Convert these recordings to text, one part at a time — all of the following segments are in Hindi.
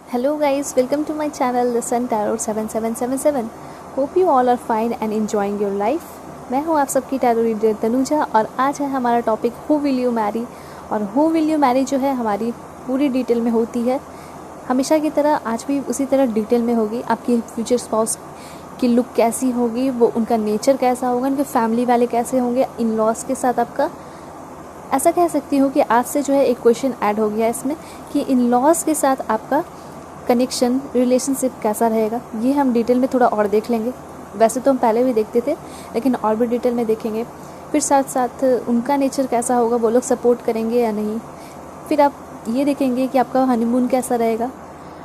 Hello guys, welcome to my channel The Sun Tarot 7777. Hope you all are fine and enjoying your life. मैं हूँ आप सबकी टैरो रीडर तनुजा और आज है हमारा topic who will you Mary. और हु विल यू मैरी जो है हमारी पूरी डिटेल में होती है, हमेशा की तरह आज भी उसी तरह डिटेल में होगी। आपकी फ्यूचर स्पाउस की लुक कैसी होगी, वो उनका नेचर कैसा होगा, उनके फैमिली वाले कैसे होंगे, इन लॉज के साथ आपका ऐसा कह सकती हूँ कि आज से जो है एक क्वेश्चन ऐड हो गया इसमें कि इन लॉज के साथ आपका कनेक्शन रिलेशनशिप कैसा रहेगा। ये हम डिटेल में थोड़ा और देख लेंगे। वैसे तो हम पहले भी देखते थे लेकिन और भी डिटेल में देखेंगे। फिर साथ साथ उनका नेचर कैसा होगा, वो लोग सपोर्ट करेंगे या नहीं। फिर आप ये देखेंगे कि आपका हनीमून कैसा रहेगा,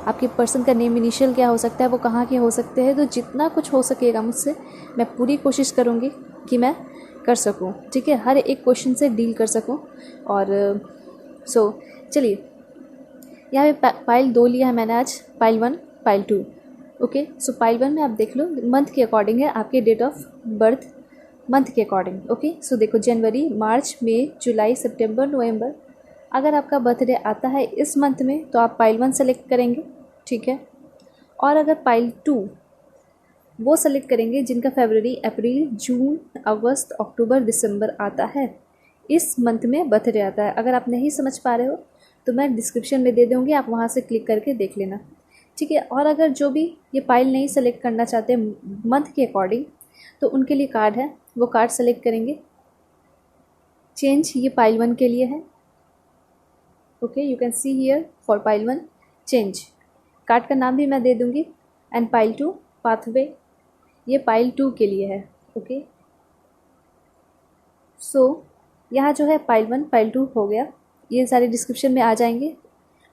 आपके पर्सन का नेम इनिशियल क्या हो सकता है, वो कहाँ के हो सकते हैं। तो जितना कुछ हो सकेगा मुझसे मैं पूरी कोशिश करूँगी कि मैं कर सकूँ, ठीक है, हर एक क्वेश्चन से डील कर सकूँ। और चलिए, यहाँ पे पाइल 2 लिया है मैंने आज, पाइल 1 पाइल 2। ओके, सो पाइल 1 में आप देख लो मंथ के अकॉर्डिंग है, आपके डेट ऑफ बर्थ मंथ के अकॉर्डिंग। ओके, सो देखो जनवरी, मार्च, मई, जुलाई, सितंबर, नवंबर। अगर आपका बर्थडे आता है इस मंथ में तो आप पाइल 1 सेलेक्ट करेंगे, ठीक है। और अगर पाइल 2 वो सेलेक्ट करेंगे जिनका फरवरी, अप्रैल, जून, अगस्त, अक्टूबर, दिसंबर आता है, इस मंथ में बर्थडे आता है। अगर आप नहीं समझ पा रहे हो तो मैं डिस्क्रिप्शन में दे दूँगी, आप वहाँ से क्लिक करके देख लेना, ठीक है। और अगर जो भी ये पाइल नहीं सेलेक्ट करना चाहते मंथ के अकॉर्डिंग तो उनके लिए कार्ड है, वो कार्ड सेलेक्ट करेंगे। चेंज ये पाइल 1 के लिए है। Okay, you can see here for pile 1 change. Card का नाम भी मैं दे दूँगी। एंड पाइल 2 पाथवे, ये पाइल 2 के लिए है। ओके, सो यहाँ जो है पाइल 1 पाइल 2 हो गया। ये सारे डिस्क्रिप्शन में आ जाएंगे,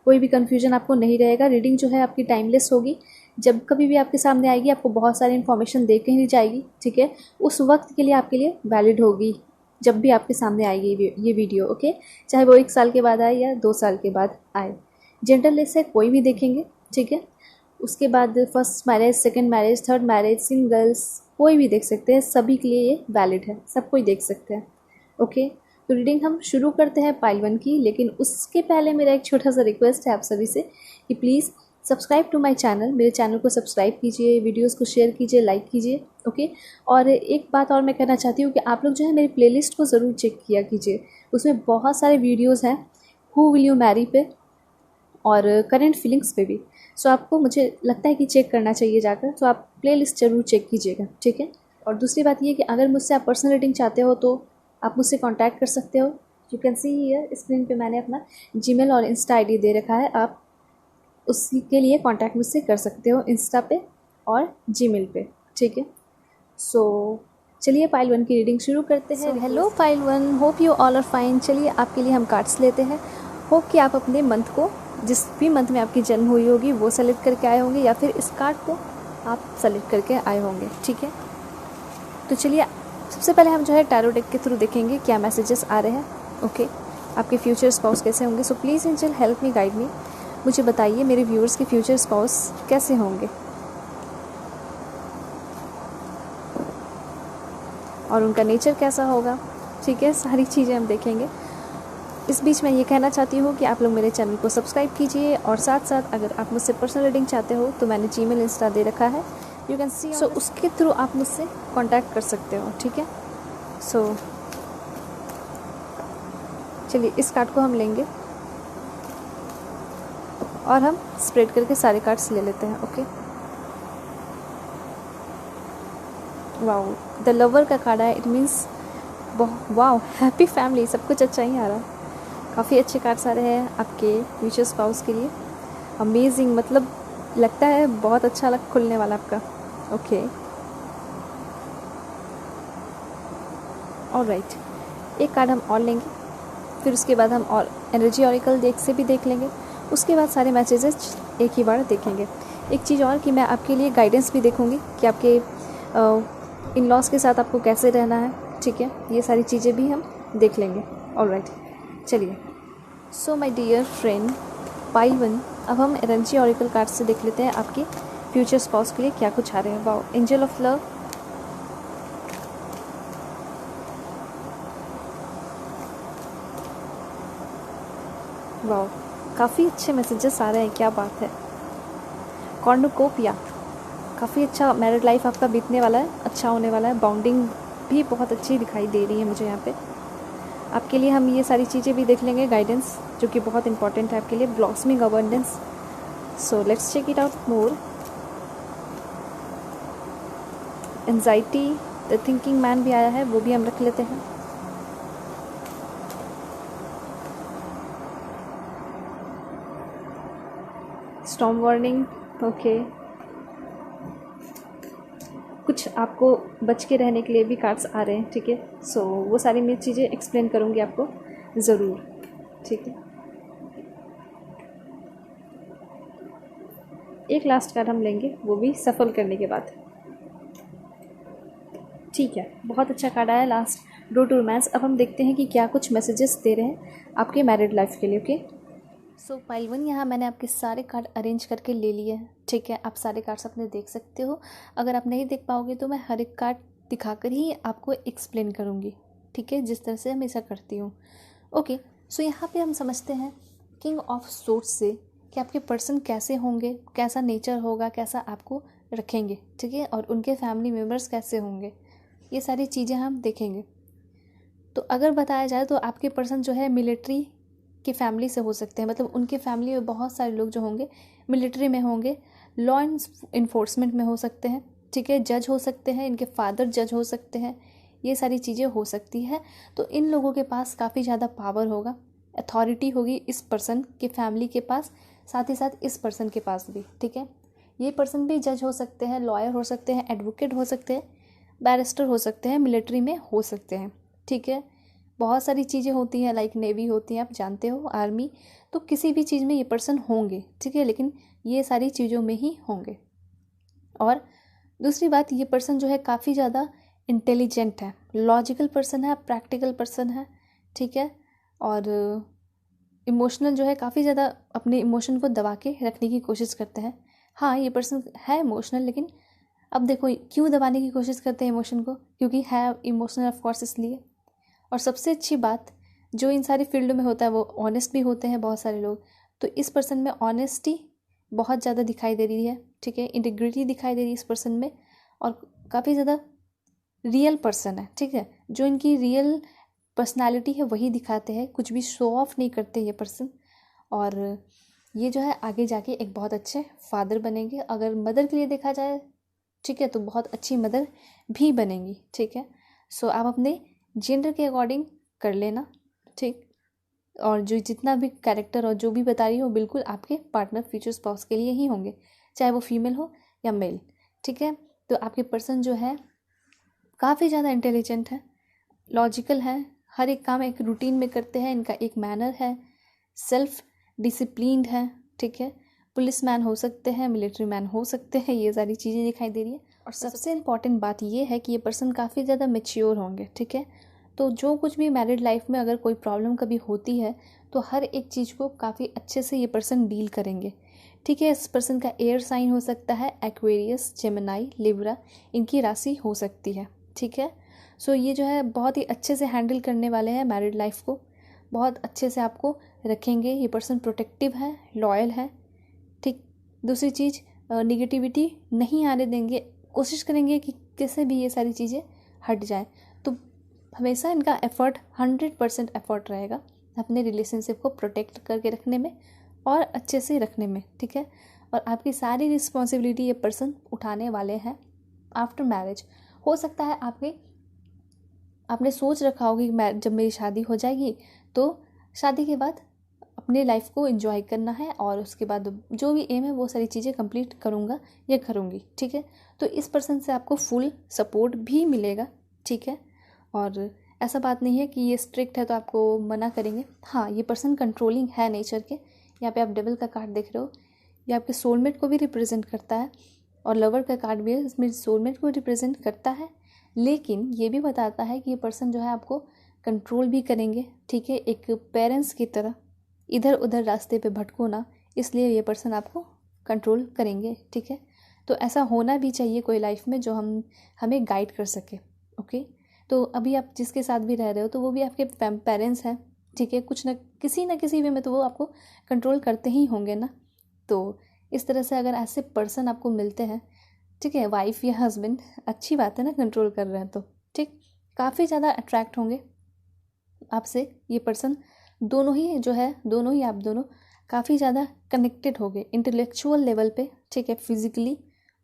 कोई भी कन्फ्यूजन आपको नहीं रहेगा। रीडिंग जो है आपकी टाइमलेस होगी, जब कभी भी आपके सामने आएगी आपको बहुत सारी इन्फॉर्मेशन दे के ही जाएगी, ठीक है। उस वक्त के लिए आपके लिए वैलिड होगी जब भी आपके सामने आएगी ये वीडियो। ओके, चाहे वो 1 साल के बाद आए या 2 साल के बाद आए। जेंडरलेस है, कोई भी देखेंगे, ठीक है। उसके बाद first marriage, second marriage, third marriage, singles, कोई भी देख सकते हैं, सभी के लिए ये वैलिड है, सब कोई देख सकते हैं। ओके, तो रीडिंग हम शुरू करते हैं पाइल 1 की, लेकिन उसके पहले मेरा एक छोटा सा रिक्वेस्ट है आप सभी से कि please subscribe to my channel, मेरे चैनल को सब्सक्राइब कीजिए, वीडियोस को शेयर कीजिए, लाइक कीजिए। ओके, और एक बात और मैं कहना चाहती हूँ कि आप लोग जो है मेरी प्लेलिस्ट को ज़रूर चेक किया कीजिए, उसमें बहुत सारे वीडियोज़ हैं हु विल यू मैरी पे और करेंट फीलिंग्स पे भी। सो आपको, मुझे लगता है कि चेक करना चाहिए जाकर, तो आप प्लेलिस्ट ज़रूर चेक कीजिएगा, ठीक है। और दूसरी बात ये कि अगर मुझसे आप पर्सनल रीडिंग चाहते हो तो आप मुझसे कांटेक्ट कर सकते हो। You can see here screen पे मैंने अपना जीमेल और इंस्टा आईडी दे रखा है, आप उसके लिए कांटेक्ट मुझसे कर सकते हो इंस्टा पे और जीमेल पे, ठीक है। सो चलिए पाइल 1 की रीडिंग शुरू करते हैं। Hello pile 1, hope you all are fine. चलिए आपके लिए हम कार्ड्स लेते हैं। होप कि आप अपने मंथ को, जिस भी मंथ में आपकी जन्म हुई होगी वो सेलेक्ट करके आए होंगे या फिर इस कार्ड को आप सेलेक्ट करके आए होंगे, ठीक है। तो चलिए सबसे पहले हम जो है टैरो डेक के थ्रू देखेंगे क्या मैसेजेस आ रहे हैं। ओके, आपके फ्यूचर स्पाउस कैसे होंगे। So please angel help me, guide me. मुझे बताइए मेरे व्यूअर्स के फ्यूचर स्पाउस कैसे होंगे और उनका नेचर कैसा होगा, ठीक है। सारी चीज़ें हम देखेंगे। इस बीच मैं ये कहना चाहती हूँ कि आप लोग मेरे चैनल को सब्सक्राइब कीजिए और साथ साथ अगर आप मुझसे पर्सनल रीडिंग चाहते हो तो मैंने जीमेल इंस्टा दे रखा है, यू कैन सी। सो उसके थ्रू आप मुझसे कांटेक्ट कर सकते हो, ठीक है। सो चलिए इस कार्ड को हम लेंगे और हम स्प्रेड करके सारे कार्ड्स ले लेते हैं। ओके, वाओ, द लवर का कार्ड है, it means wow happy family, सब कुछ अच्छा ही आ रहा है। काफ़ी अच्छे कार्ड्स आ रहे हैं आपके फ्यूचर स्पाउस के लिए। अमेजिंग, मतलब लगता है बहुत अच्छा लग खुलने वाला आपका। ओके, ऑलराइट, एक कार्ड हम और लेंगे, फिर उसके बाद हम और एनर्जी ऑरिकल डेक से भी देख लेंगे। उसके बाद सारे मैसेजेस एक ही बार देखेंगे। एक चीज़ और कि मैं आपके लिए गाइडेंस भी देखूंगी कि आपके इन लॉज के साथ आपको कैसे रहना है, ठीक है। ये सारी चीज़ें भी हम देख लेंगे। ऑलराइट, चलिए। So my dear friend, pile 1, अब हम एनर्जी ऑरिकल कार्ड से देख लेते हैं आपके फ्यूचर स्पाउस के लिए क्या कुछ आ रहे हैं। वाओ, एंजल ऑफ लव, वाह, काफ़ी अच्छे मैसेजेस आ रहे हैं, क्या बात है। कॉर्नुकोपिया, काफ़ी अच्छा मैरिड लाइफ आपका बीतने वाला है, अच्छा होने वाला है। बाउंडिंग भी बहुत अच्छी दिखाई दे रही है मुझे यहाँ पे। आपके लिए हम ये सारी चीज़ें भी देख लेंगे, गाइडेंस जो कि बहुत इंपॉर्टेंट है आपके लिए। Blossoming abundance, so let's check it out more. Anxiety, the thinking man भी आया है, वो भी हम रख लेते हैं। Storm warning, okay. कुछ आपको बच के रहने के लिए भी कार्ड्स आ रहे हैं, ठीक है। सो वो सारी मैं चीज़ें एक्सप्लेन करूँगी आपको ज़रूर, ठीक है। एक लास्ट कार्ड हम लेंगे, वो भी सफल करने के बाद, ठीक है। बहुत अच्छा कार्ड आया लास्ट, डो टू रोमांस। अब हम देखते हैं कि क्या कुछ मैसेजेस दे रहे हैं आपके मैरिड लाइफ के लिए, ओके। सो पाइल 1, यहाँ मैंने आपके सारे कार्ड अरेंज करके ले लिए हैं, ठीक है। आप सारे कार्ड्स अपने देख सकते हो। अगर आप नहीं देख पाओगे तो मैं हर एक कार्ड दिखाकर ही आपको एक्सप्लेन करूँगी, ठीक है, जिस तरह से हमेशा करती हूँ, ओके। सो यहाँ पे हम समझते हैं किंग ऑफ सोर्ड्स से कि आपके पर्सन कैसे होंगे, कैसा नेचर होगा, कैसा आपको रखेंगे, ठीक है, और उनके फैमिली मेम्बर्स कैसे होंगे, ये सारी चीज़ें हम देखेंगे। तो अगर बताया जाए तो आपके पर्सन जो है मिलिट्री की फैमिली से हो सकते हैं, मतलब उनके फैमिली में बहुत सारे लोग जो होंगे मिलिट्री में होंगे, लॉ इन्फोर्समेंट में हो सकते हैं, ठीक है, जज हो सकते हैं, इनके फादर जज हो सकते हैं, ये सारी चीज़ें हो सकती है। तो इन लोगों के पास काफ़ी ज़्यादा पावर होगा, अथॉरिटी होगी इस पर्सन के फैमिली के पास, साथ ही साथ इस पर्सन के पास भी, ठीक है। ये पर्सन भी जज हो सकते हैं, लॉयर हो सकते हैं, एडवोकेट हो सकते हैं, बैरिस्टर हो सकते हैं, मिलिट्री में हो सकते हैं, ठीक है। बहुत सारी चीज़ें होती हैं, लाइक नेवी होती हैं, आप जानते हो, आर्मी, तो किसी भी चीज़ में ये पर्सन होंगे, ठीक है, लेकिन ये सारी चीज़ों में ही होंगे। और दूसरी बात, ये पर्सन जो है काफ़ी ज़्यादा इंटेलिजेंट है, लॉजिकल पर्सन है, प्रैक्टिकल पर्सन है, ठीक है। और इमोशनल जो है, काफ़ी ज़्यादा अपने इमोशन को दबा के रखने की कोशिश करते हैं। हाँ, ये पर्सन है इमोशनल, लेकिन अब देखो क्यों दबाने की कोशिश करते हैं इमोशन को, क्योंकि है इमोशनल ऑफकोर्स इसलिए। और सबसे अच्छी बात जो इन सारी फील्ड में होता है, वो ऑनेस्ट भी होते हैं बहुत सारे लोग। तो इस पर्सन में ऑनेस्टी बहुत ज़्यादा दिखाई दे रही है, ठीक है, इंटीग्रिटी दिखाई दे रही है इस पर्सन में, और काफ़ी ज़्यादा रियल पर्सन है, ठीक है। जो इनकी रियल पर्सनालिटी है वही दिखाते हैं, कुछ भी शो ऑफ नहीं करते ये पर्सन। और ये जो है आगे जाके एक बहुत अच्छे फादर बनेंगे। अगर मदर के लिए देखा जाए, ठीक है, तो बहुत अच्छी मदर भी बनेंगी, ठीक है। सो आप अपने जेंडर के अकॉर्डिंग कर लेना, ठीक। और जो जितना भी कैरेक्टर और जो भी बता रही हो, बिल्कुल आपके पार्टनर फ्यूचर स्पाउस के लिए ही होंगे, चाहे वो फीमेल हो या मेल, ठीक है। तो आपके पर्सन जो है काफ़ी ज़्यादा इंटेलिजेंट है, लॉजिकल है, हर एक काम एक रूटीन में करते हैं, इनका एक मैनर है, सेल्फ डिसिप्लिन्ड है, ठीक है। पुलिस मैन हो सकते हैं, मिलिट्री मैन हो सकते हैं, ये सारी चीज़ें दिखाई दे रही है। और सबसे इम्पॉर्टेंट बात ये है कि ये पर्सन काफ़ी ज़्यादा मैच्योर होंगे, ठीक है। तो जो कुछ भी मैरिड लाइफ में अगर कोई प्रॉब्लम कभी होती है, तो हर एक चीज़ को काफ़ी अच्छे से ये पर्सन डील करेंगे, ठीक है। इस पर्सन का एयर साइन हो सकता है एक्वेरियस, जेमिनाई, लिब्रा, इनकी राशि हो सकती है, ठीक है। सो ये जो है बहुत ही अच्छे से हैंडल करने वाले हैं मैरिड लाइफ को, बहुत अच्छे से आपको रखेंगे। ये पर्सन प्रोटेक्टिव है, लॉयल है, ठीक। दूसरी चीज़, निगेटिविटी नहीं आने देंगे, कोशिश करेंगे कि कैसे भी ये सारी चीज़ें हट जाएं। तो हमेशा इनका एफर्ट 100% एफर्ट रहेगा अपने रिलेशनशिप को प्रोटेक्ट करके रखने में और अच्छे से रखने में, ठीक है। और आपकी सारी रिस्पॉन्सिबिलिटी ये पर्सन उठाने वाले हैं आफ्टर मैरिज। हो सकता है आपने सोच रखा होगी कि जब मेरी शादी हो जाएगी तो शादी के बाद अपने लाइफ को एंजॉय करना है, और उसके बाद जो भी एम है वो सारी चीज़ें कंप्लीट करूँगा या करूँगी, ठीक है। तो इस पर्सन से आपको फुल सपोर्ट भी मिलेगा, ठीक है। और ऐसा बात नहीं है कि ये स्ट्रिक्ट है तो आपको मना करेंगे। हाँ, ये पर्सन कंट्रोलिंग है नेचर के। यहाँ पे आप डेविल का कार्ड देख रहे हो, ये आपके सोलमेट को भी रिप्रेजेंट करता है, और लवर का कार्ड भी है, इसमें सोलमेट को रिप्रेजेंट करता है। लेकिन ये भी बताता है कि ये पर्सन जो है आपको कंट्रोल भी करेंगे, ठीक है, एक पेरेंट्स की तरह। इधर उधर रास्ते पे भटको ना, इसलिए ये पर्सन आपको कंट्रोल करेंगे, ठीक है। तो ऐसा होना भी चाहिए कोई लाइफ में जो हमें गाइड कर सके, ओके। तो अभी आप जिसके साथ भी रह रहे हो तो वो भी आपके पेरेंट्स हैं, ठीक है, कुछ ना किसी वे में तो वो आपको कंट्रोल करते ही होंगे ना। तो इस तरह से अगर ऐसे पर्सन आपको मिलते हैं, ठीक है, वाइफ या हस्बैंड, अच्छी बात है ना, कंट्रोल कर रहे हैं तो ठीक, काफ़ी ज़्यादा अट्रैक्ट होंगे आपसे ये पर्सन। दोनों ही जो है, दोनों ही आप दोनों काफ़ी ज़्यादा कनेक्टेड हो गए इंटेलेक्चुअल लेवल पे, ठीक है, फिजिकली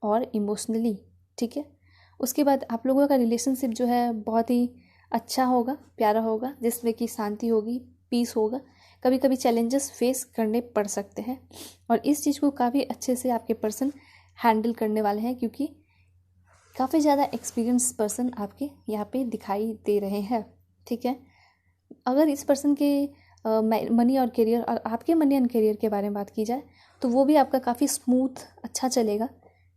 और इमोशनली, ठीक है। उसके बाद आप लोगों का रिलेशनशिप जो है बहुत ही अच्छा होगा, प्यारा होगा, जिसमें कि शांति होगी, पीस होगा। कभी कभी चैलेंजेस फेस करने पड़ सकते हैं और इस चीज़ को काफ़ी अच्छे से आपके पर्सन हैंडल करने वाले हैं, क्योंकि काफ़ी ज़्यादा एक्सपीरियंस पर्सन आपके यहाँ पे दिखाई दे रहे हैं, ठीक है। अगर इस पर्सन के मनी और करियर और आपके मनी एंड करियर के बारे में बात की जाए तो वो भी आपका काफ़ी स्मूथ अच्छा चलेगा,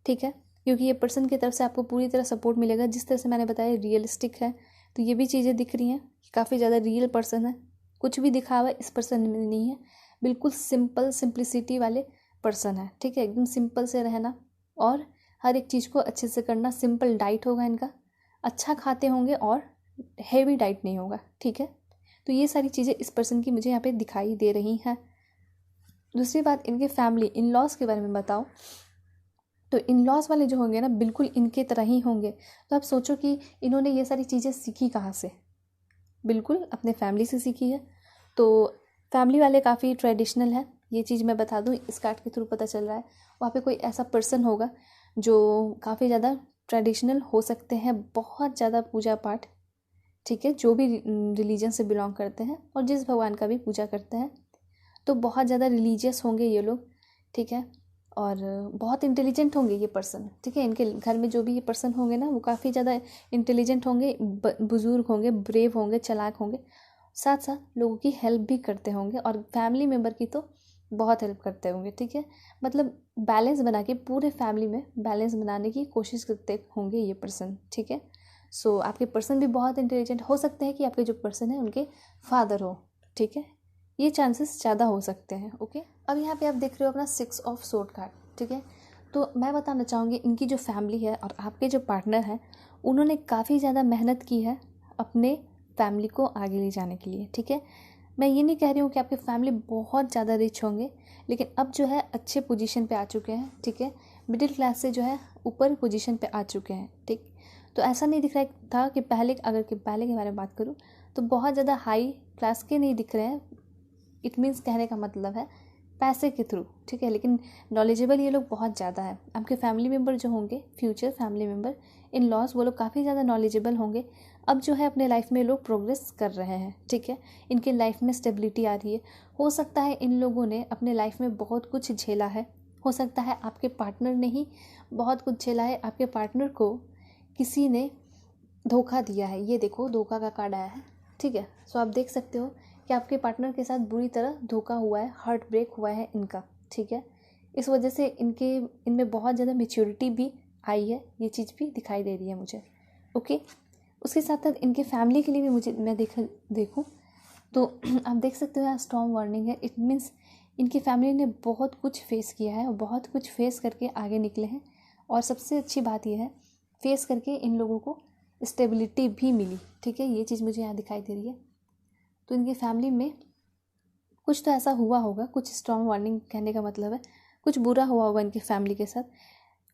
ठीक है, क्योंकि ये पर्सन की तरफ से आपको पूरी तरह सपोर्ट मिलेगा। जिस तरह से मैंने बताया रियलिस्टिक है, तो ये भी चीज़ें दिख रही हैं कि काफ़ी ज़्यादा रियल पर्सन है, कुछ भी दिखावा इस पर्सन में नहीं है, बिल्कुल सिंपल सिंप्लिसिटी वाले पर्सन है, ठीक है, एकदम सिंपल से रहना और हर एक चीज़ को अच्छे से करना। सिंपल डाइट होगा इनका, अच्छा खाते होंगे और हेवी डाइट नहीं होगा, ठीक है। तो ये सारी चीज़ें इस पर्सन की मुझे यहाँ पे दिखाई दे रही हैं। दूसरी बात, इनके फैमिली इन लॉज के बारे में बताओ तो इन लॉज वाले जो होंगे ना, बिल्कुल इनके तरह ही होंगे। तो आप सोचो कि इन्होंने ये सारी चीज़ें सीखी कहाँ से, बिल्कुल अपने फैमिली से सीखी है। तो फैमिली वाले काफ़ी ट्रेडिशनल है, ये चीज़ मैं बता दूँ, इस कार्ड के थ्रू पता चल रहा है। वहाँ पे कोई ऐसा पर्सन होगा जो काफ़ी ज़्यादा ट्रेडिशनल हो सकते हैं, बहुत ज़्यादा पूजा पाठ, ठीक है, जो भी रिलीजन से बिलोंग करते हैं और जिस भगवान का भी पूजा करते हैं, तो बहुत ज़्यादा रिलीजियस होंगे ये लोग, ठीक है, और बहुत इंटेलिजेंट होंगे ये पर्सन, ठीक है। इनके घर में जो भी ये पर्सन होंगे ना, वो काफ़ी ज़्यादा इंटेलिजेंट होंगे, बुजुर्ग होंगे, ब्रेव होंगे, चालाक होंगे, साथ साथ लोगों की हेल्प भी करते होंगे और फैमिली मेम्बर की तो बहुत हेल्प करते होंगे, ठीक है। मतलब बैलेंस बना के पूरे फैमिली में बैलेंस बनाने की कोशिश करते होंगे ये पर्सन, ठीक है। सो आपके पर्सन भी बहुत इंटेलिजेंट हो सकते हैं कि आपके जो पर्सन है उनके फादर हो, ठीक है, ये चांसेस ज़्यादा हो सकते हैं, ओके। अब यहाँ पे आप देख रहे हो अपना 6 ऑफ सोर्ड कार्ड, ठीक है। तो मैं बताना चाहूँगी, इनकी जो फैमिली है और आपके जो पार्टनर हैं, उन्होंने काफ़ी ज़्यादा मेहनत की है अपने फैमिली को आगे ले जाने के लिए, ठीक है। मैं ये नहीं कह रही हूँ कि आपके फैमिली बहुत ज़्यादा रिच होंगे, लेकिन अब जो है अच्छे पोजीशन पे आ चुके हैं, ठीक है, मिडिल क्लास से जो है ऊपर पोजीशन पे आ चुके हैं, ठीक। तो ऐसा नहीं दिख रहा था कि पहले के बारे में बात करूँ तो बहुत ज़्यादा हाई क्लास के नहीं दिख रहे हैं। इट मीन्स कहने का मतलब है पैसे के थ्रू, ठीक है, लेकिन नॉलेजेबल ये लोग बहुत ज़्यादा है। आपके फैमिली मेम्बर जो होंगे, future family member, in laws, वो लोग काफ़ी ज़्यादा नॉलेजेबल होंगे। अब जो है अपने लाइफ में लोग प्रोग्रेस कर रहे हैं, ठीक है, इनके लाइफ में स्टेबिलिटी आ रही है। हो सकता है इन लोगों ने अपने लाइफ में बहुत कुछ झेला है, हो सकता है आपके पार्टनर ने ही बहुत कुछ झेला है, आपके पार्टनर को किसी ने धोखा दिया है। ये देखो धोखा का कार्ड आया है, ठीक है। सो आप देख सकते हो कि आपके पार्टनर के साथ बुरी तरह धोखा हुआ है, हार्ट ब्रेक हुआ है इनका, ठीक है। इस वजह से इनमें बहुत ज़्यादा मैच्योरिटी भी आई है, ये चीज़ भी दिखाई दे रही है मुझे, ओके। उसके साथ साथ इनके फैमिली के लिए भी मुझे मैं देखूँ तो आप देख सकते हो स्ट्रॉन्ग वार्निंग है। इट मीन्स इनकी फैमिली ने बहुत कुछ फेस किया है और बहुत कुछ फेस करके आगे निकले हैं, और सबसे अच्छी बात यह है फेस करके इन लोगों को स्टेबिलिटी भी मिली, ठीक है, ये चीज़ मुझे यहाँ दिखाई दे रही है। तो इनकी फैमिली में कुछ तो ऐसा हुआ होगा, कुछ स्ट्रॉन्ग वार्निंग कहने का मतलब है कुछ बुरा हुआ होगा इनकी फैमिली के साथ।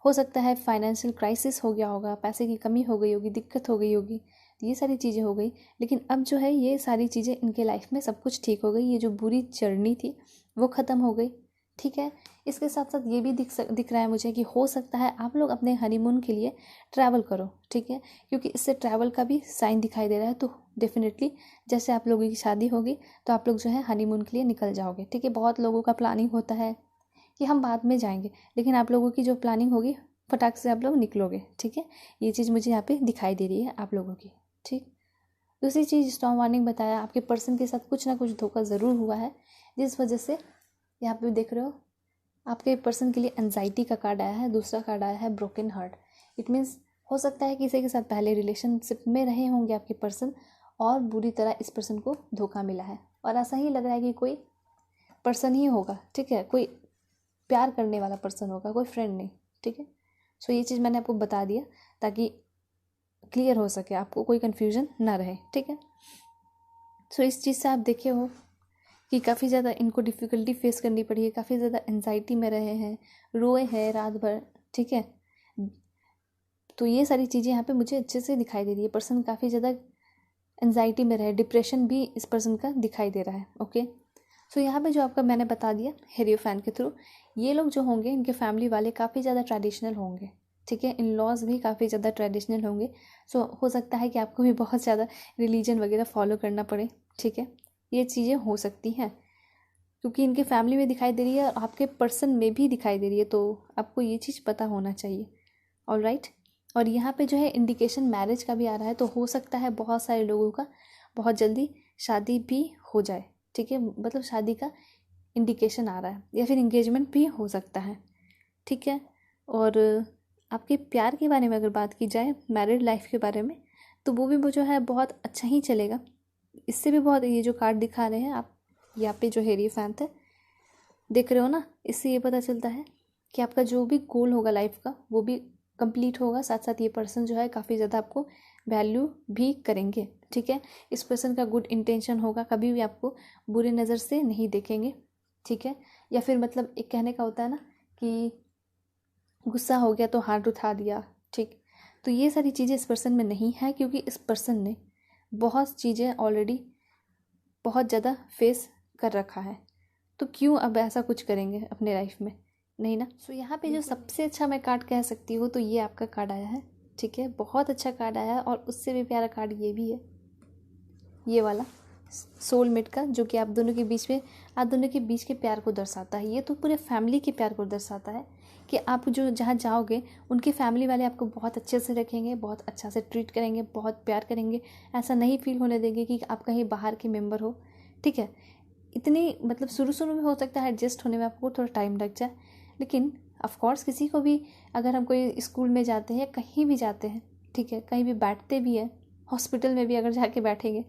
हो सकता है फाइनेंशियल क्राइसिस हो गया होगा, पैसे की कमी हो गई होगी, दिक्कत हो गई होगी, ये सारी चीज़ें हो गई। लेकिन अब जो है ये सारी चीज़ें इनके लाइफ में सब कुछ ठीक हो गई, ये जो बुरी जर्नी थी वो ख़त्म हो गई, ठीक है। इसके साथ साथ ये भी दिख रहा है मुझे कि हो सकता है आप लोग अपने हनीमून के लिए ट्रैवल करो, ठीक है, क्योंकि इससे ट्रैवल का भी साइन दिखाई दे रहा है। तो डेफिनेटली जैसे आप लोगों की शादी होगी तो आप लोग जो है हनीमून के लिए निकल जाओगे, ठीक है। बहुत लोगों का प्लानिंग होता है कि हम बाद में जाएंगे, लेकिन आप लोगों की जो प्लानिंग होगी फटाक से आप लोग निकलोगे, ठीक है। ये चीज़ मुझे यहाँ पे दिखाई दे रही है आप लोगों की, ठीक। दूसरी चीज़ स्ट्रॉन्ग वार्निंग बताया, आपके पर्सन के साथ कुछ ना कुछ धोखा ज़रूर हुआ है, जिस वजह से यहाँ पे देख रहे हो आपके पर्सन के लिए एंजाइटी का कार्ड आया है। दूसरा कार्ड आया है ब्रोकन हार्ट। इट मीन्स हो सकता है किसी के साथ पहले रिलेशनशिप में रहे होंगे आपके पर्सन और बुरी तरह इस पर्सन को धोखा मिला है, और ऐसा ही लग रहा है कि कोई पर्सन ही होगा, ठीक है, कोई प्यार करने वाला पर्सन होगा, कोई फ्रेंड नहीं, ठीक है। सो ये चीज़ मैंने आपको बता दिया ताकि क्लियर हो सके, आपको कोई कन्फ्यूजन ना रहे, ठीक है। सो इस चीज़ से आप देखे हो कि काफ़ी ज़्यादा इनको डिफ़िकल्टी फेस करनी पड़ी है, काफ़ी ज़्यादा एंजाइटी में रहे हैं, रोए हैं रात भर, ठीक है। तो ये सारी चीज़ें यहाँ पे मुझे अच्छे से दिखाई दे रही है। पर्सन काफ़ी ज़्यादा एंजाइटी में रहे, डिप्रेशन भी इस पर्सन का दिखाई दे रहा है। ओके, सो यहाँ पे जो आपका मैंने बता दिया हेरियोफैन के थ्रू, ये लोग जो होंगे इनके फैमिली वाले काफ़ी ज़्यादा ट्रेडिशनल होंगे, ठीक है। इन लॉज भी काफ़ी ज़्यादा ट्रेडिशनल होंगे। सो हो सकता है कि आपको भी बहुत ज़्यादा रिलीजन वगैरह फॉलो करना पड़े, ठीक है। ये चीज़ें हो सकती हैं क्योंकि इनके फैमिली में दिखाई दे रही है और आपके पर्सन में भी दिखाई दे रही है, तो आपको ये चीज़ पता होना चाहिए। ऑलराइट, और यहाँ पे जो है इंडिकेशन मैरिज का भी आ रहा है, तो हो सकता है बहुत सारे लोगों का बहुत जल्दी शादी भी हो जाए, ठीक है। मतलब शादी का इंडिकेशन आ रहा है या फिर इंगेजमेंट भी हो सकता है, ठीक है। और आपके प्यार के बारे में अगर बात की जाए, मैरिड लाइफ के बारे में, तो वो भी वो जो है बहुत अच्छा ही चलेगा। इससे भी बहुत, ये जो कार्ड दिखा रहे हैं आप यहाँ पे जो हेरियोफैंट है देख रहे हो ना, इससे ये पता चलता है कि आपका जो भी गोल होगा लाइफ का वो भी कंप्लीट होगा। साथ साथ ये पर्सन जो है काफ़ी ज़्यादा आपको वैल्यू भी करेंगे, ठीक है। इस पर्सन का गुड इंटेंशन होगा, कभी भी आपको बुरे नज़र से नहीं देखेंगे, ठीक है। या फिर मतलब एक कहने का होता है ना कि गुस्सा हो गया तो हाथ उठा दिया, ठीक। तो ये सारी चीज़ें इस पर्सन में नहीं है क्योंकि इस पर्सन ने बहुत चीज़ें ऑलरेडी बहुत ज़्यादा फेस कर रखा है, तो क्यों अब ऐसा कुछ करेंगे अपने लाइफ में, नहीं ना। सो यहाँ पे जो सबसे अच्छा मैं कार्ड कह सकती हूँ तो ये आपका कार्ड आया है, ठीक है। बहुत अच्छा कार्ड आया है और उससे भी प्यारा कार्ड ये भी है, ये वाला सोलमेट का, जो कि आप दोनों के बीच में, आप दोनों के बीच के प्यार को दर्शाता है। ये तो पूरे फैमिली के प्यार को दर्शाता है कि आप जो जहाँ जाओगे उनके फैमिली वाले आपको बहुत अच्छे से रखेंगे, बहुत अच्छा से ट्रीट करेंगे, बहुत प्यार करेंगे। ऐसा नहीं फील होने देंगे कि आप कहीं बाहर के मेंबर हो, ठीक है। इतनी मतलब शुरू शुरू में हो सकता है एडजस्ट होने में आपको थोड़ा टाइम लग जाए, लेकिन ऑफ कोर्स किसी को भी, अगर हम कोई स्कूल में जाते हैं या कहीं भी जाते हैं, ठीक है, कहीं भी बैठते भी हैं, हॉस्पिटल में भी अगर जाके बैठेंगे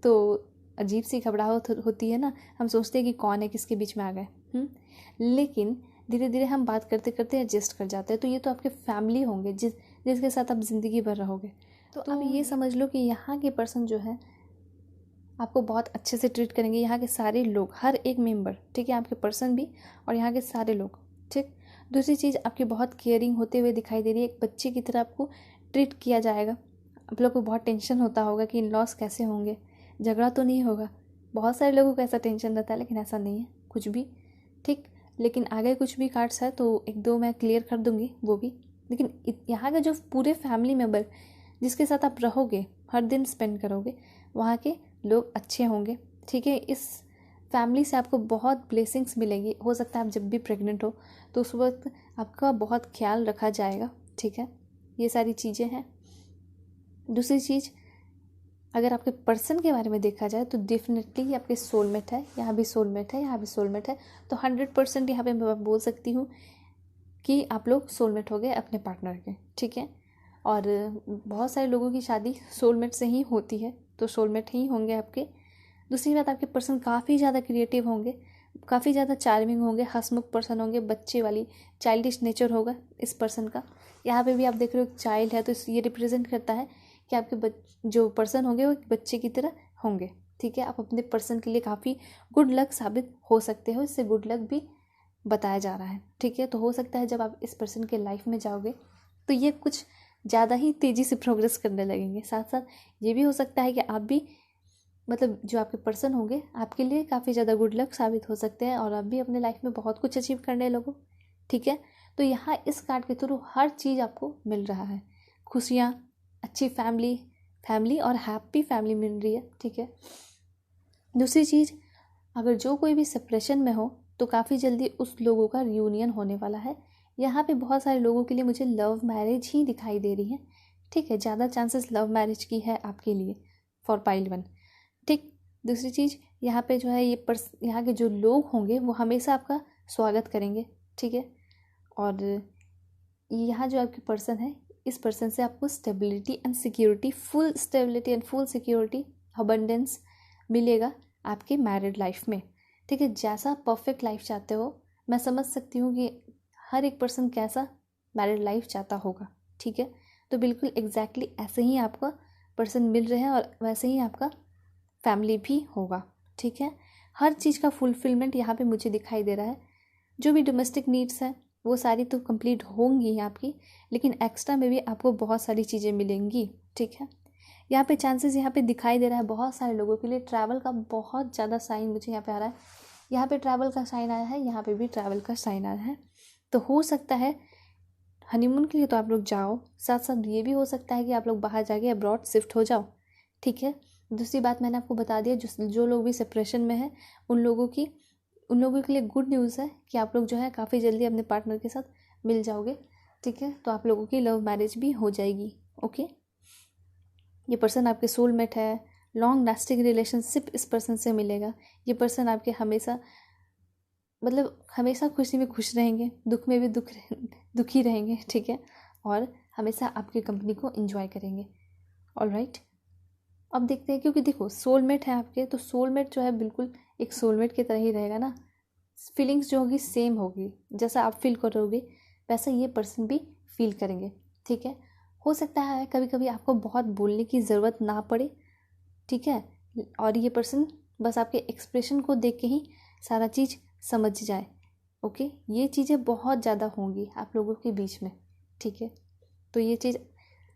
तो अजीब सी घबराहट होती है ना, हम सोचते हैं कि कौन है, किसके बीच में आ गए, लेकिन धीरे धीरे हम बात करते करते एडजस्ट कर जाते हैं। तो ये तो आपके फैमिली होंगे जिसके साथ आप ज़िंदगी भर रहोगे। तो आप ये समझ लो कि यहाँ के पर्सन जो है आपको बहुत अच्छे से ट्रीट करेंगे, यहाँ के सारे लोग, हर एक मेंबर, ठीक है, आपके पर्सन भी और यहाँ के सारे लोग, ठीक। दूसरी चीज़, आपकी बहुत केयरिंग होते हुए दिखाई दे रही है, एक बच्चे की तरह आपको ट्रीट किया जाएगा। आप लोग को बहुत टेंशन होता होगा कि इन लॉस कैसे होंगे, झगड़ा तो नहीं होगा। बहुत सारे लोगों को ऐसा टेंशन रहता है, लेकिन ऐसा नहीं है कुछ भी, ठीक। लेकिन आगे कुछ भी कार्ड्स है तो एक दो मैं क्लियर कर दूँगी वो भी। लेकिन यहाँ के जो पूरे फैमिली मेम्बर जिसके साथ आप रहोगे, हर दिन स्पेंड करोगे, वहाँ के लोग अच्छे होंगे, ठीक है। इस फैमिली से आपको बहुत ब्लेसिंग्स मिलेंगी। हो सकता है आप जब भी प्रेग्नेंट हो तो उस वक्त आपका बहुत ख्याल रखा जाएगा, ठीक है। ये सारी चीज़ें हैं। दूसरी चीज़, अगर आपके पर्सन के बारे में देखा जाए तो डेफिनेटली आपके सोलमेट है, यहाँ भी सोलमेट है, यहाँ भी सोलमेट है। तो 100% यहाँ पे मैं बोल सकती हूँ कि आप लोग सोलमेट हो गए अपने पार्टनर के, ठीक है। और बहुत सारे लोगों की शादी सोलमेट से ही होती है, तो सोलमेट ही होंगे आपके। दूसरी बात, आपके पर्सन काफ़ी ज़्यादा क्रिएटिव होंगे, काफ़ी ज़्यादा चार्मिंग होंगे, हंसमुख पर्सन होंगे, बच्चे वाली चाइल्डिश नेचर होगा इस पर्सन का। यहाँ पे भी आप देख रहे हो चाइल्ड है, तो ये रिप्रेजेंट करता है कि आपके जो पर्सन होंगे वो एक बच्चे की तरह होंगे, ठीक है। आप अपने पर्सन के लिए काफ़ी गुड लक साबित हो सकते हो, इससे गुड लक भी बताया जा रहा है, ठीक है। तो हो सकता है जब आप इस पर्सन के लाइफ में जाओगे तो ये कुछ ज़्यादा ही तेज़ी से प्रोग्रेस करने लगेंगे। साथ साथ ये भी हो सकता है कि आप भी, मतलब जो आपके पर्सन होंगे आपके लिए काफ़ी ज़्यादा गुड लक साबित हो सकते हैं और आप भी अपने लाइफ में बहुत कुछ अचीव करने लगो, ठीक है। तो यहाँ इस कार्ड के थ्रू हर चीज़ आपको मिल रहा है, खुशियाँ, अच्छी फैमिली और हैप्पी फैमिली मिल रही है, ठीक है। दूसरी चीज़, अगर जो कोई भी सेपरेशन में हो तो काफ़ी जल्दी उस लोगों का रियूनियन होने वाला है। यहाँ पे बहुत सारे लोगों के लिए मुझे लव मैरिज ही दिखाई दे रही है, ठीक है। ज़्यादा चांसेस लव मैरिज की है आपके लिए फॉर पाइल 1, ठीक। दूसरी चीज़, यहाँ पे जो है यहाँ के जो लोग होंगे वो हमेशा आपका स्वागत करेंगे, ठीक है। और यहाँ जो आपके पर्सन है, इस पर्सन से आपको stability and security, full stability and full security, abundance मिलेगा आपके मैरिड लाइफ में, ठीक है। जैसा परफेक्ट लाइफ चाहते हो, मैं समझ सकती हूँ कि हर एक पर्सन कैसा मैरिड लाइफ चाहता होगा, ठीक है। तो बिल्कुल एग्जैक्टली ऐसे ही आपका पर्सन मिल रहे हैं और वैसे ही आपका फैमिली भी होगा, ठीक है। हर चीज़ का फुलफिलमेंट यहाँ पे मुझे दिखाई दे रहा है। जो भी डोमेस्टिक नीड्स हैं वो सारी तो कंप्लीट होंगी आपकी, लेकिन एक्स्ट्रा में भी आपको बहुत सारी चीज़ें मिलेंगी, ठीक है। यहाँ पे चांसेस यहाँ पे दिखाई दे रहा है बहुत सारे लोगों के लिए ट्रैवल का बहुत ज़्यादा साइन मुझे यहाँ पे आ रहा है। यहाँ पे ट्रैवल का साइन आया है, यहाँ पे भी ट्रैवल का साइन आया है। तो हो सकता है हनीमून के लिए तो आप लोग जाओ, साथ साथ ये भी हो सकता है कि आप लोग बाहर जाके अब्रॉड शिफ्ट हो जाओ, ठीक है। दूसरी बात मैंने आपको बता दिया, जो लोग भी सेपरेशन में हैं उन लोगों के लिए गुड न्यूज़ है कि आप लोग जो है काफ़ी जल्दी अपने पार्टनर के साथ मिल जाओगे, ठीक है। तो आप लोगों की लव मैरिज भी हो जाएगी, ओके। ये पर्सन आपके सोलमेट है, लॉन्ग लास्टिंग रिलेशनशिप इस पर्सन से मिलेगा। ये पर्सन आपके हमेशा हमेशा खुशी में खुश रहेंगे, दुख में भी दुखी रहेंगे, ठीक है। और हमेशा आपकी कंपनी को एंजॉय करेंगे, ऑलराइट। अब देखते हैं, क्योंकि देखो सोलमेट है आपके, तो सोलमेट जो है बिल्कुल एक सोलमेट की तरह ही रहेगा ना। फीलिंग्स जो होगी सेम होगी, जैसा आप फील करोगे वैसा ये पर्सन भी फील करेंगे, ठीक है। हो सकता है कभी कभी आपको बहुत बोलने की ज़रूरत ना पड़े, ठीक है, और ये पर्सन बस आपके एक्सप्रेशन को देख के ही सारा चीज़ समझ जाए, ओके। ये चीज़ें बहुत ज़्यादा होंगी आप लोगों के बीच में, ठीक है। तो ये चीज़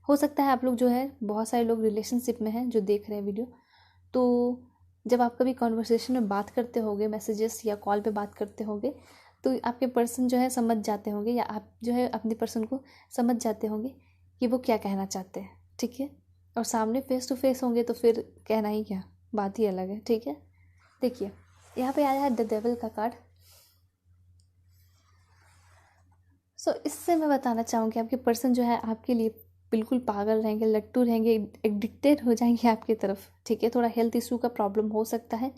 हो सकता है आप लोग जो है, बहुत सारे लोग रिलेशनशिप में हैं जो देख रहे हैं वीडियो, तो जब आप कभी कॉन्वर्सेशन में बात करते होगे, मैसेजेस या कॉल पे बात करते होगे, तो आपके पर्सन जो है समझ जाते होंगे, या आप जो है अपने पर्सन को समझ जाते होंगे कि वो क्या कहना चाहते हैं, ठीक है। और सामने फेस टू फेस होंगे तो फिर कहना ही क्या, बात ही अलग है, ठीक है। देखिए यहाँ पे आया है द डेविल का कार्ड। सो इससे मैं बताना चाहूँगी आपके पर्सन जो है आपके लिए बिल्कुल पागल रहेंगे, लट्टू रहेंगे, एडिक्टेड हो जाएंगे आपकी तरफ, ठीक है। थोड़ा हेल्थ इशू का प्रॉब्लम हो सकता है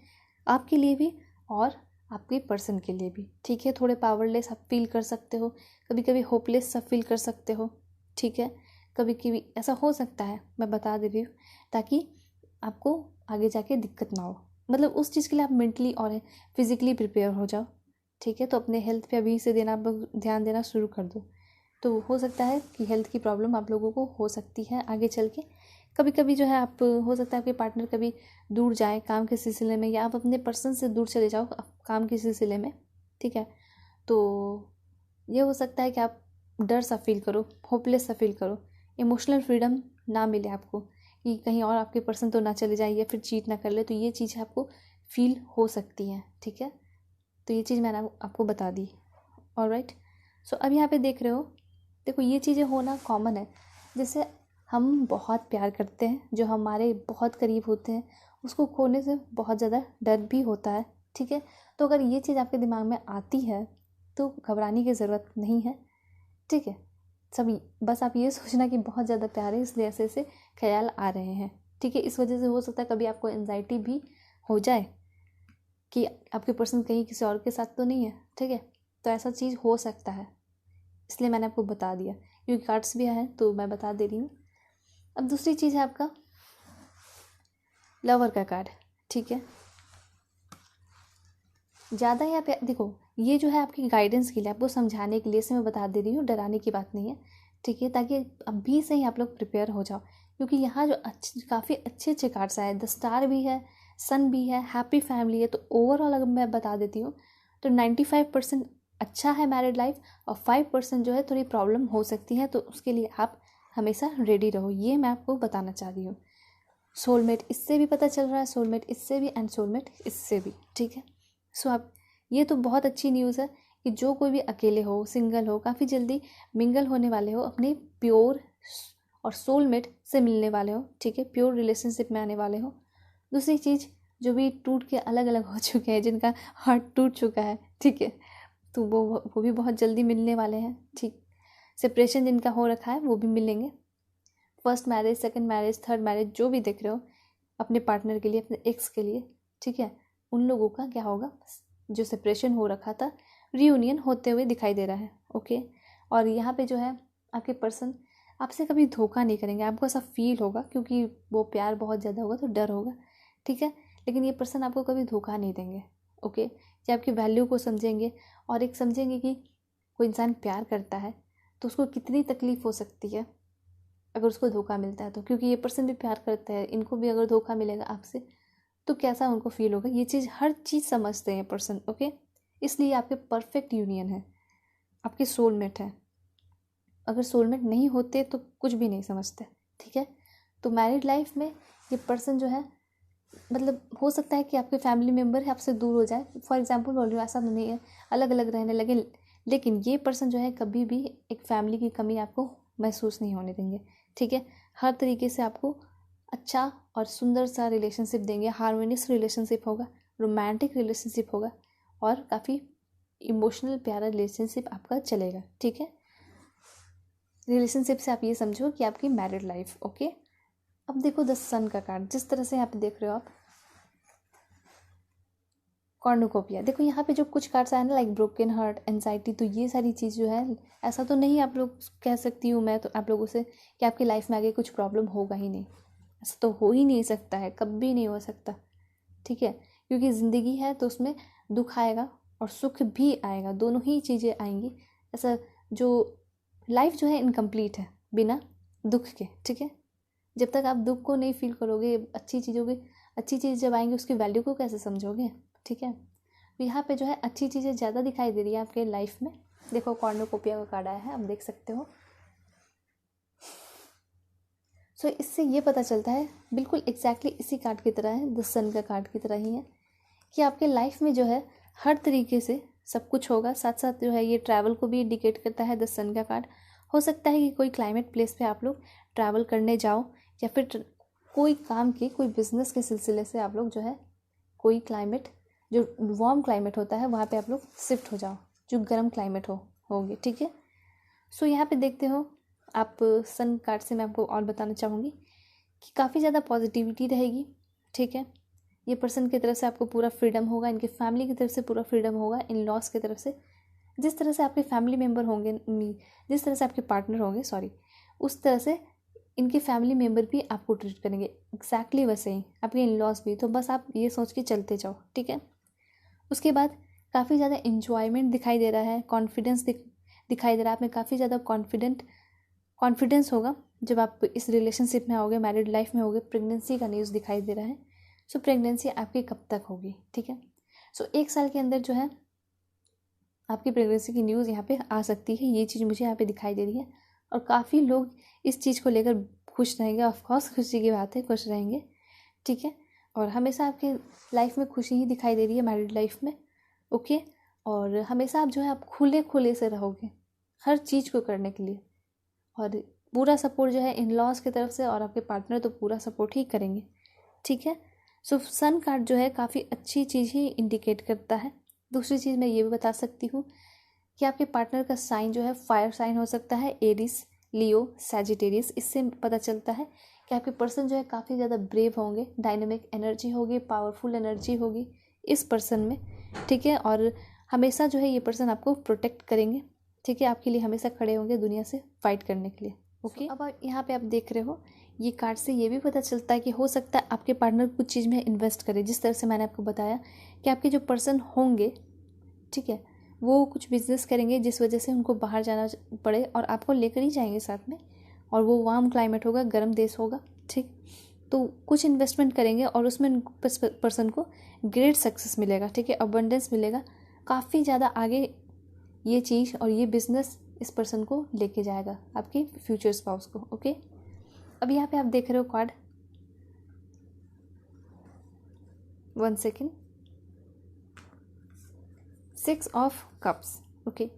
आपके लिए भी और आपके पर्सन के लिए भी, ठीक है। थोड़े पावरलेस आप फील कर सकते हो, कभी कभी होपलेस सा फील कर सकते हो, ठीक है। कभी कभी ऐसा हो सकता है, मैं बता दे रही हूँ ताकि आपको आगे जाके दिक्कत ना हो। उस चीज़ के लिए आप मेंटली और फिज़िकली प्रिपेयर हो जाओ, ठीक है। तो अपने हेल्थ पे अभी से ध्यान देना शुरू कर दो। तो हो सकता है कि हेल्थ की प्रॉब्लम आप लोगों को हो सकती है आगे चल के। कभी कभी जो है आप, हो सकता है आपके पार्टनर कभी दूर जाए काम के सिलसिले में, या आप अपने पर्सन से दूर चले जाओ काम के सिलसिले में, ठीक है। तो ये हो सकता है कि आप डर सा फील करो, होपलेस सा फील करो, इमोशनल फ्रीडम ना मिले आपको, कि कहीं और आपके पर्सन तो ना चले जाए या फिर चीट ना कर ले। तो ये चीज़ आपको फील हो सकती है, ठीक है। तो ये चीज़ मैंने आपको बता दी, ऑलराइट। सो अब यहाँ पे देख रहे हो, देखो ये चीज़ें होना कॉमन है। जैसे हम बहुत प्यार करते हैं, जो हमारे बहुत करीब होते हैं, उसको खोने से बहुत ज़्यादा डर भी होता है, ठीक है। तो अगर ये चीज़ आपके दिमाग में आती है तो घबराने की ज़रूरत नहीं है, ठीक है। सभी बस आप ये सोचना कि बहुत ज़्यादा प्यार है इसलिए ऐसे ऐसे ख्याल आ रहे हैं, ठीक है। इस वजह से हो सकता है कभी आपको एंजाइटी भी हो जाए कि आपके पर्सन कहीं किसी और के साथ तो नहीं है, ठीक है। तो ऐसा चीज़ हो सकता है, इसलिए मैंने आपको बता दिया, क्योंकि कार्ड्स भी हैं तो मैं बता दे रही हूँ। अब दूसरी चीज़ है आपका लवर का कार्ड, ठीक है। ज़्यादा यहाँ पे देखो, ये जो है आपकी गाइडेंस के लिए, आपको समझाने के लिए से मैं बता दे रही हूँ, डराने की बात नहीं है, ठीक है। ताकि अभी से ही आप लोग प्रिपेयर हो जाओ, क्योंकि यहाँ जो काफ़ी अच्छे अच्छे कार्ड्स आए, द स्टार भी है, सन भी है, हैप्पी फैमिली है। तो ओवरऑल अगर मैं बता देती हूँ तो 95% अच्छा है मैरिड लाइफ, और 5% जो है थोड़ी प्रॉब्लम हो सकती है। तो उसके लिए आप हमेशा रेडी रहो, ये मैं आपको बताना चाह रही हूँ। सोलमेट इससे भी पता चल रहा है, सोलमेट इससे भी, एंड सोलमेट इससे भी, ठीक है। सो आप, ये तो बहुत अच्छी न्यूज़ है कि जो कोई भी अकेले हो, सिंगल हो, काफ़ी जल्दी मिंगल होने वाले हो, अपने प्योर और सोलमेट से मिलने वाले हो, ठीक है। प्योर रिलेशनशिप में आने वाले हो। दूसरी चीज़, जो भी टूट के अलग अलग हो चुके हैं, जिनका हार्ट टूट चुका है, ठीक है, तो वो भी बहुत जल्दी मिलने वाले हैं, ठीक। सेपरेशन जिनका हो रखा है वो भी मिलेंगे। First marriage, second marriage, third marriage, जो भी देख रहे हो अपने पार्टनर के लिए, अपने एक्स के लिए, ठीक है, उन लोगों का क्या होगा, जो सेपरेशन हो रखा था रीयूनियन होते हुए दिखाई दे रहा है, ओके। और यहाँ पे जो है आपके पर्सन आपसे कभी धोखा नहीं करेंगे, आपको ऐसा फील होगा, क्योंकि वो प्यार बहुत ज़्यादा होगा तो डर होगा, ठीक है। लेकिन ये पर्सन आपको कभी धोखा नहीं देंगे, ओके। ये आपकी वैल्यू को समझेंगे, और एक समझेंगे कि कोई इंसान प्यार करता है तो उसको कितनी तकलीफ़ हो सकती है अगर उसको धोखा मिलता है तो, क्योंकि ये पर्सन भी प्यार करता है, इनको भी अगर धोखा मिलेगा आपसे तो कैसा उनको फील होगा, ये चीज़ हर चीज़ समझते हैं पर्सन, ओके। इसलिए आपके परफेक्ट यूनियन है, आपके सोलमेट है। अगर सोलमेट नहीं होते तो कुछ भी नहीं समझते, ठीक है। तो मैरिड लाइफ में ये पर्सन जो है, मतलब हो सकता है कि आपके फैमिली मेम्बर आपसे दूर हो जाए, फॉर एग्जांपल बोल रही हूँ, ऐसा नहीं है, अलग अलग रहने लगे, लेकिन ये पर्सन जो है कभी भी एक फैमिली की कमी आपको महसूस नहीं होने देंगे, ठीक है। हर तरीके से आपको अच्छा और सुंदर सा रिलेशनशिप देंगे, हार्मोनियस रिलेशनशिप होगा, रोमांटिक रिलेशनशिप होगा और काफ़ी इमोशनल प्यारा रिलेशनशिप आपका चलेगा, ठीक है। रिलेशनशिप से आप ये समझो कि आपकी मैरिड लाइफ, ओके। अब देखो द सन का कार्ड, जिस तरह से यहाँ पे देख रहे हो आप, कॉर्नुकोपिया। देखो यहाँ पे जो कुछ कार्ड्स आए ना, लाइक ब्रोकन हार्ट, एंजाइटी, तो ये सारी चीज़ जो है, ऐसा तो नहीं आप लोग कह सकती हूँ मैं तो आप लोगों से कि आपकी लाइफ में आगे कुछ प्रॉब्लम होगा ही नहीं, ऐसा तो हो ही नहीं सकता है, कभी नहीं हो सकता, ठीक है। क्योंकि ज़िंदगी है तो उसमें दुख आएगा और सुख भी आएगा, दोनों ही चीज़ें आएंगी। ऐसा जो लाइफ जो है इनकम्प्लीट है बिना दुख के, ठीक है। जब तक आप दुख को नहीं फील करोगे, अच्छी चीज़ जब आएंगी उसकी वैल्यू को कैसे समझोगे, ठीक है। तो यहाँ पे जो है अच्छी चीज़ें ज़्यादा दिखाई दे रही है आपके लाइफ में। देखो कॉर्नुकोपिया का कार्ड आया है, आप देख सकते हो। सो इससे ये पता चलता है, बिल्कुल एग्जैक्टली इसी कार्ड की तरह है, द सन का कार्ड की तरह ही है, कि आपके लाइफ में जो है हर तरीके से सब कुछ होगा। साथ साथ जो है ये ट्रैवल को भी इंडिकेट करता है द सन का कार्ड। हो सकता है कि कोई क्लाइमेट प्लेस पे आप लोग ट्रैवल करने जाओ, या फिर कोई काम के, कोई बिजनेस के सिलसिले से आप लोग जो है कोई क्लाइमेट, जो वार्म क्लाइमेट होता है वहाँ पे आप लोग शिफ्ट हो जाओ, जो गर्म क्लाइमेट होगे, ठीक है। सो यहाँ पे देखते हो आप, सन कार्ड से मैं आपको और बताना चाहूँगी कि काफ़ी ज़्यादा पॉजिटिविटी रहेगी, ठीक है। ये पर्सन की तरफ से आपको पूरा फ्रीडम होगा, इनके फैमिली की तरफ से पूरा फ्रीडम होगा, इन लॉस की तरफ से। जिस तरह से आपके फैमिली मेम्बर होंगे, जिस तरह से आपके पार्टनर होंगे, सॉरी, उस तरह से इनके फैमिली मेम्बर भी आपको ट्रीट करेंगे एग्जैक्टली वैसे ही, आपके इन लॉस भी। तो बस आप ये सोच के चलते जाओ, ठीक है। उसके बाद काफ़ी ज़्यादा इन्जॉयमेंट दिखाई दे रहा है, कॉन्फिडेंस दिखाई दे रहा है, आप में काफ़ी ज़्यादा कॉन्फिडेंस होगा जब आप इस रिलेशनशिप में आओगे, मैरिड लाइफ में होगे। प्रेगनेंसी का न्यूज़ दिखाई दे रहा है। सो प्रेगनेंसी आपकी कब तक होगी, ठीक है। सो 1 साल के अंदर जो है आपकी प्रेगनेंसी की न्यूज़ यहाँ पे आ सकती है, ये चीज़ मुझे यहाँ पे दिखाई दे रही है। और काफ़ी लोग इस चीज़ को लेकर खुश रहेंगे, ऑफकोर्स खुशी की बात है, खुश रहेंगे, ठीक है। और हमेशा आपके लाइफ में खुशी ही दिखाई दे रही है मैरिड लाइफ में, ओके। और हमेशा आप जो है आप खुले से रहोगे हर चीज़ को करने के लिए, और पूरा सपोर्ट जो है इन लॉज की तरफ से, और आपके पार्टनर तो पूरा सपोर्ट ही करेंगे, ठीक है। सो सन कार्ड जो है काफ़ी अच्छी चीज़ ही इंडिकेट करता है। दूसरी चीज़ मैं ये भी बता सकती हूँ कि आपके पार्टनर का साइन जो है फायर साइन हो सकता है, एरिस, लियो, सैजिटेरियस। इससे पता चलता है कि आपके पर्सन जो है काफ़ी ज़्यादा ब्रेव होंगे, डायनेमिक एनर्जी होगी, पावरफुल एनर्जी होगी इस पर्सन में, ठीक है। और हमेशा जो है ये पर्सन आपको प्रोटेक्ट करेंगे, ठीक है, आपके लिए हमेशा खड़े होंगे दुनिया से फाइट करने के लिए, ओके। अब यहाँ पे आप देख रहे हो, ये कार्ड से ये भी पता चलता है कि हो सकता है आपके पार्टनर कुछ चीज़ में इन्वेस्ट करे, जिस तरह से मैंने आपको बताया कि आपके जो पर्सन होंगे, ठीक है, वो कुछ बिजनेस करेंगे जिस वजह से उनको बाहर जाना पड़े, और आपको लेकर ही जाएंगे साथ में, और वो वार्म क्लाइमेट होगा, गर्म देश होगा, ठीक। तो कुछ इन्वेस्टमेंट करेंगे और उसमें पर्सन को ग्रेट सक्सेस मिलेगा, ठीक है, अबंडेंस मिलेगा, काफ़ी ज़्यादा आगे ये चीज़ और ये बिजनेस इस पर्सन को लेके जाएगा, आपके फ्यूचर स्पाउस को, ओके। अब यहाँ पे आप देख रहे हो card, 1 second, 6 of cups, okay.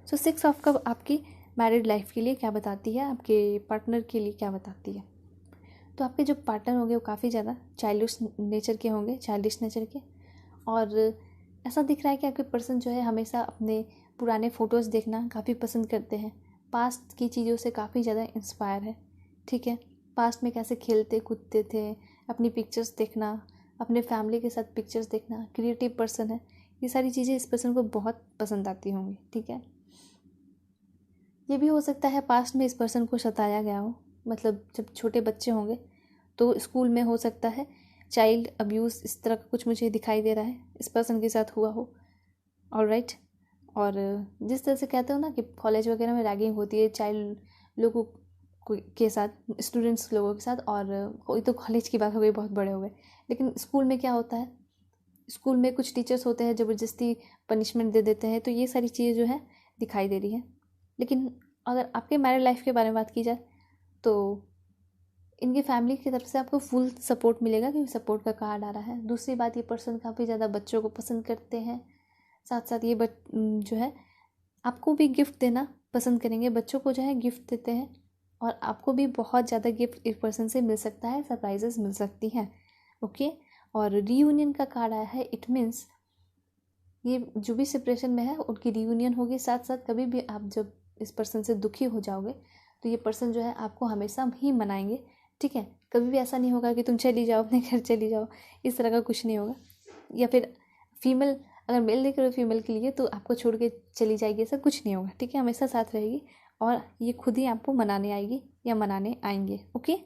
So 6 of cup आपकी मैरिड लाइफ के लिए क्या बताती है, आपके पार्टनर के लिए क्या बताती है। तो आपके जो पार्टनर होंगे वो काफ़ी ज़्यादा चाइल्डिश नेचर के होंगे, चाइल्डिश नेचर के। और ऐसा दिख रहा है कि आपके पर्सन जो है हमेशा अपने पुराने फ़ोटोज़ देखना काफ़ी पसंद करते हैं, पास्ट की चीज़ों से काफ़ी ज़्यादा इंस्पायर है, ठीक है। पास्ट में कैसे खेलते कूदते थे, अपनी पिक्चर्स देखना, अपने फैमिली के साथ पिक्चर्स देखना, क्रिएटिव पर्सन है, ये सारी चीज़ें इस पर्सन को बहुत पसंद आती होंगी, ठीक है। ये भी हो सकता है पास्ट में इस पर्सन को सताया गया हो, मतलब जब छोटे बच्चे होंगे तो स्कूल में हो सकता है चाइल्ड अब्यूज़, इस तरह का कुछ मुझे दिखाई दे रहा है इस पर्सन के साथ हुआ हो, ऑलराइट। और जिस तरह से कहते हो ना कि कॉलेज वगैरह में रैगिंग होती है, चाइल्ड लोगों कोई के साथ, स्टूडेंट्स लोगों के साथ, और कोई तो कॉलेज की बात हो गई, बहुत बड़े हो गए। लेकिन स्कूल में क्या होता है, स्कूल में कुछ टीचर्स होते हैं ज़बरदस्ती पनिशमेंट दे देते हैं, तो ये सारी चीज़ें जो है दिखाई दे रही है। लेकिन अगर आपके मैरिड लाइफ के बारे में बात की जाए तो इनकी फैमिली की तरफ से आपको फुल सपोर्ट मिलेगा, क्योंकि सपोर्ट का कार्ड आ रहा है। दूसरी बात, ये पर्सन काफ़ी ज़्यादा बच्चों को पसंद करते हैं, साथ साथ ये जो है आपको भी गिफ्ट देना पसंद करेंगे, बच्चों को जो है गिफ्ट देते हैं, और आपको भी बहुत ज़्यादा गिफ्ट एक पर्सन से मिल सकता है, सरप्राइजेस मिल सकती हैं। ओके, और रीयूनियन का कार्ड आया है। इट मीन्स ये जो भी सेपरेशन में है उनकी रीयूनियन होगी। साथ साथ कभी भी आप जब इस पर्सन से दुखी हो जाओगे तो ये पर्सन जो है आपको हमेशा ही मनाएंगे, ठीक है। कभी भी ऐसा नहीं होगा कि तुम चली जाओ, अपने घर चली जाओ, इस तरह का कुछ नहीं होगा। या फिर फीमेल, अगर मेल देख रहे हो फीमेल के लिए, तो आपको छोड़ के चली जाएगी, ऐसा कुछ नहीं होगा, ठीक है। हमेशा साथ रहेगी और ये खुद ही आपको मनाने आएगी या मनाने आएंगे। ओके,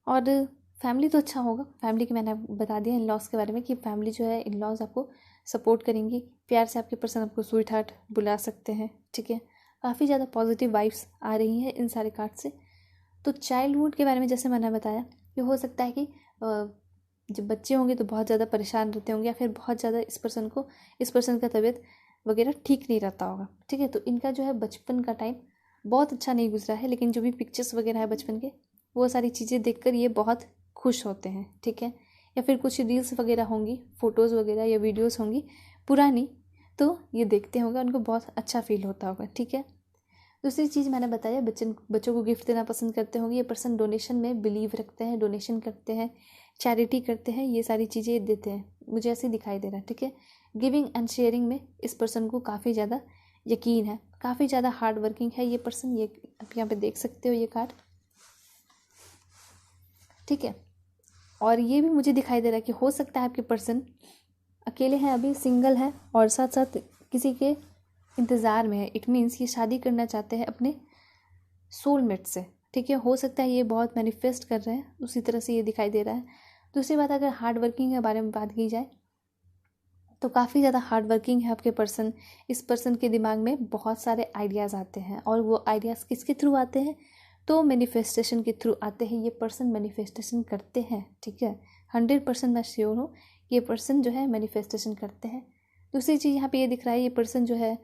और फैमिली तो अच्छा होगा। फैमिली की मैंने बता दिया इन लॉज के बारे में कि फैमिली जो है, इन लॉज आपको सपोर्ट करेंगी, प्यार से आपके पर्सन आपको स्वीट हार्ट बुला सकते हैं, ठीक है। काफ़ी ज़्यादा पॉजिटिव वाइब्स आ रही हैं इन सारे कार्ड से। तो चाइल्डहुड के बारे में जैसे मैंने बताया कि हो सकता है कि जब बच्चे होंगे तो बहुत ज़्यादा परेशान रहते होंगे, या फिर बहुत ज़्यादा इस पर्सन का तबीयत वगैरह ठीक नहीं रहता होगा, ठीक है। तो इनका जो है बचपन का टाइम बहुत अच्छा नहीं गुजरा है, लेकिन जो भी पिक्चर्स वगैरह है बचपन के, वो सारी चीज़ें देखकर ये बहुत खुश होते हैं, ठीक है। या फिर कुछ रील्स वगैरह होंगी, फ़ोटोज़ वगैरह या वीडियोज़ होंगी पुरानी, तो ये देखते होंगे, उनको बहुत अच्छा फील होता होगा, ठीक है। दूसरी चीज़ मैंने बताया, बच्चों को गिफ्ट देना पसंद करते होंगे। ये पर्सन डोनेशन में बिलीव रखते हैं, डोनेशन करते हैं, चैरिटी करते हैं, ये सारी चीज़ें देते हैं, मुझे ऐसे दिखाई दे रहा है, ठीक है। गिविंग एंड शेयरिंग में इस पर्सन को काफ़ी ज़्यादा यकीन है, काफ़ी ज़्यादा हार्ड वर्किंग है ये पर्सन। ये आप यहाँ पे देख सकते हो ये कार्ड, ठीक है। और ये भी मुझे दिखाई दे रहा है कि हो सकता है आपके पर्सन अकेले हैं, अभी सिंगल है, और साथ साथ किसी के इंतज़ार में है। इट मीन्स ये शादी करना चाहते हैं अपने सोलमेट से, ठीक है। हो सकता है ये बहुत मैनिफेस्ट कर रहे हैं, उसी तरह से ये दिखाई दे रहा है। दूसरी बात, अगर हार्ड वर्किंग के बारे में बात की जाए तो काफ़ी ज़्यादा हार्ड वर्किंग है आपके पर्सन। इस पर्सन के दिमाग में बहुत सारे आइडियाज़ आते हैं, और वो आइडियाज़ किसके थ्रू आते हैं, तो मैनिफेस्टेशन के थ्रू आते हैं। ये पर्सन मैनिफेस्टेशन करते हैं, ठीक है। 100% मैं श्योर हूँ ये पर्सन जो है मैनिफेस्टेशन करते हैं। दूसरी चीज़ यहाँ पे ये दिख रहा है, ये पर्सन जो है,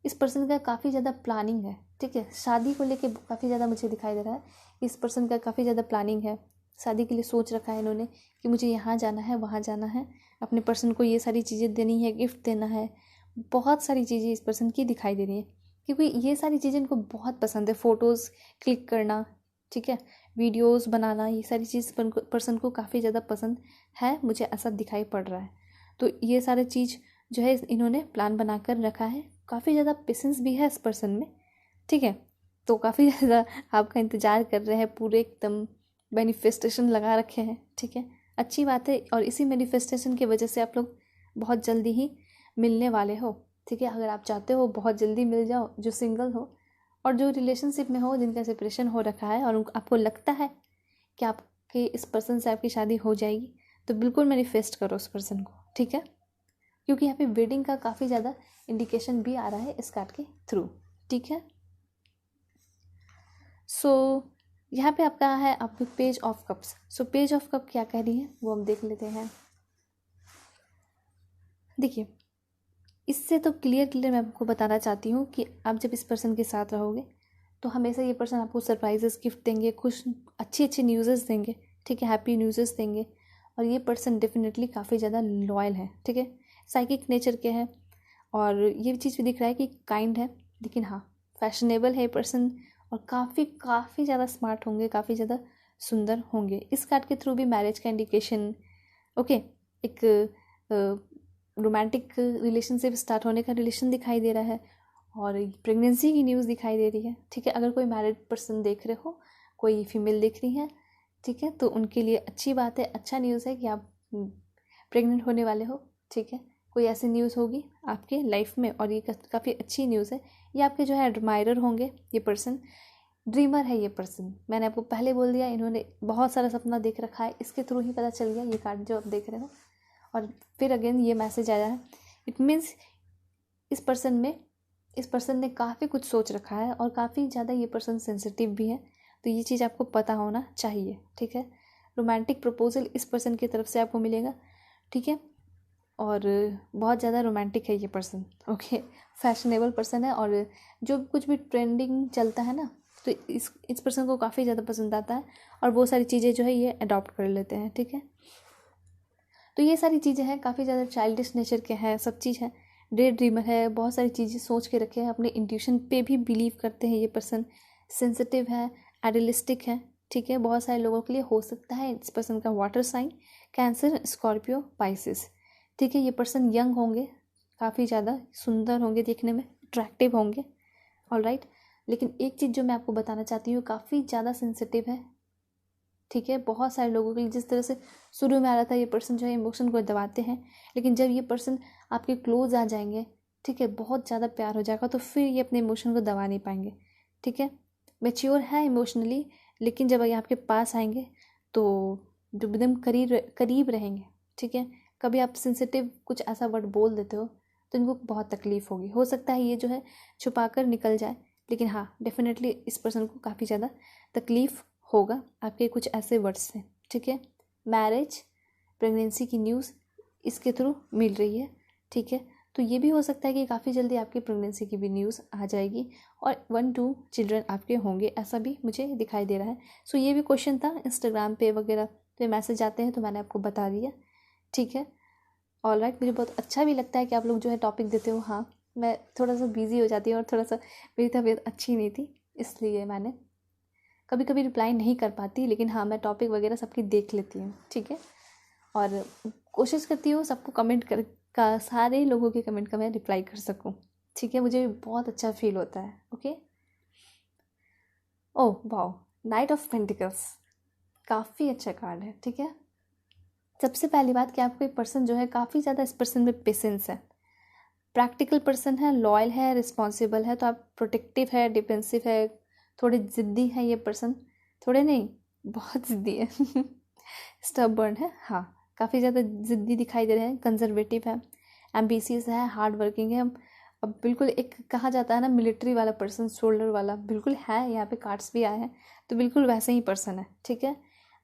इस पर्सन का काफ़ी ज़्यादा प्लानिंग है, ठीक है। शादी को लेके काफ़ी ज़्यादा मुझे दिखाई दे रहा है, इस पर्सन का काफ़ी ज़्यादा प्लानिंग है। शादी के लिए सोच रखा है इन्होंने कि मुझे यहाँ जाना है, वहाँ जाना है, अपने पर्सन को ये सारी चीज़ें देनी है, गिफ्ट देना है, बहुत सारी चीज़ें इस पर्सन की दिखाई दे रही हैं, क्योंकि ये सारी चीज़ें इनको बहुत पसंद है। फ़ोटोज़ क्लिक करना, ठीक है, वीडियोस बनाना, ये सारी चीज़ पर्सन को काफ़ी ज़्यादा पसंद है, मुझे ऐसा दिखाई पड़ रहा है। तो ये सारी चीज़ जो है इन्होंने प्लान बना कर रखा है। काफ़ी ज़्यादा पेशेंस भी है इस पर्सन में, ठीक है। तो काफ़ी ज़्यादा आपका इंतज़ार कर रहे हैं, पूरे एकदम मैनिफेस्टेशन लगा रखे हैं, ठीक है। अच्छी बात है, और इसी मैनिफेस्टेशन की वजह से आप लोग बहुत जल्दी ही मिलने वाले हो, ठीक है। अगर आप चाहते हो बहुत जल्दी मिल जाओ, जो सिंगल हो और जो रिलेशनशिप में हो, जिनका सेपरेशन हो रखा है, और आपको लगता है कि आपके इस पर्सन से आपकी शादी हो जाएगी, तो बिल्कुल मैनिफेस्ट करो उस पर्सन को, ठीक है। क्योंकि यहाँ पे वेडिंग का काफ़ी ज़्यादा इंडिकेशन भी आ रहा है इस कार्ड के थ्रू, ठीक है। सो यहाँ पे आपका है आपको page of cups. So page of cup क्या कह रही है वो हम देख लेते हैं। देखिए, इससे तो क्लियर मैं आपको बताना चाहती हूँ कि आप जब इस पर्सन के साथ रहोगे तो हमेशा ये पर्सन आपको सरप्राइजेस गिफ्ट देंगे, खुश अच्छी न्यूज़ेस देंगे, ठीक है, हैप्पी न्यूज़ेस देंगे। और ये पर्सन डेफिनेटली काफ़ी ज़्यादा लॉयल है, ठीक है, साइकिक नेचर के हैं। और ये चीज़ भी दिख रहा है कि काइंड है, लेकिन हाँ फैशनेबल है पर्सन, और काफ़ी ज़्यादा स्मार्ट होंगे, काफ़ी ज़्यादा सुंदर होंगे। इस कार्ड के थ्रू भी मैरिज का इंडिकेशन, ओके, एक रोमांटिक रिलेशनशिप स्टार्ट होने का रिलेशन दिखाई दे रहा है, और प्रेगनेंसी की न्यूज़ दिखाई दे रही है, ठीक है। अगर कोई मैरिड पर्सन देख रहे हो, कोई फीमेल देख रही है, ठीक है, तो उनके लिए अच्छी बात है, अच्छा न्यूज़ है कि आप प्रेग्नेंट होने वाले हो, ठीक है। कोई ऐसी न्यूज़ होगी आपके लाइफ में, और ये काफ़ी अच्छी न्यूज़ है। ये आपके जो है एडमायरर होंगे, ये पर्सन ड्रीमर है। ये पर्सन मैंने आपको पहले बोल दिया, इन्होंने बहुत सारा सपना देख रखा है, इसके थ्रू ही पता चल गया ये कार्ड जो आप देख रहे हो। और फिर अगेन ये मैसेज आया है, इट मीन्स इस पर्सन में इस पर्सन ने काफ़ी कुछ सोच रखा है और काफ़ी ज़्यादा ये पर्सन सेंसिटिव भी है, तो ये चीज़ आपको पता होना चाहिए, ठीक है। रोमांटिक प्रपोजल इस पर्सन की तरफ से आपको मिलेगा, ठीक है, और बहुत ज़्यादा रोमांटिक है ये पर्सन, ओके। फैशनेबल पर्सन है और जो कुछ भी ट्रेंडिंग चलता है ना, तो इस पर्सन को काफ़ी ज़्यादा पसंद आता है और वो सारी चीज़ें जो है ये अडॉप्ट कर लेते हैं, ठीक है। तो ये सारी चीज़ें हैं, काफ़ी ज़्यादा चाइल्डिश नेचर के हैं, सब चीज़ है, डे ड्रीमर है, बहुत सारी चीज़ें सोच के रखे हैं, अपने इंट्यूशन पे भी बिलीव करते हैं ये पर्सन, सेंसिटिव है, आइडियलिस्टिक है, ठीक है। बहुत सारे लोगों के लिए हो सकता है इस पर्सन का water sign cancer, Scorpio, Pisces, ठीक है। ये पर्सन यंग होंगे, काफ़ी ज़्यादा सुंदर होंगे, देखने में अट्रैक्टिव होंगे, ऑलराइट। लेकिन एक चीज़ जो मैं आपको बताना चाहती हूँ, काफ़ी ज़्यादा सेंसिटिव है, ठीक है। बहुत सारे लोगों के लिए जिस तरह से शुरू में आ रहा था, ये पर्सन जो है इमोशन को दबाते हैं, लेकिन जब ये पर्सन आपके क्लोज आ जाएंगे, ठीक है, बहुत ज़्यादा प्यार हो जाएगा, तो फिर ये अपने इमोशन को दबा नहीं पाएंगे, ठीक है। मैच्योर है इमोशनली, लेकिन जब ये आपके पास आएंगे तो जो एकदम करीब रहेंगे, ठीक है। कभी आप सेंसिटिव कुछ ऐसा वर्ड बोल देते हो तो इनको बहुत तकलीफ़ होगी, हो सकता है ये जो है छुपा कर निकल जाए, लेकिन हाँ डेफिनेटली इस पर्सन को काफ़ी ज़्यादा तकलीफ़ होगा आपके कुछ ऐसे वर्ड्स से, ठीक है। मैरिज, प्रेगनेंसी की न्यूज़ इसके थ्रू मिल रही है, ठीक है। तो ये भी हो सकता है कि काफ़ी जल्दी आपकी प्रेगनेंसी की भी न्यूज़ आ जाएगी और 1-2 चिल्ड्रन आपके होंगे, ऐसा भी मुझे दिखाई दे रहा है। सो ये भी क्वेश्चन था इंस्टाग्राम पे वगैरह पे मैसेज आते हैं, तो मैंने आपको बता दिया, ठीक है। ऑलराइट, मुझे बहुत अच्छा भी लगता है कि आप लोग जो है टॉपिक देते हो। हाँ, मैं थोड़ा सा बिजी हो जाती हूँ और थोड़ा सा मेरी तबीयत अच्छी नहीं थी, इसलिए मैंने कभी कभी रिप्लाई नहीं कर पाती, लेकिन हाँ मैं टॉपिक वगैरह सबकी देख लेती हूँ, ठीक है। और कोशिश करती हूँ सबको कमेंट कर का सारे लोगों के कमेंट का मैं रिप्लाई कर सकूँ, ठीक है। मुझे बहुत अच्छा फील होता है, okay. Oh wow, night of pentacles काफ़ी अच्छा कार्ड है, ठीक है। सबसे पहली बात कि आपको एक पर्सन जो है काफ़ी ज़्यादा इस पर्सन में पेशेंस है, प्रैक्टिकल पर्सन है, लॉयल है, रिस्पॉन्सिबल है, तो आप प्रोटेक्टिव है, डिफेंसिव है, थोड़े ज़िद्दी हैं ये पर्सन, थोड़े नहीं बहुत ज़िद्दी है स्टबर्न है, हाँ काफ़ी ज़्यादा ज़िद्दी दिखाई दे रहे हैं, कंजर्वेटिव है, एम्बिशियस है, हार्ड वर्किंग है। अब बिल्कुल एक कहा जाता है ना मिलिट्री वाला पर्सन, शोल्डर वाला, बिल्कुल है, यहाँ पे कार्ड्स भी आए हैं, तो बिल्कुल वैसे ही पर्सन है, ठीक है।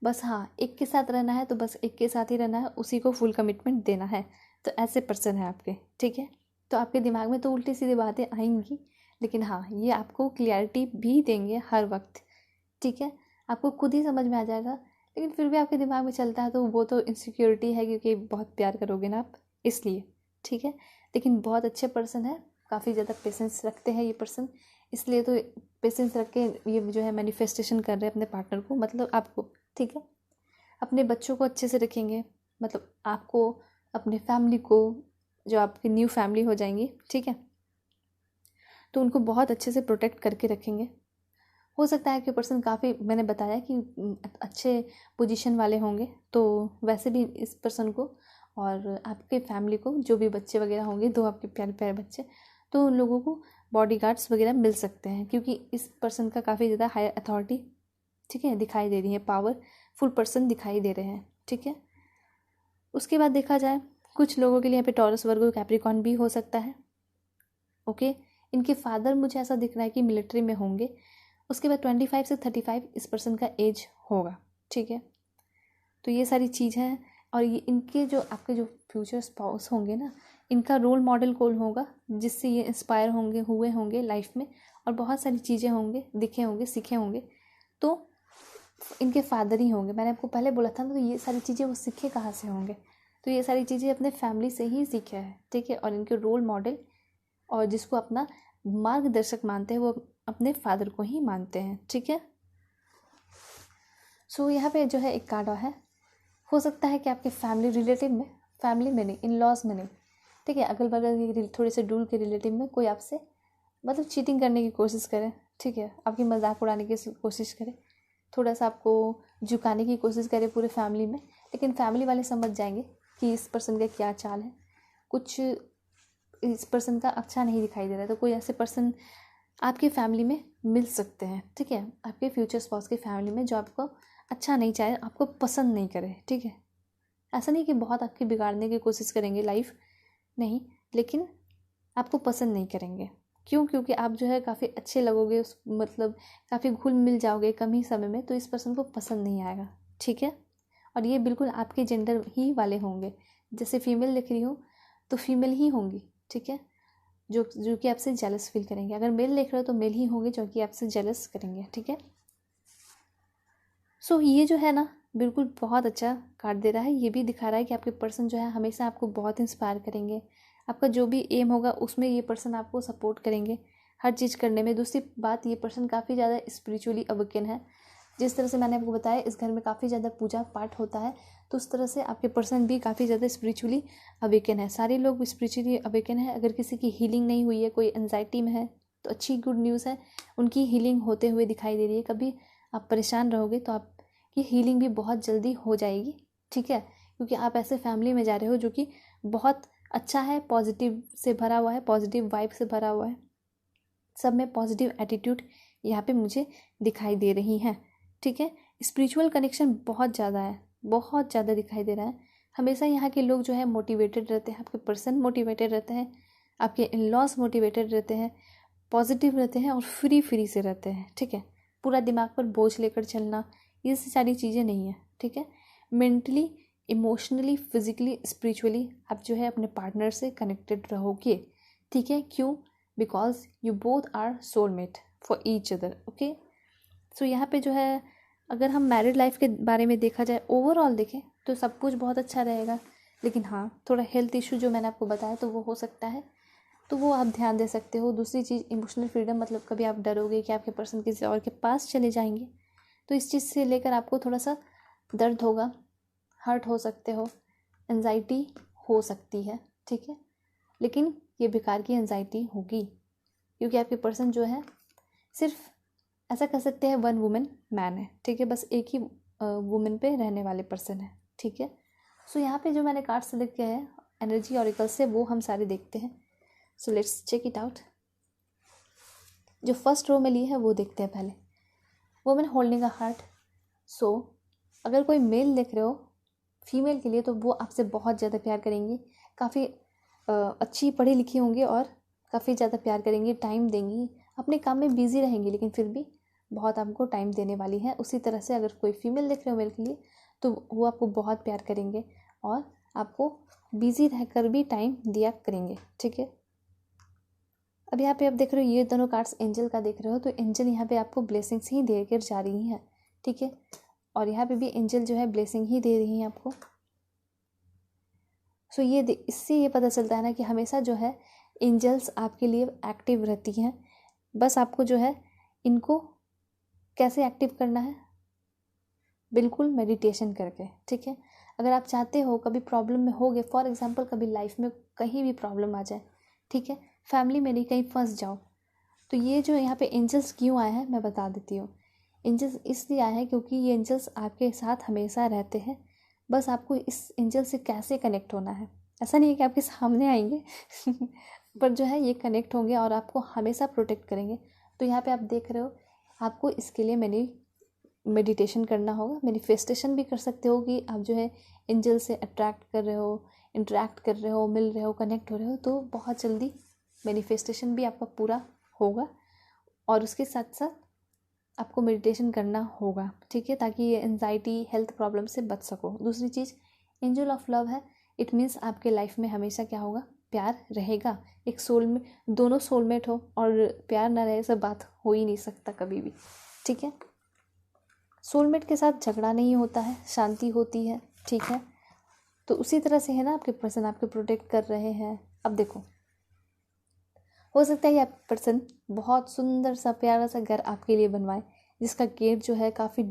बस हाँ एक के साथ रहना है तो बस एक के साथ ही रहना है, उसी को फुल कमिटमेंट देना है, तो ऐसे पर्सन है आपके, ठीक है। तो आपके दिमाग में तो उल्टी सीधी बातें आएंगी, लेकिन हाँ ये आपको क्लियरिटी भी देंगे हर वक्त, ठीक है। आपको खुद ही समझ में आ जाएगा, लेकिन फिर भी आपके दिमाग में चलता है तो वो तो इनसिक्योरिटी है, क्योंकि बहुत प्यार करोगे ना आप, इसलिए, ठीक है। लेकिन बहुत अच्छे पर्सन है, काफ़ी ज़्यादा पेशेंस रखते हैं ये पर्सन, इसलिए तो पेशेंस रख के ये जो है मैनिफेस्टेशन कर रहे हैं अपने पार्टनर को, मतलब आपको, ठीक है। अपने बच्चों को अच्छे से रखेंगे, मतलब आपको, अपने फैमिली को, जो आपकी न्यू फैमिली हो जाएंगी, ठीक है, तो उनको बहुत अच्छे से प्रोटेक्ट करके रखेंगे। हो सकता है कि पर्सन काफ़ी, मैंने बताया कि अच्छे पोजीशन वाले होंगे, तो वैसे भी इस पर्सन को और आपके फैमिली को जो भी बच्चे वगैरह होंगे, 2 आपके प्यारे प्यारे बच्चे, तो उन लोगों को बॉडीगार्ड्स वगैरह मिल सकते हैं, क्योंकि इस पर्सन का काफ़ी ज़्यादा हायर अथॉरिटी, ठीक है, दिखाई दे रही है, पावरफुल पर्सन दिखाई दे रहे हैं, ठीक है। उसके बाद देखा जाए कुछ लोगों के लिए यहाँ पे टॉरस, वर्गो, कैप्रिकॉर्न भी हो सकता है, ओके। इनके फादर मुझे ऐसा दिख रहा है कि मिलिट्री में होंगे। उसके बाद 25 से 35 इस पर्सन का एज होगा, ठीक है। तो ये सारी चीज़ हैं, और ये इनके जो आपके जो फ्यूचर स्पाउस होंगे ना, इनका रोल मॉडल कौन होगा, जिससे ये इंस्पायर होंगे, हुए होंगे लाइफ में, और बहुत सारी चीज़ें होंगे, दिखे होंगे, सीखे होंगे, तो इनके फादर ही होंगे। मैंने आपको पहले बोला था ना, तो ये सारी चीज़ें वो सीखे कहाँ से होंगे, तो ये सारी चीज़ें अपने फैमिली से ही सीखे हैं, ठीक है। और इनके रोल मॉडल और जिसको अपना मार्गदर्शक मानते हैं, वो अपने फादर को ही मानते हैं, ठीक है। सो यहाँ पे जो है एक कार्ड है, हो सकता है कि आपके फैमिली रिलेटिव में, फैमिली में नहीं, इन लॉज में नहीं, ठीक है, अगल बगल के थोड़े से दूर के रिलेटिव में कोई आपसे मतलब चीटिंग करने की कोशिश करे, ठीक है, आपकी मजाक उड़ाने की कोशिश करे, थोड़ा सा आपको झुकाने की कोशिश करे पूरे फैमिली में, लेकिन फैमिली वाले समझ जाएंगे कि इस पर्सन का क्या चाल है, कुछ इस पर्सन का अच्छा नहीं दिखाई दे रहा है, तो कोई ऐसे पर्सन आपके फैमिली में मिल सकते हैं, ठीक है, आपके फ्यूचर स्पाउस की फैमिली में, जो आपको अच्छा नहीं चाहे, आपको पसंद नहीं करे, ठीक है। ऐसा नहीं कि बहुत आपकी बिगाड़ने की कोशिश करेंगे लाइफ, नहीं, लेकिन आपको पसंद नहीं करेंगे, क्यों? क्योंकि आप जो है काफ़ी अच्छे लगोगे, उस मतलब काफ़ी घुल मिल जाओगे कम ही समय में, तो इस पर्सन को पसंद नहीं आएगा, ठीक है। और ये बिल्कुल आपके जेंडर ही वाले होंगे, जैसे फीमेल लिख रही हूँ तो फीमेल ही होंगी, ठीक है, जो कि आपसे जेलस फील करेंगे। अगर मेल लिख रहे हो तो मेल ही होंगे जो कि आपसे जेलस करेंगे, ठीक है। सो ये जो है ना बिल्कुल बहुत अच्छा कार्ड दे रहा है। ये भी दिखा रहा है कि आपके पर्सन जो है हमेशा आपको बहुत इंस्पायर करेंगे, आपका जो भी एम होगा उसमें ये पर्सन आपको सपोर्ट करेंगे हर चीज़ करने में। दूसरी बात, ये पर्सन काफ़ी ज़्यादा स्पिरिचुअली अवेकन है। जिस तरह से मैंने आपको बताया इस घर में काफ़ी ज़्यादा पूजा पाठ होता है, तो उस तरह से आपके पर्सन भी काफ़ी ज़्यादा स्पिरिचुअली अवेकन है। सारे लोग स्पिरिचुअली अवेकन है। अगर किसी की हीलिंग नहीं हुई है, कोई एंजाइटी में है, तो अच्छी गुड न्यूज़ है, उनकी हीलिंग होते हुए दिखाई दे रही है। कभी आप परेशान रहोगे तो आपकी हीलिंग भी बहुत जल्दी हो जाएगी, ठीक है, क्योंकि आप ऐसे फैमिली में जा रहे हो जो कि बहुत अच्छा है, पॉजिटिव से भरा हुआ है, पॉजिटिव वाइब से भरा हुआ है, सब में पॉजिटिव एटीट्यूड यहाँ पे मुझे दिखाई दे रही हैं, ठीक है। स्पिरिचुअल कनेक्शन बहुत ज़्यादा है, बहुत ज़्यादा दिखाई दे रहा है। हमेशा यहाँ के लोग जो है मोटिवेटेड रहते हैं, आपके पर्सन मोटिवेटेड रहते हैं, आपके इन लॉज मोटिवेटेड रहते हैं, पॉजिटिव रहते हैं और फ्री से रहते हैं, ठीक है। पूरा दिमाग पर बोझ लेकर चलना, ये सारी चीज़ें नहीं है, ठीक है। मेंटली, इमोशनली, फिजिकली, स्पिरिचुअली आप जो है अपने पार्टनर से कनेक्टेड रहोगे, ठीक है। क्यों? Because you both are soulmate for each other, okay. So यहाँ पे जो है अगर हम मैरिड लाइफ के बारे में देखा जाए, ओवरऑल देखें तो सब कुछ बहुत अच्छा रहेगा, लेकिन हाँ थोड़ा हेल्थ इशू जो मैंने आपको बताया तो वो हो सकता है, तो वो आप ध्यान दे सकते हो। दूसरी चीज़ इमोशनल फ्रीडम, मतलब कभी आप डरोगे कि आपके पर्सन किसी और के पास चले जाएंगे, तो इस चीज़ से लेकर आपको थोड़ा सा दर्द होगा, हर्ट हो सकते हो, एंजाइटी हो सकती है, ठीक है। लेकिन ये बेकार की एंजाइटी होगी, क्योंकि आपके पर्सन जो है सिर्फ ऐसा कह सकते हैं वन वुमेन मैन है, ठीक है, बस एक ही वुमेन पे रहने वाले पर्सन है, ठीक है। सो यहाँ पे जो मैंने कार्ड सेलेक्ट किया है एनर्जी ऑरिकल से, वो हम सारे देखते हैं। So let's check it out. जो फर्स्ट रो में ली है वो देखते हैं पहले, women holding a heart. So अगर कोई मेल देख रहे हो फीमेल के लिए, तो वो आपसे बहुत ज़्यादा प्यार करेंगी, काफ़ी अच्छी पढ़ी लिखी होंगी और काफ़ी ज़्यादा प्यार करेंगी, टाइम देंगी, अपने काम में बिजी रहेंगी, लेकिन फिर भी बहुत आपको टाइम देने वाली है। उसी तरह से अगर कोई फीमेल देख रहे हो मेल के लिए, तो वो आपको बहुत प्यार करेंगे और आपको बिजी रहकर भी टाइम दिया करेंगे, ठीक है। अब यहाँ पे आप देख रहे हो ये दोनों कार्ड्स एंजल का देख रहे हो, तो एंजल यहाँ पे आपको ब्लेसिंग्स ही देकर जा रही हैं, ठीक है। और यहाँ पे भी एंजल जो है ब्लेसिंग ही दे रही हैं आपको। सो ये इससे ये पता चलता है ना कि हमेशा जो है एंजल्स आपके लिए एक्टिव रहती हैं। बस आपको जो है इनको कैसे एक्टिव करना है, बिल्कुल मेडिटेशन करके, ठीक है। अगर आप चाहते हो कभी प्रॉब्लम में होगे, फॉर एग्जांपल कभी लाइफ में कहीं भी प्रॉब्लम आ जाए, ठीक है, फैमिली में नहीं कहीं फंस जाओ, तो ये जो यहाँ पे एंजल्स क्यों आए हैं मैं बता देती हूँ। एंजल्स इसलिए आए हैं क्योंकि ये एंजल्स आपके साथ हमेशा रहते हैं। बस आपको इस एंजल से कैसे कनेक्ट होना है, ऐसा नहीं है कि आपके सामने आएंगे पर जो है ये कनेक्ट होंगे और आपको हमेशा प्रोटेक्ट करेंगे। तो यहाँ पे आप देख रहे हो, आपको इसके लिए मेडिटेशन करना होगा, मैनिफेस्टेशन भी कर सकते हो कि आप जो है एंजल से अट्रैक्ट कर रहे हो, इंटरेक्ट कर रहे हो, मिल रहे हो, कनेक्ट हो रहे हो, तो बहुत जल्दी मैनिफेस्टेशन भी आपका पूरा होगा। और उसके साथ साथ आपको मेडिटेशन करना होगा, ठीक है, ताकि ये एंजाइटी हेल्थ प्रॉब्लम से बच सको। दूसरी चीज़ एंजल ऑफ लव है, इट मीन्स आपके लाइफ में हमेशा क्या होगा, प्यार रहेगा। एक सोल में दोनों सोलमेट हो और प्यार ना रहे, सब बात हो ही नहीं सकता कभी भी, ठीक है। सोलमेट के साथ झगड़ा नहीं होता है, शांति होती है, ठीक है। तो उसी तरह से है ना, आपके पर्सन आपके प्रोटेक्ट कर रहे हैं। अब देखो, हो सकता है ये आप पर्सन बहुत सुंदर सा प्यारा सा घर आपके लिए बनवाए, जिसका गेट जो है काफ़ी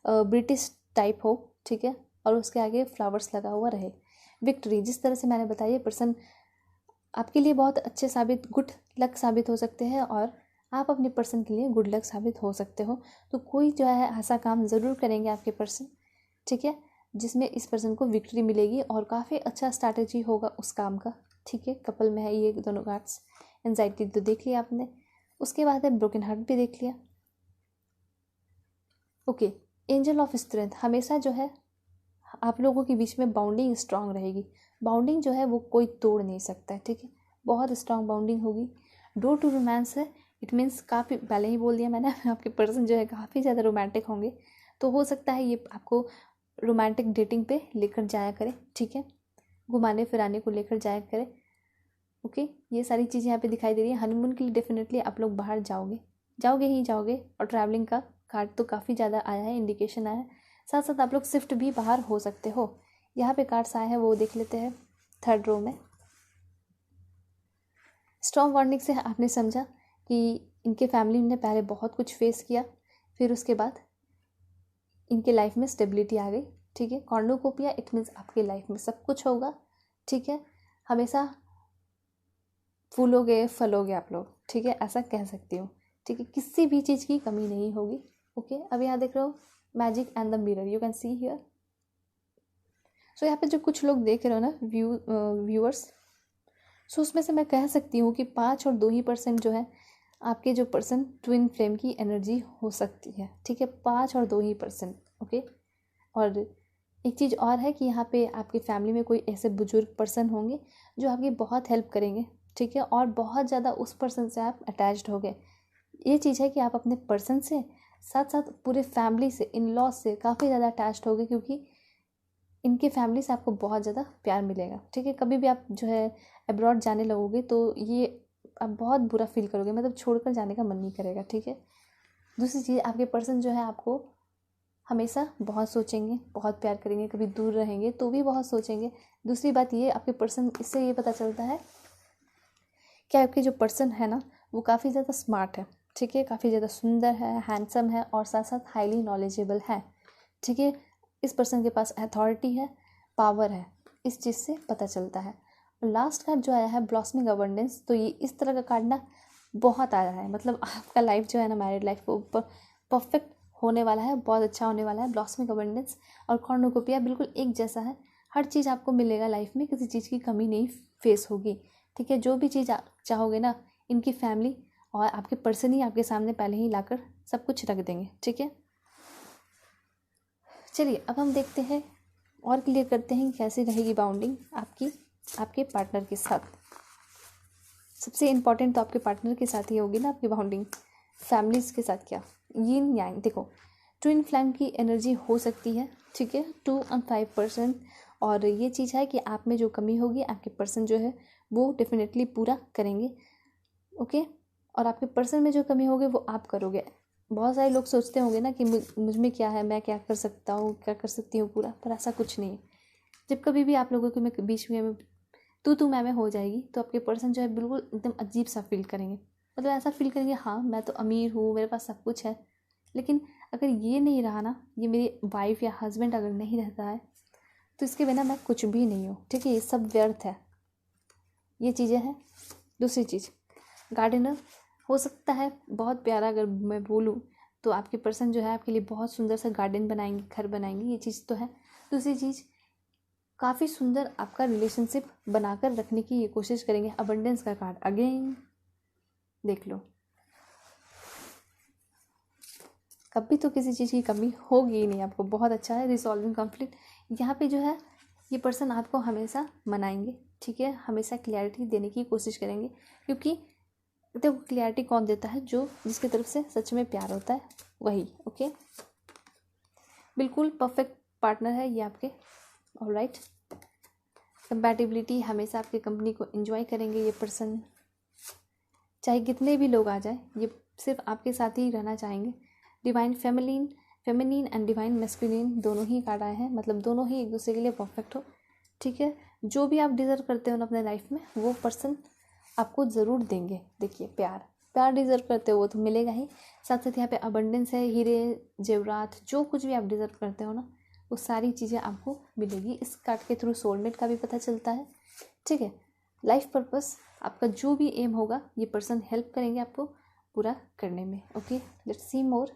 ब्रिटिश टाइप हो, ठीक है, और उसके आगे फ्लावर्स लगा हुआ रहे। विक्ट्री, जिस तरह से मैंने बताया, ये पर्सन आपके लिए बहुत अच्छे साबित, गुड लक साबित हो सकते हैं और आप अपने पर्सन के लिए गुड लक साबित हो सकते हो। तो कोई जो है ऐसा काम ज़रूर करेंगे आपके पर्सन, ठीक है, जिसमें इस पर्सन को विक्ट्री मिलेगी और काफ़ी अच्छा स्ट्रैटेजी होगा उस काम का, ठीक है। कपल में है ये दोनों कार्ड्स। एंजाइटी तो देख लिया आपने, उसके बाद है ब्रोकन हार्ट भी देख लिया, ओके। एंजल ऑफ स्ट्रेंथ, हमेशा जो है आप लोगों के बीच में बाउंडिंग स्ट्रांग रहेगी। बाउंडिंग जो है वो कोई तोड़ नहीं सकता है, ठीक है, बहुत स्ट्रांग बाउंडिंग होगी। डोर टू रोमांस है, इट मीन्स काफ़ी, पहले ही बोल दिया मैंने, आपके पर्सन जो है काफ़ी ज़्यादा रोमांटिक होंगे। तो हो सकता है ये आपको रोमांटिक डेटिंग पे लेकर जाया करे, ठीक है, घुमाने फिराने को लेकर जाया करे। ओके, ये सारी चीज़ें यहाँ पे दिखाई दे रही है। हनीमून के लिए डेफिनेटली आप लोग बाहर जाओगे ही जाओगे, और ट्रैवलिंग का कार्ड तो काफ़ी ज़्यादा आया है, इंडिकेशन आया है। साथ साथ आप लोग शिफ्ट भी बाहर हो सकते हो। यहाँ पे कार्ड्स आए हैं वो देख लेते हैं 3rd रो में। स्ट्रॉन्ग वार्निंग से आपने समझा कि इनके फैमिली ने पहले बहुत कुछ फेस किया, फिर उसके बाद इनके लाइफ में स्टेबिलिटी आ गई, ठीक है। कॉर्नुकोपिया इट मीन्स आपके लाइफ में सब कुछ होगा, ठीक है, हमेशा फूलोगे फलोगे आप लोग, ठीक है, ऐसा कह सकती हूँ, ठीक है, किसी भी चीज़ की कमी नहीं होगी। ओके, अब यहाँ देख रहे हो magic and the mirror, you can see here. So यहाँ पे जो कुछ लोग देख रहे हो ना व्यूअर्स, सो उसमें से मैं कह सकती हूँ कि 5 और 2% जो है आपके जो पर्सन ट्विन फ्लेम की एनर्जी हो सकती है, ठीक है, 5 और 2%। ओके, और एक चीज़ और है कि यहाँ पे आपकी फैमिली में कोई ऐसे बुजुर्ग पर्सन होंगे जो आपकी बहुत हेल्प करेंगे, ठीक है, और बहुत ज़्यादा उस पर्सन से आप अटैच्ड हो गए। ये चीज़ है कि आप अपने पर्सन से साथ साथ पूरे फैमिली से, इन लॉज से काफ़ी ज़्यादा अटैच्ड हो गए, क्योंकि इनके फैमिली से आपको बहुत ज़्यादा प्यार मिलेगा, ठीक है। कभी भी आप जो है अब्रॉड जाने लगोगे तो ये आप बहुत बुरा फील करोगे, मतलब छोड़कर जाने का मन नहीं करेगा, ठीक है। दूसरी चीज़, आपके पर्सन जो है आपको हमेशा बहुत सोचेंगे, बहुत प्यार करेंगे, कभी दूर रहेंगे तो भी बहुत सोचेंगे। दूसरी बात ये, आपके पर्सन, इससे ये पता चलता है कि आपके जो पर्सन है ना वो काफ़ी ज़्यादा स्मार्ट है, ठीक है, काफ़ी ज़्यादा सुंदर है, हैंडसम है, और साथ साथ हाईली नॉलेजेबल है, ठीक है। इस पर्सन के पास अथॉरिटी है, पावर है, इस चीज़ से पता चलता है। और लास्ट कार्ड जो आया है ब्लॉसमिंग अबंडेंस, तो ये इस तरह का कार्ड ना बहुत आया है, मतलब आपका लाइफ जो है ना, मैरिड लाइफ को परफेक्ट होने वाला है, बहुत अच्छा होने वाला है। ब्लॉसमिंग अबंडेंस और कॉर्नुकोपिया बिल्कुल एक जैसा है, हर चीज़ आपको मिलेगा लाइफ में, किसी चीज़ की कमी नहीं फेस होगी, ठीक है। जो भी चीज़ आप चाहोगे ना, इनकी फैमिली और आपके पर्सन ही आपके सामने पहले ही लाकर सब कुछ रख देंगे, ठीक है। चलिए अब हम देखते हैं और क्लियर करते हैं कैसी रहेगी बाउंडिंग आपके पार्टनर के साथ। सबसे इम्पॉर्टेंट तो आपके पार्टनर के साथ ही होगी ना आपकी बाउंडिंग, फैमिलीज़ के साथ क्या। यिन यांग देखो, ट्विन फ्लेम की एनर्जी हो सकती है, ठीक है, 2 और 5%। और ये चीज़ है कि आप में जो कमी होगी आपके पर्सन जो है वो डेफिनेटली पूरा करेंगे, ओके। और आपके पर्सन में जो कमी होगी वो आप करोगे। बहुत सारे लोग सोचते होंगे ना कि मुझ में क्या है, मैं क्या कर सकता हूँ, क्या कर सकती हूँ पूरा, पर ऐसा कुछ नहीं है। जब कभी भी आप लोगों के बीच में तू मैं हो जाएगी तो आपके पर्सन जो है बिल्कुल एकदम अजीब सा फील करेंगे, मतलब ऐसा फील करेंगे हाँ मैं तो अमीर हूँ, मेरे पास सब कुछ है, लेकिन अगर ये नहीं रहा ना, ये मेरी वाइफ या हस्बैंड अगर नहीं रहता है तो इसके बिना मैं कुछ भी नहीं हूँ, ठीक है, ये सब व्यर्थ है, ये चीज़ें हैं। दूसरी चीज़, गार्डनर हो सकता है बहुत प्यारा, अगर मैं बोलूँ तो आपके पर्सन जो है आपके लिए बहुत सुंदर सा गार्डन बनाएंगे, घर बनाएंगे, ये चीज़ तो है। दूसरी चीज़, काफ़ी सुंदर आपका रिलेशनशिप बनाकर रखने की ये कोशिश करेंगे। अबंडेंस का कार्ड अगेन देख लो, कभी तो किसी चीज़ की कमी होगी ही नहीं आपको, बहुत अच्छा है। रिसॉल्विंग कॉन्फ्लिक्ट, यहाँ पे जो है ये पर्सन आपको हमेशा मनाएंगे, ठीक है, हमेशा क्लैरिटी देने की कोशिश करेंगे, क्योंकि देखो क्लैरिटी कौन देता है, जो जिसकी तरफ से सच में प्यार होता है वही, ओके। बिल्कुल परफेक्ट पार्टनर है ये आपके, ऑलराइट। कंपैटिबिलिटी, हमेशा आपकी कंपनी को एंजॉय करेंगे ये पर्सन, चाहे कितने भी लोग आ जाए, ये सिर्फ आपके साथ ही रहना चाहेंगे। Divine feminine and divine masculine दोनों ही कार्ड आए हैं, मतलब दोनों ही एक दूसरे के लिए परफेक्ट हो, ठीक है। जो भी आप डिज़र्व करते हो ना अपने लाइफ में, वो पर्सन आपको ज़रूर देंगे। देखिए प्यार डिज़र्व करते हो वो तो मिलेगा ही, साथ साथ यहाँ पे अबंडेंस है, हीरे जेवरात, जो कुछ भी आप डिज़र्व करते हो ना वो सारी चीज़ें आपको मिलेगी। इस कार्ड के थ्रू सोलमेट का भी पता चलता है, ठीक है। लाइफ पर्पस, आपका जो भी एम होगा ये पर्सन हेल्प करेंगे आपको पूरा करने में, ओके। लेट्स सी मोर।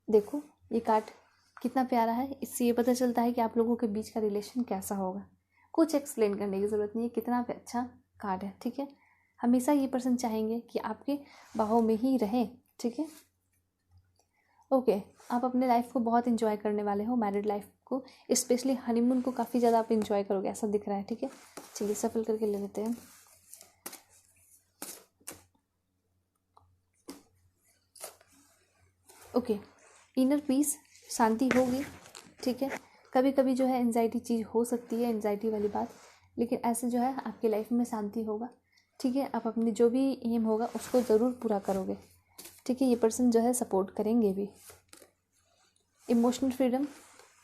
देखो ये कार्ड कितना प्यारा है, इससे ये पता चलता है कि आप लोगों के बीच का रिलेशन कैसा होगा। कुछ एक्सप्लेन करने की ज़रूरत नहीं है, कितना अच्छा कार्ड है, ठीक है। हमेशा ये पर्सन चाहेंगे कि आपके बाहों में ही रहें, ठीक है, ओके। आप अपने लाइफ को बहुत इंजॉय करने वाले हो, मैरिड लाइफ को, स्पेशली हनीमून को काफ़ी ज़्यादा आप इंजॉय करोगे, ऐसा दिख रहा है, ठीक है। चलिए सफल करके ले लेते हैं। ओके, इनर पीस, शांति होगी, ठीक है। कभी कभी जो है एंजाइटी चीज़ हो सकती है, एंजाइटी वाली बात, लेकिन ऐसे जो है आपकी लाइफ में शांति होगा, ठीक है। आप अपनी जो भी एम होगा उसको ज़रूर पूरा करोगे, ठीक है। ये पर्सन जो है सपोर्ट करेंगे भी। इमोशनल फ्रीडम,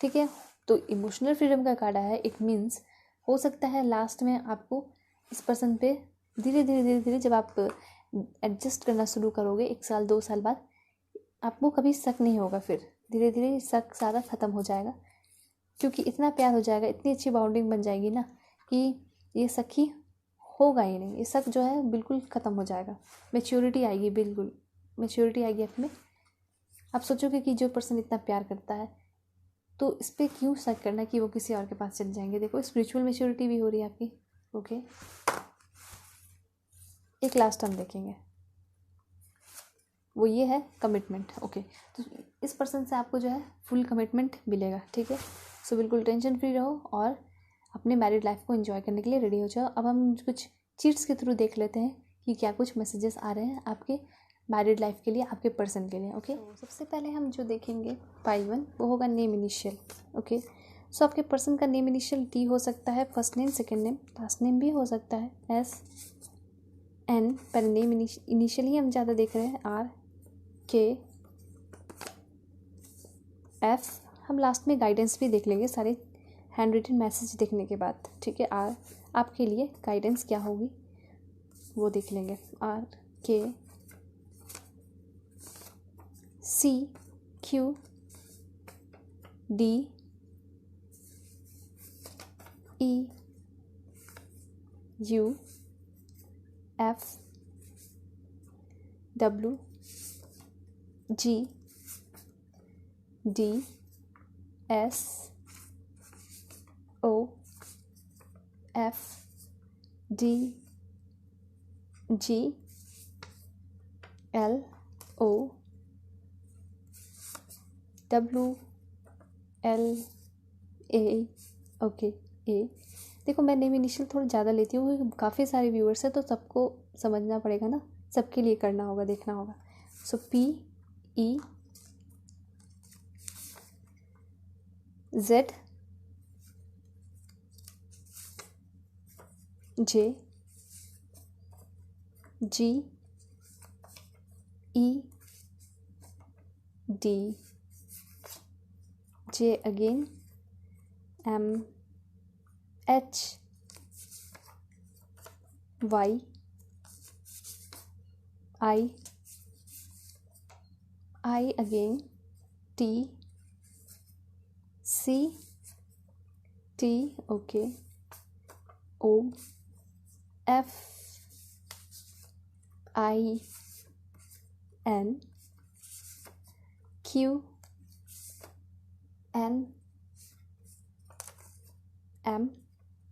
ठीक है। तो इमोशनल फ्रीडम का कार्ड है, इट मीन्स हो सकता है लास्ट में आपको इस पर्सन पे धीरे धीरे जब आप एडजस्ट करना शुरू करोगे 1 साल 2 साल बाद, आपको कभी शक नहीं होगा, फिर धीरे धीरे शक सारा ख़त्म हो जाएगा, क्योंकि इतना प्यार हो जाएगा, इतनी अच्छी बाउंडिंग बन जाएगी ना कि ये शक ही होगा ही नहीं। ये शक जो है बिल्कुल ख़त्म हो जाएगा, मैच्योरिटी आएगी, बिल्कुल मैच्योरिटी आएगी आप में। आप सोचोगे कि जो पर्सन इतना प्यार करता है तो इस पर क्यों शक करना कि वो किसी और के पास चले जाएंगे। देखो स्पिरिचुअल मैच्योरिटी भी हो रही है आपकी, ओके। एक लास्ट हम देखेंगे, वो ये है कमिटमेंट, ओके। तो इस पर्सन से आपको जो है फुल कमिटमेंट मिलेगा, ठीक है। सो बिल्कुल टेंशन फ्री रहो और अपने मैरिड लाइफ को एंजॉय करने के लिए रेडी हो जाओ। अब हम कुछ चीट्स के थ्रू देख लेते हैं कि क्या कुछ मैसेजेस आ रहे हैं आपके मैरिड लाइफ के लिए, आपके पर्सन के लिए, ओके। तो सबसे पहले हम जो देखेंगे 5-1, वो होगा नेम इनिशियल, ओके। सो आपके पर्सन का नेम इनिशियल टी हो सकता है, first name, second name, last name भी हो सकता है SN, पर नेम इनिशियली हम ज़्यादा देख रहे हैं RKF। हम लास्ट में गाइडेंस भी देख लेंगे सारे हैंड रिटन मैसेज देखने के बाद, ठीक है। आपके लिए गाइडेंस क्या होगी वो देख लेंगे। QDSOFGLOA, ओके, ए। देखो मैं नेम इनिशियल थोड़ा ज़्यादा लेती हूँ क्योंकि काफ़ी सारे व्यूअर्स हैं, तो सबको समझना पड़ेगा ना, सबके लिए करना होगा, देखना होगा। सो PEZGED, J again, MHYI again, TCT, okay, OFINQNM।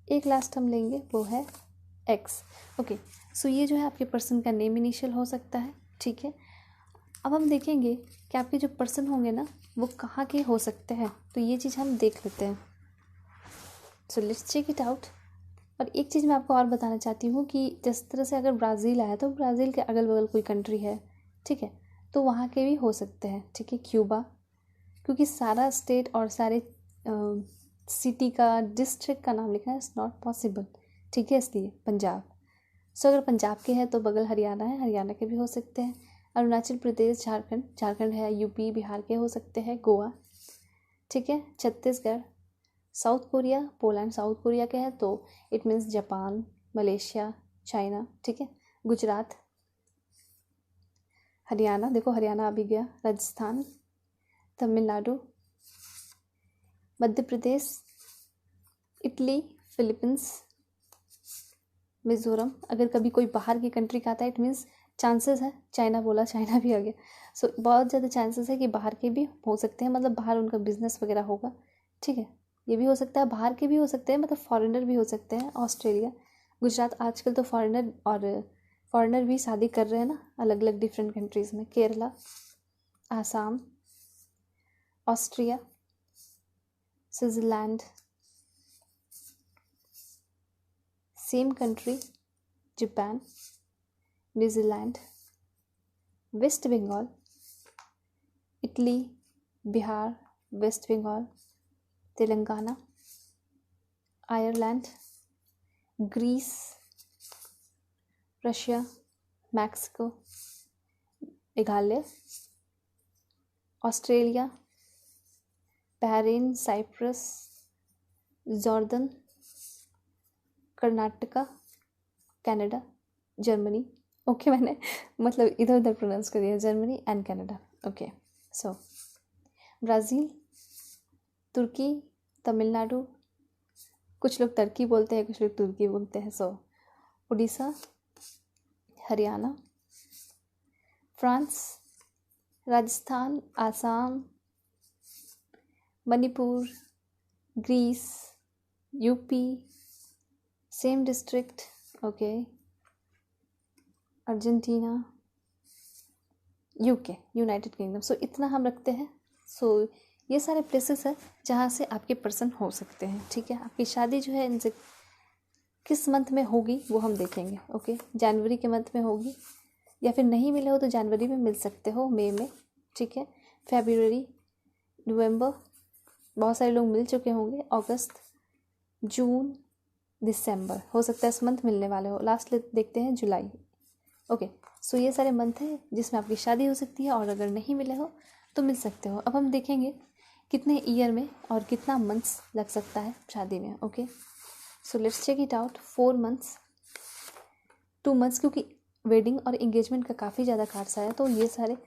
एक लास्ट हम लेंगे वो है X, ओके। सो ये जो है आपके पर्सन का नेम इनिशियल हो सकता है, ठीक है। अब हम देखेंगे कि आपके जो पर्सन होंगे ना वो कहाँ के हो सकते हैं, तो ये चीज़ हम देख लेते हैं। So let's check it out. और एक चीज़ मैं आपको और बताना चाहती हूँ कि जिस तरह से अगर ब्राज़ील आया तो ब्राज़ील के अगल बगल कोई कंट्री है, ठीक है, तो वहाँ के भी हो सकते हैं, ठीक है। क्यूबा, क्योंकि सारा स्टेट और सारे सिटी का, डिस्ट्रिक्ट का नाम लिखना इज़ नॉट पॉसिबल, ठीक है, इसलिए पंजाब। सो अगर पंजाब के हैं तो बगल हरियाणा है, हरियाणा के भी हो सकते हैं। अरुणाचल प्रदेश, झारखंड है, यूपी बिहार के हो सकते हैं, गोवा, ठीक है, Chhattisgarh, south Korea, Poland south Korea के हैं तो it means Japan, Malaysia, China, ठीक है, गुजरात, हरियाणा, देखो हरियाणा अभी गया, राजस्थान, तमिलनाडु, मध्य प्रदेश, इटली, फिलीपींस, मिज़ोरम। अगर कभी कोई बाहर की कंट्री का आता है इट मीन्स चांसेस है, चाइना बोला, चाइना भी आ गया। सो बहुत ज़्यादा चांसेस है कि बाहर के भी हो सकते हैं, मतलब बाहर उनका बिजनेस वगैरह होगा, ठीक है, ये भी हो सकता है। बाहर के भी हो सकते हैं, मतलब फॉरेनर भी हो सकते हैं, ऑस्ट्रेलिया, गुजरात। आजकल तो फॉरेनर भी शादी कर रहे हैं ना, अलग अलग डिफरेंट कंट्रीज़ में, Kerala, Assam, Austria, Switzerland, same country, Japan, New Zealand, West Bengal, Italy, Bihar, West Bengal, Telangana, Ireland, Greece, Russia, Mexico, Meghalaya, Australia, Bahrain, Cyprus, Jordan, Karnataka, Canada, Germany. Okay मैंने मतलब इधर उधर प्रोनाउंस कर दिया, Germany and Canada. Okay so Brazil, तुर्की, तमिलनाडु, कुछ लोग टर्की बोलते हैं, कुछ लोग तुर्की बोलते हैं। So Orissa, Haryana, France, Rajasthan, Assam, Manipur, Greece, UP, same district, okay, Argentina, UK, United Kingdom. So इतना हम रखते हैं। सो ये सारे प्लेसेस हैं जहाँ से आपके पर्सन हो सकते हैं। ठीक है, आपकी शादी जो है इनसे किस मंथ में होगी वो हम देखेंगे। ओके, जनवरी के मंथ में होगी या फिर नहीं मिले हो तो जनवरी में मिल सकते हो, मई में। ठीक है, फरवरी, नवंबर, बहुत सारे लोग मिल चुके होंगे, अगस्त, जून, दिसंबर, हो सकता है इस मंथ मिलने वाले हो। लास्ट देखते हैं जुलाई। ओके सो ये सारे मंथ हैं जिसमें आपकी शादी हो सकती है, और अगर नहीं मिले हो तो मिल सकते हो। अब हम देखेंगे कितने ईयर में और कितना मंथ्स लग सकता है शादी में। Okay so let's check it out. 4 months, 2 months, क्योंकि वेडिंग और इंगेजमेंट का काफ़ी ज़्यादा खासा है तो ये सारे,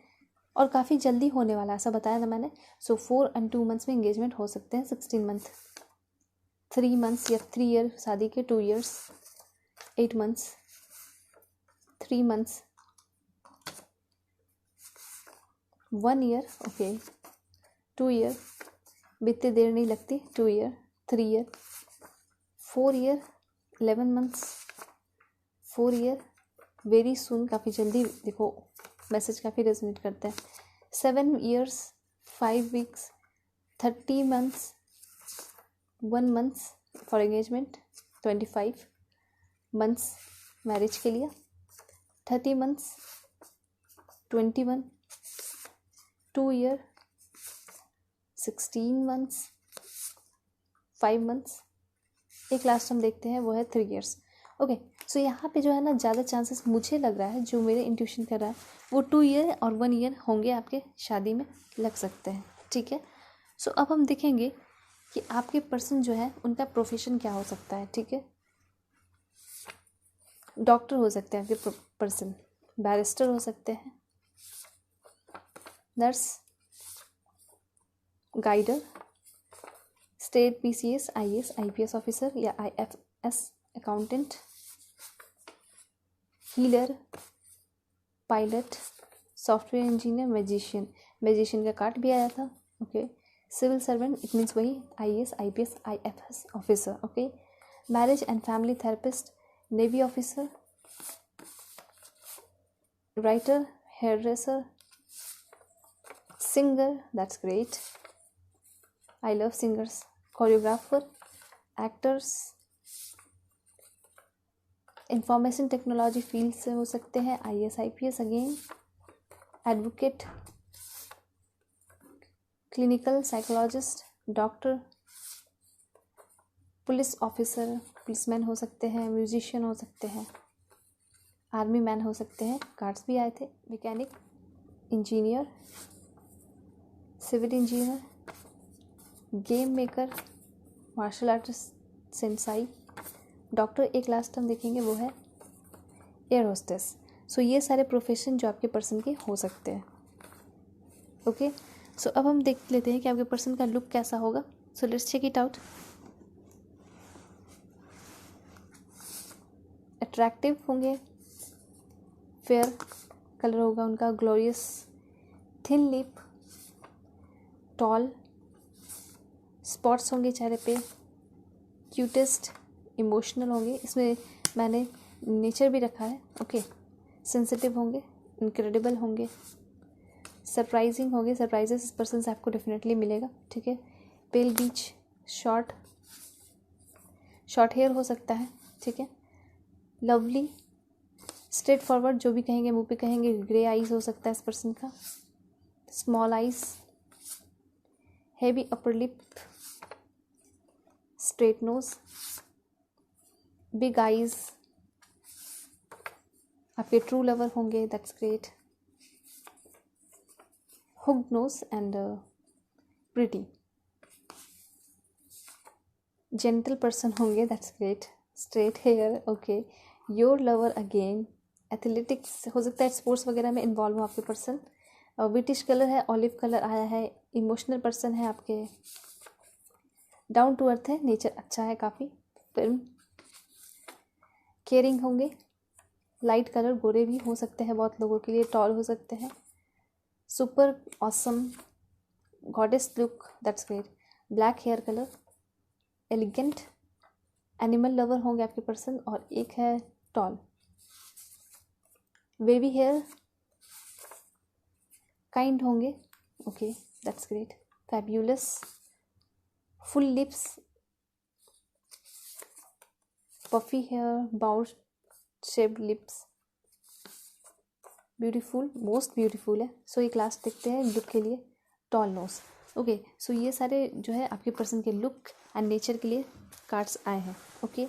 और काफ़ी जल्दी होने वाला है, ऐसा बताया था मैंने। सो 4 and 2 मंथ्स में इंगेजमेंट हो सकते हैं। 16 मंथ, 3 मंथ्स या 3 ईयर शादी के, 2 years, 8 months, 3 months, 1 year, okay, 2 year, बीतते देर नहीं लगती, 2 year, 3 year, 4 year, 11 months, 4 year, very soon, काफ़ी जल्दी। देखो मैसेज काफ़ी रेजोनेट करता है। 7 years, 5 weeks, 30 months, 1 month for engagement, 25 months marriage के लिए, 30 months, 21, 2 year, 16 months, 5 months, एक लास्ट हम देखते हैं वो है 3 years। ओके सो यहाँ पे जो है ना ज़्यादा चांसेस मुझे लग रहा है, जो मेरे इंट्यूशन कर रहा है, वो 2 ईयर और 1 ईयर होंगे आपके शादी में लग सकते हैं। ठीक है, सो अब हम देखेंगे कि आपके पर्सन जो है उनका प्रोफेशन क्या हो सकता है। ठीक है, डॉक्टर हो सकते हैं आपके पर्सन, बैरिस्टर हो सकते हैं, nurse, guider, state PCS, IAS, IPS officer या IFS, accountant, healer, pilot, software engineer, magician का कार्ड भी आया था। Okay, civil servant, it means वही IAS, IPS, IFS officer. Okay, marriage and family therapist, navy officer, writer, hairdresser, singer, that's great, I love singers, choreographer, actors, information technology field से हो सकते हैं, IAS, IPS again, advocate, clinical psychologist, doctor, police officer, policeman हो सकते हैं, म्यूजिशियन हो सकते हैं, आर्मी मैन हो सकते हैं, कार्ड्स भी आए थे, mechanic, engineer, civil engineer, game maker, martial artist, sensei, doctor, एक लास्ट हम देखेंगे वो है एयर होस्टेस। सो ये सारे प्रोफेशन जो आपके पर्सन के हो सकते हैं। ओके सो अब हम देख लेते हैं कि आपके पर्सन का लुक कैसा होगा। So let's check it out. Attractive होंगे, फेयर कलर होगा उनका, glorious, thin lip, tall, spots होंगे चेहरे पे, क्यूटेस्ट, इमोशनल होंगे, इसमें मैंने नेचर भी रखा है। ओके, सेंसिटिव होंगे, इनक्रेडिबल होंगे, सरप्राइजिंग होंगे, सरप्राइजेस इस पर्सन से आपको डेफिनेटली मिलेगा। ठीक है, पेल बीच, शॉर्ट हेयर हो सकता है। ठीक है, लवली, स्ट्रेट फॉरवर्ड, जो भी कहेंगे मुँह पे कहेंगे, ग्रे आईज हो सकता है इस पर्सन का, small eyes, heavy upper lip, straight nose, big eyes, आपके ट्रू लवर होंगे, that's great, hooked nose and pretty, gentle person होंगे, that's great, straight hair, okay, your lover again, athletics हो सकता है, स्पोर्ट्स वगैरह में इन्वॉल्व हो आपके पर्सन, ब्रिटिश कलर है, ऑलिव कलर आया है, इमोशनल पर्सन है आपके, डाउन टू अर्थ है, नेचर अच्छा है काफ़ी, फिल्म, केयरिंग होंगे, लाइट कलर, गोरे भी हो सकते हैं बहुत लोगों के लिए, टॉल हो सकते हैं, super awesome, goddess look, that's great, black hair colour, elegant, animal lover होंगे आपके पर्सन, और एक है टॉल, वेवी हेयर, काइंड होंगे, okay that's great, fabulous, full lips, puffy hair, bowl shaped lips, beautiful, most beautiful है। सो एक लास्ट देखते हैं लुक के लिए, टॉल नोज, ओके। सो ये सारे जो है आपके पर्सन के लुक एंड नेचर के लिए कार्ड्स आए हैं, ओके।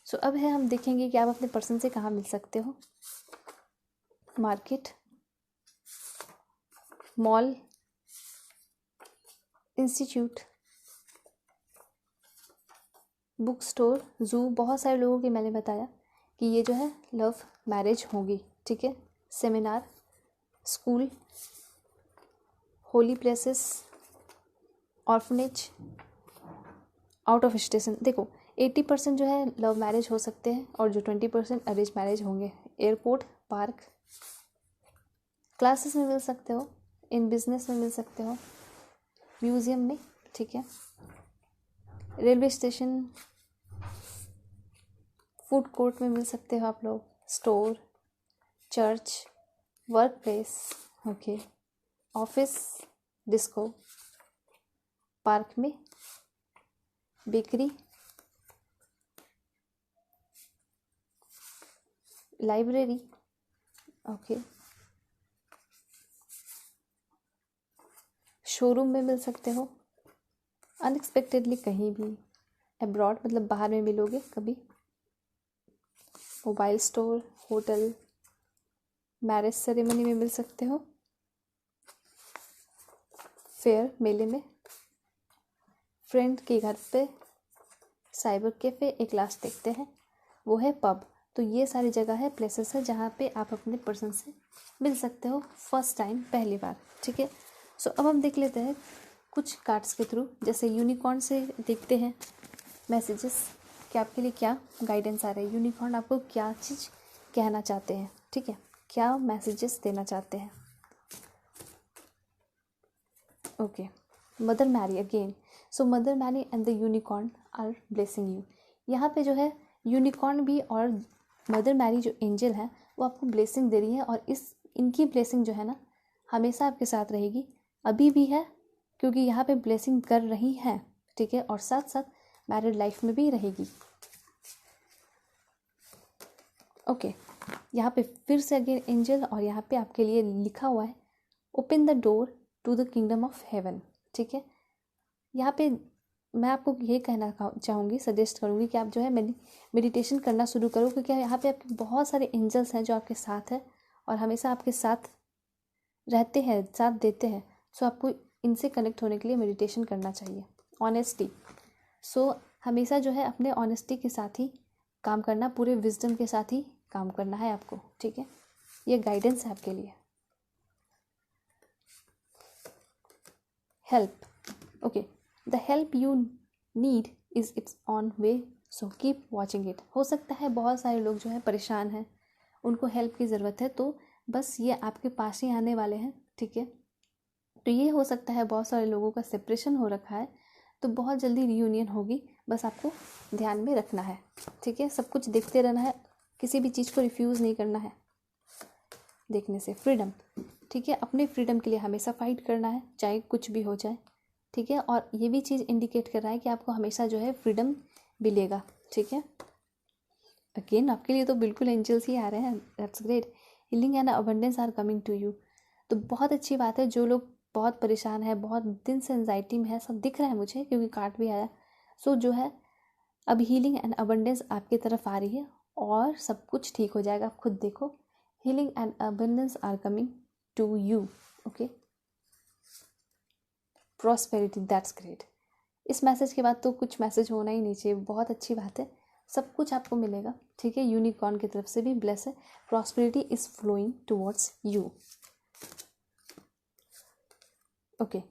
सो अब है हम देखेंगे कि आप अपने पर्सन से कहाँ मिल सकते हो। Market, mall, institute, book store, जू, बहुत सारे लोगों के मैंने बताया कि ये जो है लव मैरिज होगी, ठीक है। Seminar, school, Holi places, orphanage, out of station. देखो 80% जो है लव मैरिज हो सकते हैं और जो 20% अरेंज मैरिज होंगे। एयरपोर्ट, पार्क, क्लासेस में मिल सकते हो, इन बिजनेस में मिल सकते हो, म्यूजियम में, ठीक है, रेलवे स्टेशन, फूड कोर्ट में मिल सकते हो आप लोग, store, church, work place, okay, office, disco, park में, बेकरी, लाइब्रेरी, ओके, शोरूम में मिल सकते हो, अनएक्सपेक्टेडली कहीं भी, अब्रॉड मतलब बाहर में मिलोगे कभी, mobile store, hotel, marriage ceremony में मिल सकते हो, फेयर, मेले में, फ्रेंड के घर पे, साइबर कैफ़े, एक लास्ट देखते हैं वो है पब। तो ये सारी जगह है, प्लेसेस है जहाँ पे आप अपने पर्सन से मिल सकते हो फर्स्ट टाइम, पहली बार, ठीक है। सो अब हम देख लेते हैं कुछ कार्ड्स के थ्रू, जैसे यूनिकॉर्न से देखते हैं मैसेजेस कि आपके लिए क्या गाइडेंस आ रहा है। यूनिकॉर्न आपको क्या चीज़ कहना चाहते हैं, ठीक है, क्या मैसेजेस देना चाहते हैं, okay. Mother Mary again, so mother Mary and the unicorn are blessing you. यहाँ पे जो है यूनिकॉर्न भी और मदर मैरी जो एंजल है वो आपको ब्लेसिंग दे रही है, और इनकी ब्लेसिंग जो है ना हमेशा आपके साथ रहेगी, अभी भी है क्योंकि यहाँ पे ब्लेसिंग कर रही हैं, ठीक है, और साथ साथ मैरिड लाइफ में भी रहेगी, ओके। यहाँ पे फिर से अगेन एंजल, और यहाँ पे आपके लिए लिखा हुआ है open the door to the kingdom of heaven, ठीक है। यहाँ पे मैं आपको ये कहना चाहूँगी, सजेस्ट करूँगी कि आप जो है मेडिटेशन करना शुरू करो, क्योंकि यहाँ पे आपके बहुत सारे एंजल्स हैं जो आपके साथ है और हमेशा आपके साथ रहते हैं, साथ देते हैं। सो आपको इनसे कनेक्ट होने के लिए मेडिटेशन करना चाहिए। ऑनेस्टी, सो हमेशा जो है अपने ऑनेस्टी के साथ ही काम करना, पूरे विजडम के साथ ही काम करना है आपको, ठीक है। ये गाइडेंस है आपके लिए। Help, okay, the help you need is it's on way, so keep watching it. हो सकता है बहुत सारे लोग जो है परेशान हैं, उनको हेल्प की ज़रूरत है, तो बस ये आपके पास ही आने वाले हैं, ठीक है। तो ये हो सकता है बहुत सारे लोगों का सेपरेशन हो रखा है, तो बहुत जल्दी रीयूनियन होगी, बस आपको ध्यान में रखना है, ठीक है। सब कुछ देखते रहना है, किसी भी चीज़ को रिफ्यूज़ नहीं करना है देखने से। फ्रीडम, ठीक है, अपने फ्रीडम के लिए हमेशा फाइट करना है, चाहे कुछ भी हो जाए, ठीक है। और ये भी चीज़ इंडिकेट कर रहा है कि आपको हमेशा जो है फ्रीडम मिलेगा, ठीक है। अगेन आपके लिए तो बिल्कुल एंजल्स ही आ रहे हैं, that's great. Healing and abundance are coming to you. तो बहुत अच्छी बात है। जो लोग बहुत परेशान है, बहुत दिन से एंजाइटी में है, सब दिख रहा है मुझे क्योंकि कार्ड भी आया। सो जो है अब हीलिंग एंड अबंडेंस आपकी तरफ आ रही है और सब कुछ ठीक हो जाएगा। आप खुद देखो, healing and abundance are coming to you. Okay, prosperity, that's great. इस मैसेज के बाद तो कुछ मैसेज होना ही नहीं चाहिए। बहुत अच्छी बात है, सब कुछ आपको मिलेगा। ठीक है, यूनिकॉर्न की तरफ से भी ब्लेस है। Prosperity is flowing towards you. Okay,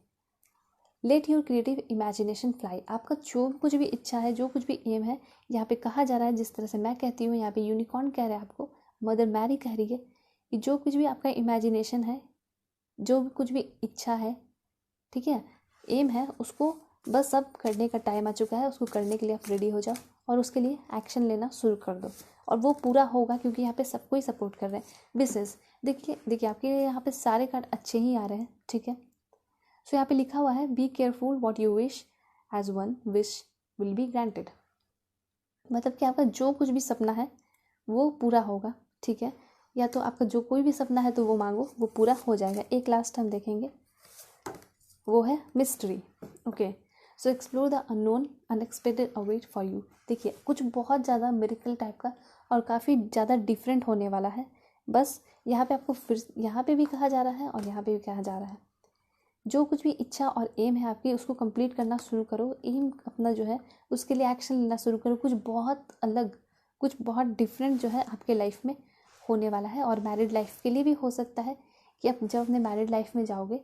let your creative imagination fly. आपका जो कुछ भी इच्छा है, जो कुछ भी एम है, यहाँ पे कहा जा रहा है, जिस तरह से मैं कहती हूँ, यहाँ पे यूनिकॉर्न कह रहा है आपको, मदर मैरी कह रही है कि जो कुछ भी आपका इमेजिनेशन है, जो भी कुछ भी इच्छा है, ठीक है, एम है, उसको बस अब करने का टाइम आ चुका है। उसको करने के लिए आप रेडी हो जाओ और उसके लिए एक्शन लेना शुरू कर दो और वो पूरा होगा क्योंकि यहाँ पे सब कोई सपोर्ट कर रहे हैं। विशेष देखिए आपके यहाँ पे सारे कार्ड अच्छे ही आ रहे हैं। ठीक है, सो यहाँ पे लिखा हुआ है be careful what you wish as one wish will be granted. मतलब कि आपका जो कुछ भी सपना है वो पूरा होगा। ठीक है, या तो आपका जो कोई भी सपना है तो वो मांगो, वो पूरा हो जाएगा। एक लास्ट हम देखेंगे, वो है mystery. Okay, so explore the unknown unexpected await for you. देखिए कुछ बहुत ज़्यादा मिरेकल टाइप का और काफ़ी ज़्यादा डिफरेंट होने वाला है। बस यहाँ पे आपको फिर यहाँ पे भी कहा जा रहा है और यहाँ पे भी कहा जा रहा है, जो कुछ भी इच्छा और एम है आपकी, उसको कंप्लीट करना शुरू करो। एम अपना जो है उसके लिए एक्शन लेना शुरू करो। कुछ बहुत अलग, कुछ बहुत डिफरेंट जो है आपके लाइफ में होने वाला है। और मैरिड लाइफ के लिए भी हो सकता है कि आप जब अपने मैरिड लाइफ में जाओगे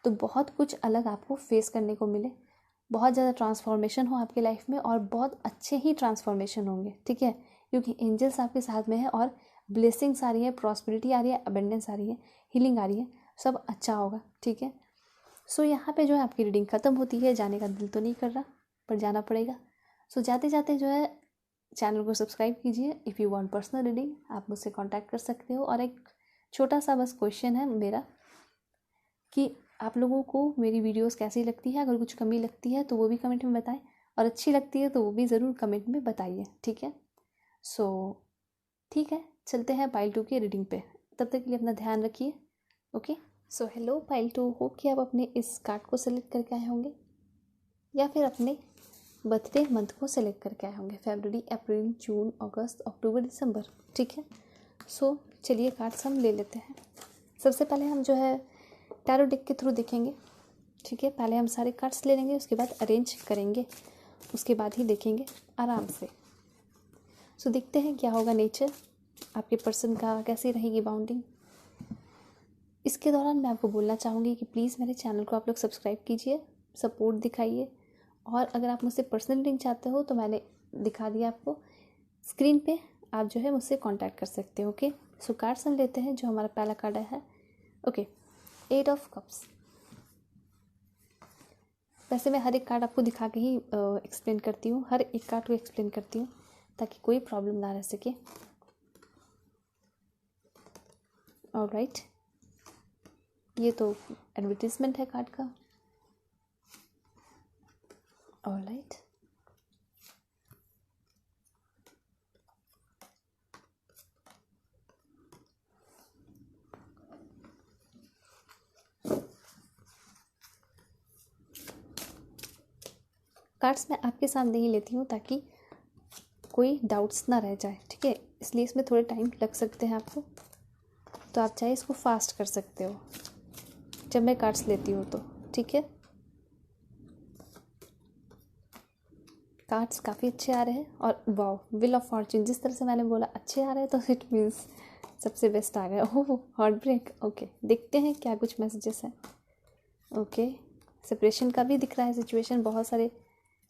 तो बहुत कुछ अलग आपको फेस करने को मिले, बहुत ज़्यादा ट्रांसफॉर्मेशन हो आपके लाइफ में और बहुत अच्छे ही ट्रांसफॉर्मेशन होंगे। ठीक है, क्योंकि एंजल्स आपके साथ में है और ब्लेसिंग्स आ रही है, प्रॉस्पेरिटी आ रही है, अबेंडेंस आ रही है, हीलिंग आ रही है, सब अच्छा होगा। ठीक है, सो यहाँ पे जो है आपकी रीडिंग ख़त्म होती है। जाने का दिल तो नहीं कर रहा पर जाना पड़ेगा। सो जाते जाते जो है चैनल को सब्सक्राइब कीजिए। If you want personal reading आप मुझसे कांटेक्ट कर सकते हो। और एक छोटा सा बस क्वेश्चन है मेरा कि आप लोगों को मेरी वीडियोस कैसी लगती है। अगर कुछ कमी लगती है तो वो भी कमेंट में बताएं और अच्छी लगती है तो वो भी ज़रूर कमेंट में बताइए। ठीक है, सो ठीक है, चलते हैं पाइल 2 की रीडिंग पे। तब तक के लिए अपना ध्यान रखिए। Okay, so hello pile 2, hope कि आप अपने इस कार्ड को सेलेक्ट करके आए होंगे या फिर अपने बर्थडे मंथ को सेलेक्ट करके आए होंगे, फरवरी, अप्रैल, जून, अगस्त, अक्टूबर, दिसंबर। ठीक है, सो चलिए कार्ड्स हम ले लेते हैं। सबसे पहले हम जो है टैरो डेक के थ्रू देखेंगे। ठीक है, पहले हम सारे कार्ड्स ले लेंगे, उसके बाद अरेंज करेंगे, उसके बाद ही देखेंगे आराम से। सो देखते हैं क्या होगा नेचर, आपके पर्सन का कैसी रहेगी बाउंडिंग। इसके दौरान मैं आपको बोलना चाहूँगी कि प्लीज़ मेरे चैनल को आप लोग सब्सक्राइब कीजिए, सपोर्ट दिखाइए। और अगर आप मुझसे पर्सनल रीडिंग चाहते हो तो मैंने दिखा दिया आपको स्क्रीन पे, आप जो है मुझसे कांटेक्ट कर सकते हो। ओके, सो कार्ड्स हम लेते हैं। जो हमारा पहला कार्ड है, ओके, 8 ऑफ कप्स। वैसे मैं हर एक कार्ड आपको दिखा के ही एक्सप्लेन करती हूँ, हर एक कार्ड को एक्सप्लेन करती हूँ ताकि कोई प्रॉब्लम ना रह सके। ऑलराइट, ये तो एडवर्टीजमेंट है कार्ड का। ऑलराइट, कार्ड्स मैं आपके सामने ही लेती हूँ ताकि कोई डाउट्स ना रह जाए। ठीक है, इसलिए इसमें थोड़े टाइम लग सकते हैं आपको, तो आप चाहे इसको फास्ट कर सकते हो जब मैं कार्ड्स लेती हूँ तो। ठीक है, कार्ड्स काफ़ी अच्छे आ रहे हैं और वाओ, व्हील ऑफ फॉर्च्यून, जिस तरह से मैंने बोला अच्छे आ रहे हैं तो इट मीन्स सबसे बेस्ट आ गया। ओह, हार्ट ब्रेक। ओके, देखते हैं क्या कुछ मैसेजेस हैं। ओके, सेपरेशन का भी दिख रहा है सिचुएशन, बहुत सारे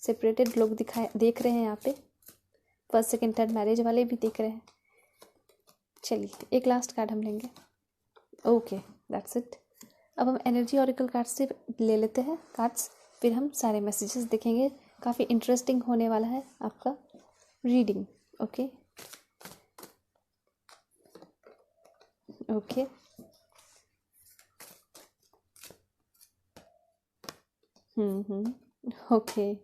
सेपरेटेड लोग देख रहे हैं यहाँ पे, फर्स्ट सेकंड थर्ड मैरिज वाले भी देख रहे हैं। चलिए एक लास्ट कार्ड हम लेंगे। Okay, that's it. अब हम एनर्जी ऑरिकल कार्ड से ले लेते हैं कार्ड्स, फिर हम सारे मैसेजेस देखेंगे। काफ़ी इंटरेस्टिंग होने वाला है आपका reading. Okay okay, okay,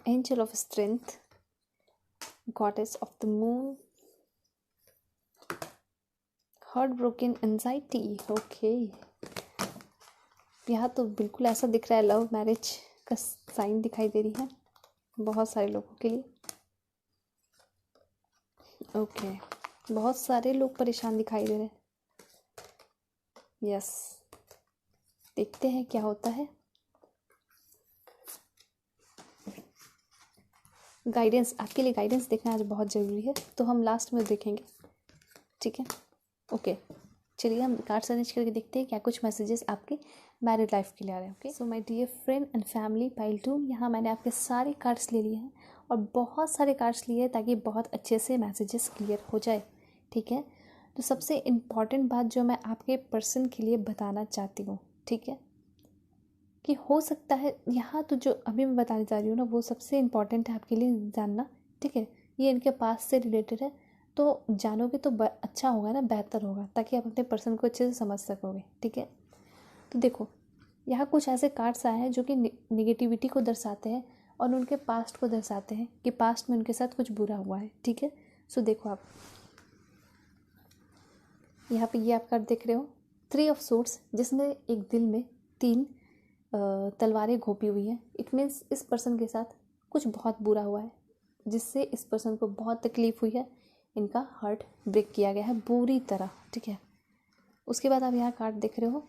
angel of strength, goddess of the moon, heart broken anxiety. Okay, यहाँ तो बिल्कुल ऐसा दिख रहा है लव मैरिज का साइन दिखाई दे रही है बहुत सारे लोगों के लिए। ओके, बहुत सारे लोग परेशान दिखाई दे रहे हैं। यस, देखते हैं क्या होता है। गाइडेंस, आपके लिए गाइडेंस देखना आज बहुत ज़रूरी है, तो हम लास्ट में देखेंगे, ठीक है। ओके, चलिए हम कार्ड्स अरेंज करके देखते हैं क्या कुछ मैसेजेस आपके मैरिड लाइफ के लिए आ रहे हैं। Okay, so my dear friend and family, pile 2, यहाँ मैंने आपके सारे कार्ड्स ले लिए हैं और बहुत सारे कार्ड्स लिए हैं ताकि बहुत अच्छे से मैसेजेस क्लियर हो जाए, ठीक है। तो सबसे इम्पॉर्टेंट बात जो मैं आपके पर्सन के लिए बताना चाहती हूँ, ठीक है, कि हो सकता है यहाँ तो जो अभी मैं बताने जा रही हूँ ना वो सबसे इम्पॉर्टेंट है आपके लिए जानना, ठीक है। ये इनके पास से रिलेटेड है, तो जानोगे तो अच्छा होगा ना, बेहतर होगा, ताकि आप अपने पर्सन को अच्छे से समझ सकोगे, ठीक है। तो देखो, यहाँ कुछ ऐसे कार्ड्स आए हैं जो कि निगेटिविटी को दर्शाते हैं और उनके पास्ट को दर्शाते हैं कि पास्ट में उनके साथ कुछ बुरा हुआ है, ठीक है। सो देखो, आप यहाँ पे ये आप कार्ड देख रहे हो, 3 ऑफ सोर्ड्स, जिसमें एक दिल में 3 तलवारें घोंपी हुई हैं। इट मीन्स इस पर्सन के साथ कुछ बहुत बुरा हुआ है जिससे इस पर्सन को बहुत तकलीफ हुई है, इनका हार्ट ब्रेक किया गया है बुरी तरह, ठीक है। उसके बाद आप यहाँ कार्ड देख रहे हो,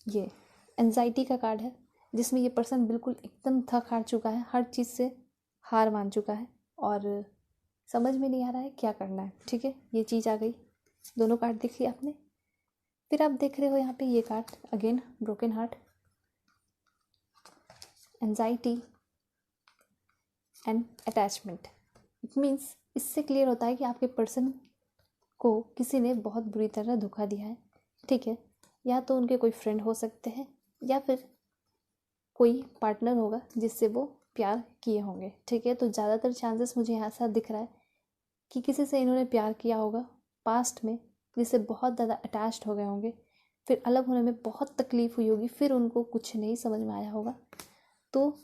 ये एंजाइटी का कार्ड है, जिसमें ये पर्सन बिल्कुल एकदम थक हार चुका है, हर चीज़ से हार मान चुका है और समझ में नहीं आ रहा है क्या करना है, ठीक है। ये चीज़ आ गई, दोनों कार्ड देख लिया आपने। फिर आप देख रहे हो यहाँ पे ये card again, broken heart, anxiety and attachment. It means इससे क्लियर होता है कि आपके पर्सन को किसी ने बहुत बुरी तरह धोखा दिया है, ठीक है। या तो उनके कोई फ्रेंड हो सकते हैं या फिर कोई पार्टनर होगा जिससे वो प्यार किए होंगे, ठीक है। तो ज़्यादातर चांसेस मुझे यहाँ से दिख रहा है कि किसी से इन्होंने प्यार किया होगा पास्ट में, जिससे बहुत ज़्यादा अटैच्ड हो गए होंगे, फिर अलग होने में बहुत तकलीफ़ हुई होगी, फिर उनको कुछ नहीं समझ में आया होगा, तो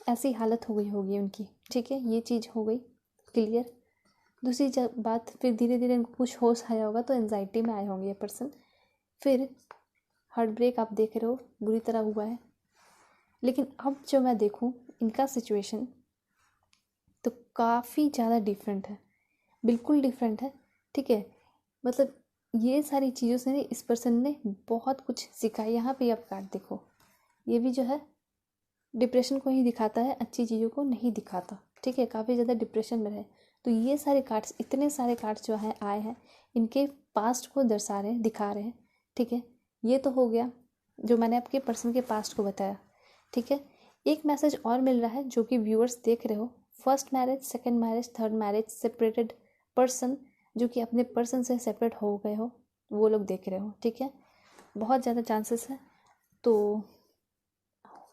ऐसी हालत हो गई होगी उनकी, ठीक है। ये चीज़ हो गई क्लियर। दूसरी बात, फिर धीरे धीरे इनको कुछ होश आया होगा तो एंजाइटी में आए होंगे ये पर्सन। फिर हार्ट ब्रेक आप देख रहे हो बुरी तरह हुआ है। लेकिन अब जो मैं देखूं इनका सिचुएशन तो काफ़ी ज़्यादा डिफरेंट है, बिल्कुल डिफरेंट है, ठीक है। मतलब ये सारी चीज़ों से इस पर्सन ने बहुत कुछ सीखा है। यहाँ पे आप कार्ड देखो, ये भी जो है डिप्रेशन को ही दिखाता है, अच्छी चीज़ों को नहीं दिखाता, ठीक है। काफ़ी ज़्यादा डिप्रेशन में है, तो ये सारे कार्ड्स, इतने सारे कार्ड्स जो हैं आए हैं, इनके पास्ट को दर्शा रहे हैं, दिखा रहे हैं, ठीक है। ये तो हो गया जो मैंने आपके पर्सन के पास्ट को बताया, ठीक है। एक मैसेज और मिल रहा है जो कि व्यूअर्स देख रहे हो, first marriage, second marriage, third marriage, separated person, जो कि अपने पर्सन से सेपरेट हो गए हो, वो लोग देख रहे हो, ठीक है। बहुत ज़्यादा चांसेस है, तो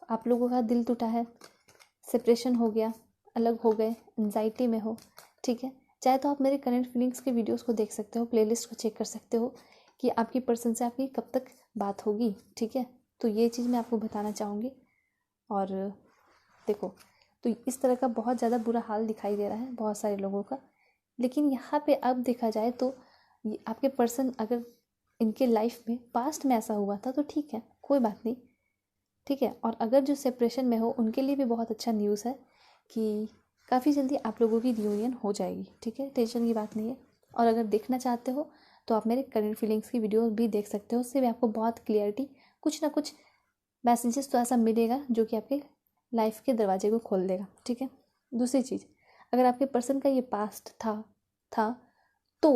आप लोगों का दिल टूटा है, सेपरेशन हो गया, अलग हो गए, एंजाइटी में हो, ठीक है। चाहे तो आप मेरे करंट फीलिंग्स के वीडियोस को देख सकते हो, प्लेलिस्ट को चेक कर सकते हो कि आपकी पर्सन से आपकी कब तक बात होगी, ठीक है। तो ये चीज़ मैं आपको बताना चाहूँगी। और देखो, तो इस तरह का बहुत ज़्यादा बुरा हाल दिखाई दे रहा है बहुत सारे लोगों का। लेकिन यहाँ पे अब देखा जाए तो आपके पर्सन अगर इनके लाइफ में पास्ट में ऐसा हुआ था तो ठीक है, कोई बात नहीं, ठीक है। और अगर जो सेपरेशन में हो उनके लिए भी बहुत अच्छा न्यूज़ है कि काफ़ी जल्दी आप लोगों की रियूनियन हो जाएगी, ठीक है, टेंशन की बात नहीं है। और अगर देखना चाहते हो तो आप मेरे करंट फीलिंग्स की वीडियो भी देख सकते हो, उससे भी आपको बहुत क्लियरिटी, कुछ ना कुछ मैसेजेस तो ऐसा मिलेगा जो कि आपके लाइफ के दरवाजे को खोल देगा, ठीक है। दूसरी चीज़, अगर आपके पर्सन का ये पास्ट था तो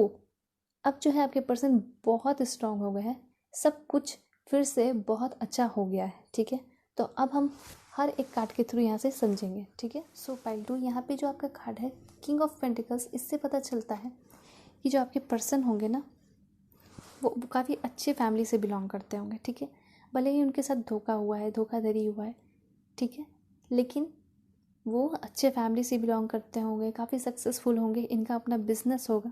अब जो है आपके पर्सन बहुत स्ट्रांग हो गए हैं, सब कुछ फिर से बहुत अच्छा हो गया है, ठीक है। तो अब हम हर एक कार्ड के थ्रू यहाँ से समझेंगे, ठीक है। सो पाइल 2, यहाँ पे जो आपका कार्ड है किंग ऑफ पेंटिकल्स, इससे पता चलता है कि जो आपके पर्सन होंगे ना वो काफ़ी अच्छे फैमिली से बिलोंग करते होंगे, ठीक है। भले ही उनके साथ धोखा हुआ है, धोखाधड़ी हुआ है, ठीक है, लेकिन वो अच्छे फैमिली से बिलोंग करते होंगे, काफ़ी सक्सेसफुल होंगे, इनका अपना बिजनेस होगा,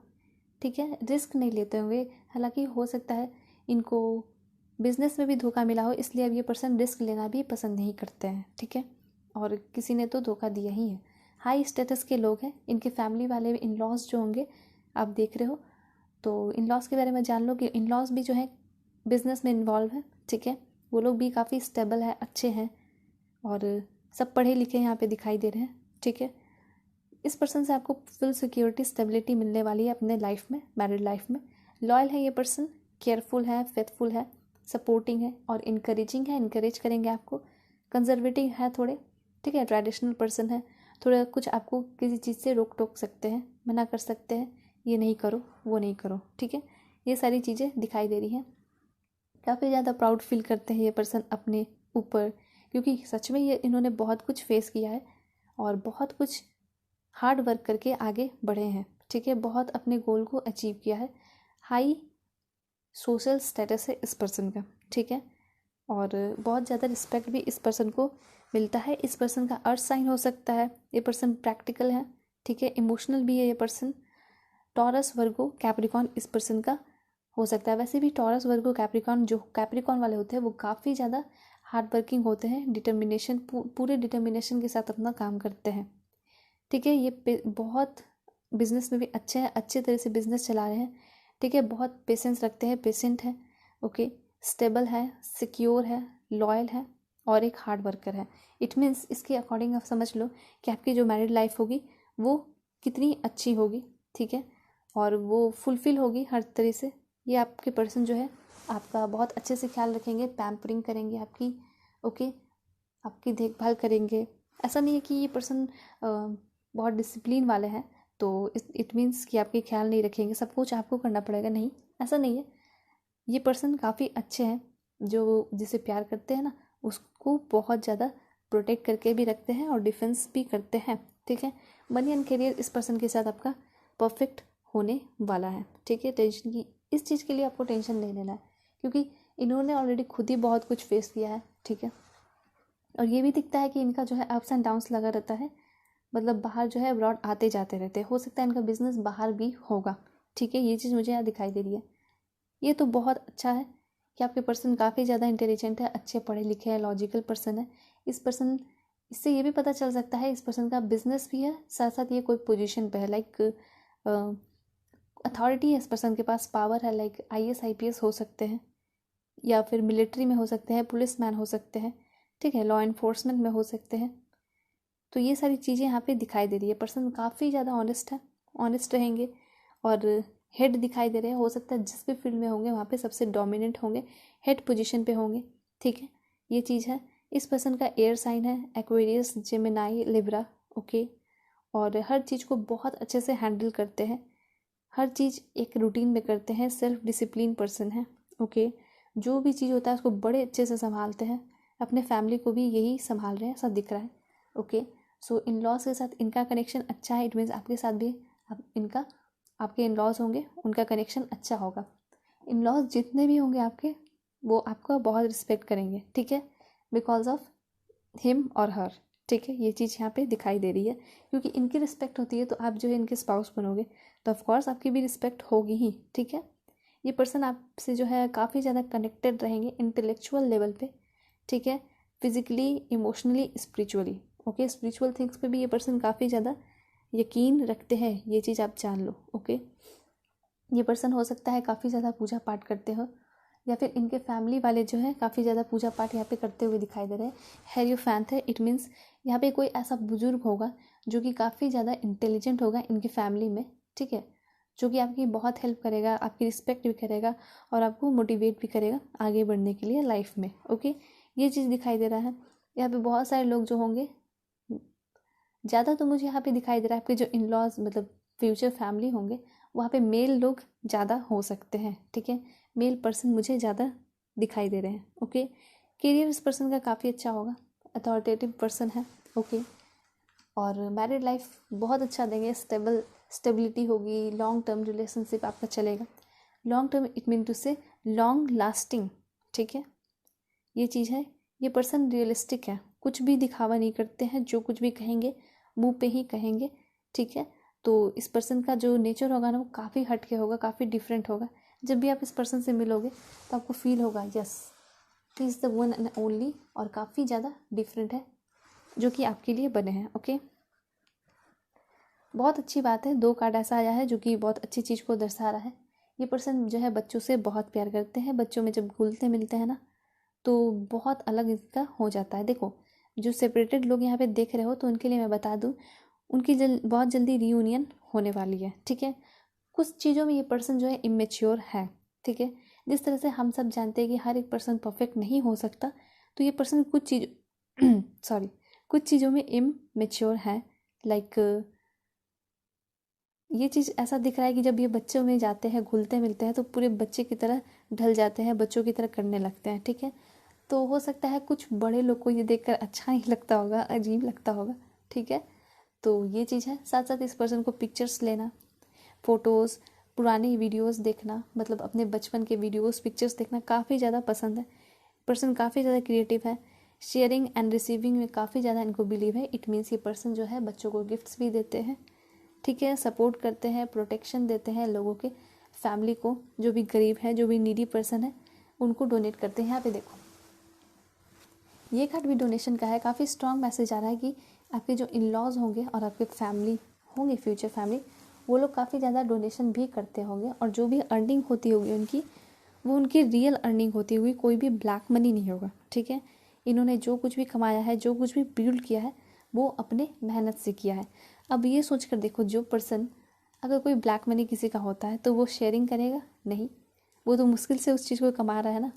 ठीक है। रिस्क नहीं लेते होंगे, हालांकि हो सकता है इनको बिजनेस में भी धोखा मिला हो, इसलिए अब ये पर्सन रिस्क लेना भी पसंद नहीं करते हैं, ठीक है। और किसी ने तो धोखा दिया ही है, हाई स्टेटस के लोग हैं, इनके फैमिली वाले इन लॉज जो होंगे आप देख रहे हो, तो इन लॉज के बारे में जान लो कि इन लॉज भी जो है बिजनेस में इन्वॉल्व है, ठीक है। वो लोग भी काफ़ी स्टेबल है, अच्छे हैं और सब पढ़े लिखे यहाँ पे दिखाई दे रहे हैं, ठीक है। इस पर्सन से आपको फुल सिक्योरिटी स्टेबिलिटी मिलने वाली है अपने लाइफ में, मैरिड लाइफ में। लॉयल है ये पर्सन, केयरफुल है, फेथफुल है, सपोर्टिंग है और इनकरेजिंग है, इनकरेज करेंगे आपको। कंजर्वेटिव है थोड़े, ठीक है। ट्रेडिशनल पर्सन है, थोड़ा कुछ आपको किसी चीज़ से रोक टोक सकते हैं, मना कर सकते हैं, ये नहीं करो वो नहीं करो, ठीक है। ये सारी चीज़ें दिखाई दे रही हैं। काफ़ी ज़्यादा प्राउड फील करते हैं ये पर्सन अपने ऊपर, क्योंकि सच में ये इन्होंने बहुत कुछ फेस किया है और बहुत कुछ हार्ड वर्क करके आगे बढ़े हैं, ठीक है। बहुत अपने गोल को अचीव किया है। हाई सोशल स्टेटस है इस पर्सन का, ठीक है। और बहुत ज़्यादा रिस्पेक्ट भी इस पर्सन को मिलता है। इस पर्सन का अर्थ साइन हो सकता है, ये पर्सन प्रैक्टिकल है, ठीक है। इमोशनल भी है ये पर्सन। टॉरस वर्गो कैप्रिकॉन इस पर्सन का हो सकता है। वैसे भी टॉरस वर्गो कैप्रिकॉन जो कैप्रिकॉन वाले होते हैं वो काफ़ी ज़्यादा हार्ड वर्किंग होते हैं, डिटर्मिनेशन पूरे डिटर्मिनेशन के साथ अपना काम करते हैं, ठीक है। ये बहुत बिजनेस में भी अच्छे हैं, अच्छे तरह से बिजनेस चला रहे हैं, ठीक है। बहुत पेशेंस रखते हैं, पेशेंट है, ओके। स्टेबल है, सिक्योर है, लॉयल है और एक हार्ड वर्कर है। इट मीन्स इसके अकॉर्डिंग आप समझ लो कि आपकी जो मैरिड लाइफ होगी वो कितनी अच्छी होगी, ठीक है। और वो फुलफिल होगी हर तरह से। ये आपके पर्सन जो है आपका बहुत अच्छे से ख्याल रखेंगे, पैम्परिंग करेंगे आपकी, ओके। आपकी देखभाल करेंगे। ऐसा नहीं है कि ये पर्सन बहुत डिसिप्लिन वाले हैं तो इट मीन्स कि आपके ख्याल नहीं रखेंगे, सब कुछ आपको करना पड़ेगा, नहीं, ऐसा नहीं है। ये पर्सन काफ़ी अच्छे हैं, जो जिसे प्यार करते हैं ना उसको बहुत ज़्यादा प्रोटेक्ट करके भी रखते हैं और डिफेंस भी करते हैं, ठीक है। मनी एंड करियर इस पर्सन के साथ आपका परफेक्ट होने वाला है, ठीक है। टेंशन की इस चीज़ के लिए आपको टेंशन नहीं लेना है, क्योंकि इन्होंने ऑलरेडी खुद ही बहुत कुछ फेस किया है, ठीक है। और ये भी दिखता है कि इनका जो है अप्स एंड डाउन्स लगा रहता है, मतलब बाहर जो है अब्रॉड आते जाते रहते हैं। हो सकता है इनका बिजनेस बाहर भी होगा, ठीक है। ये चीज़ मुझे यहाँ दिखाई दे रही है। ये तो बहुत अच्छा है कि आपके पर्सन काफ़ी ज़्यादा इंटेलिजेंट है, अच्छे पढ़े लिखे हैं, लॉजिकल पर्सन है इस पर्सन। इससे ये भी पता चल सकता है इस पर्सन का बिजनेस भी है, साथ साथ ये कोई पोजीशन पे है, लाइक अथॉरिटी है इस पर्सन के पास, पावर है, लाइक IAS IPS हो सकते हैं या फिर मिलिट्री में हो सकते हैं, पुलिस मैन हो सकते हैं, ठीक है, लॉ इन्फोर्समेंट में हो सकते हैं। तो ये सारी चीज़ें यहाँ पे दिखाई दे रही है। पर्सन काफ़ी ज़्यादा ऑनेस्ट है, ऑनेस्ट रहेंगे और हेड दिखाई दे रहे हैं। हो सकता है जिस भी फील्ड में होंगे वहाँ पे सबसे डोमिनेंट होंगे, हेड पोजीशन पे होंगे, ठीक है। ये चीज़ है। इस पर्सन का एयर साइन है एक्वेरियस, जेमिनाई, लिब्रा, ओके। और हर चीज़ को बहुत अच्छे से हैंडल करते हैं, हर चीज़ एक रूटीन में करते हैं, सेल्फ डिसिप्लिन पर्सन है, ओके। जो भी चीज़ होता है उसको बड़े अच्छे से संभालते हैं, अपने फैमिली को भी यही संभाल रहे हैं, ऐसा दिख रहा है, ओके। सो इन लॉज के साथ इनका कनेक्शन अच्छा है, इट मीन्स आपके साथ भी इनका आपके इन लॉज होंगे, उनका कनेक्शन अच्छा होगा। इन लॉज जितने भी होंगे आपके वो आपका बहुत रिस्पेक्ट करेंगे, ठीक है, बिकॉज ऑफ हिम और हर, ठीक है। ये चीज़ यहाँ पे दिखाई दे रही है, क्योंकि इनकी रिस्पेक्ट होती है तो आप जो है इनके स्पाउस बनोगे तो ऑफकोर्स आपकी भी रिस्पेक्ट होगी ही, ठीक है। ये पर्सन आपसे जो है काफ़ी ज़्यादा कनेक्टेड रहेंगे इंटेलेक्चुअल लेवल पे, ठीक है, physically, emotionally, spiritually, okay. Spiritual things पे भी ये पर्सन काफ़ी ज़्यादा यकीन रखते हैं, ये चीज़ आप जान लो, ओके। ये पर्सन हो सकता है काफ़ी ज़्यादा पूजा पाठ करते हो, या फिर इनके फैमिली वाले जो है काफ़ी ज़्यादा पूजा पाठ यहाँ पे करते हुए दिखाई दे रहे हैं। हेरियोफैंथ है, इट मीन्स यहाँ पे कोई ऐसा बुजुर्ग होगा जो कि काफ़ी ज़्यादा इंटेलिजेंट होगा इनके फैमिली में, ठीक है, जो कि आपकी बहुत हेल्प करेगा, आपकी रिस्पेक्ट भी करेगा और आपको मोटिवेट भी करेगा आगे बढ़ने के लिए लाइफ में, ओके। ये चीज़ दिखाई दे रहा है। यहाँ पे बहुत सारे लोग जो होंगे, ज़्यादा तो मुझे यहाँ पे दिखाई दे रहा है आपके जो इन लॉज मतलब फ्यूचर फैमिली होंगे वहाँ पे मेल लोग ज़्यादा हो सकते हैं, ठीक है। मेल पर्सन मुझे ज़्यादा दिखाई दे रहे हैं, ओके। करियर इस पर्सन का काफ़ी अच्छा होगा, अथॉरिटेटिव पर्सन है, ओके। और मैरिड लाइफ बहुत अच्छा देंगे, स्टेबिलिटी होगी, लॉन्ग टर्म रिलेशनशिप आपका चलेगा। Long term it mean to say long lasting, ठीक है, ये चीज़ है। ये पर्सन रियलिस्टिक है, कुछ भी दिखावा नहीं करते हैं, जो कुछ भी कहेंगे मुंह पे ही कहेंगे, ठीक है। तो इस पर्सन का जो नेचर होगा ना वो काफ़ी हटके होगा, काफ़ी डिफरेंट होगा। जब भी आप इस पर्सन से मिलोगे तो आपको फील होगा yes he is the one and only, और काफ़ी ज़्यादा डिफरेंट है जो कि आपके लिए बने हैं, ओके। बहुत अच्छी बात है, 2 कार्ड ऐसा आया है जो कि बहुत अच्छी चीज़ को दर्शा रहा है। ये पर्सन जो है बच्चों से बहुत प्यार करते हैं, बच्चों में जब घुलते मिलते हैं ना तो बहुत अलग इसका हो जाता है। देखो जो सेपरेटेड लोग यहाँ पे देख रहे हो तो उनके लिए मैं बता दूँ, उनकी बहुत जल्दी रियूनियन होने वाली है, ठीक है। कुछ चीज़ों में ये पर्सन जो है इमेच्योर है, ठीक है। जिस तरह से हम सब जानते हैं कि हर एक पर्सन परफेक्ट नहीं हो सकता, तो ये पर्सन कुछ चीज़ सॉरी कुछ चीज़ों में इमेच्योर है। लाइक ये चीज़ ऐसा दिख रहा है कि जब ये बच्चों में जाते हैं घुलते मिलते हैं तो पूरे बच्चे की तरह ढल जाते हैं, बच्चों की तरह करने लगते हैं, ठीक है। तो हो सकता है कुछ बड़े लोग को ये देखकर अच्छा नहीं लगता होगा, अजीब लगता होगा, ठीक है। तो ये चीज़ है। साथ साथ इस पर्सन को पिक्चर्स लेना, फ़ोटोज़, पुरानी वीडियोस देखना, मतलब अपने बचपन के वीडियोस पिक्चर्स देखना काफ़ी ज़्यादा पसंद है। पर्सन काफ़ी ज़्यादा क्रिएटिव है, शेयरिंग एंड रिसीविंग में काफ़ी ज़्यादा इनको बिलीव है। इट मीन्स ये पर्सन जो है बच्चों को गिफ्ट्स भी देते हैं, ठीक है, सपोर्ट करते हैं, प्रोटेक्शन देते हैं लोगों के, फैमिली को, जो भी गरीब है, जो भी नीडी पर्सन है उनको डोनेट करते हैं। यहाँ पे देखो ये कार्ड भी डोनेशन का है। काफ़ी स्ट्रॉन्ग मैसेज आ रहा है कि आपके जो इन लॉज होंगे और आपके फैमिली होंगे, फ्यूचर फैमिली, वो लोग काफ़ी ज़्यादा डोनेशन भी करते होंगे और जो भी अर्निंग होती होगी उनकी, वो उनकी रियल अर्निंग होती होगी, कोई भी ब्लैक मनी नहीं होगा, ठीक है। इन्होंने जो कुछ भी कमाया है, जो कुछ भी बिल्ड किया है, वो अपने मेहनत से किया है। अब ये सोच कर देखो, जो पर्सन अगर कोई ब्लैक मनी किसी का होता है तो वो शेयरिंग करेगा नहीं, वो तो मुश्किल से उस चीज़ को कमा रहा है ना।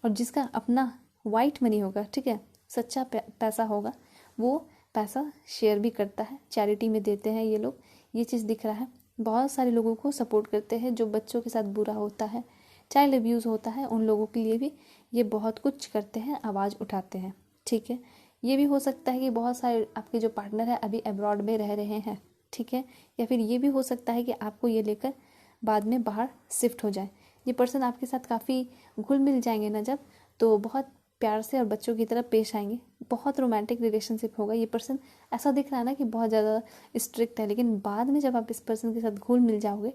और जिसका अपना वाइट मनी होगा, ठीक है, सच्चा पैसा होगा, वो पैसा शेयर भी करता है, चैरिटी में देते हैं ये लोग। ये चीज़ दिख रहा है। बहुत सारे लोगों को सपोर्ट करते हैं, जो बच्चों के साथ बुरा होता है, चाइल्ड अब्यूज़ होता है, उन लोगों के लिए भी ये बहुत कुछ करते हैं, आवाज़ उठाते हैं, ठीक है। ये भी हो सकता है कि बहुत सारे आपके जो पार्टनर है अभी अब्रॉड में रह रहे हैं, ठीक है, या फिर ये भी हो सकता है कि आपको ये लेकर बाद में बाहर शिफ्ट हो जाए। ये पर्सन आपके साथ काफ़ी घुल मिल जाएंगे ना जब, तो बहुत प्यार से और बच्चों की तरह पेश आएंगे, बहुत रोमांटिक रिलेशनशिप होगा। ये पर्सन ऐसा दिख रहा है ना कि बहुत ज़्यादा स्ट्रिक्ट है, लेकिन बाद में जब आप इस पर्सन के साथ घुल मिल जाओगे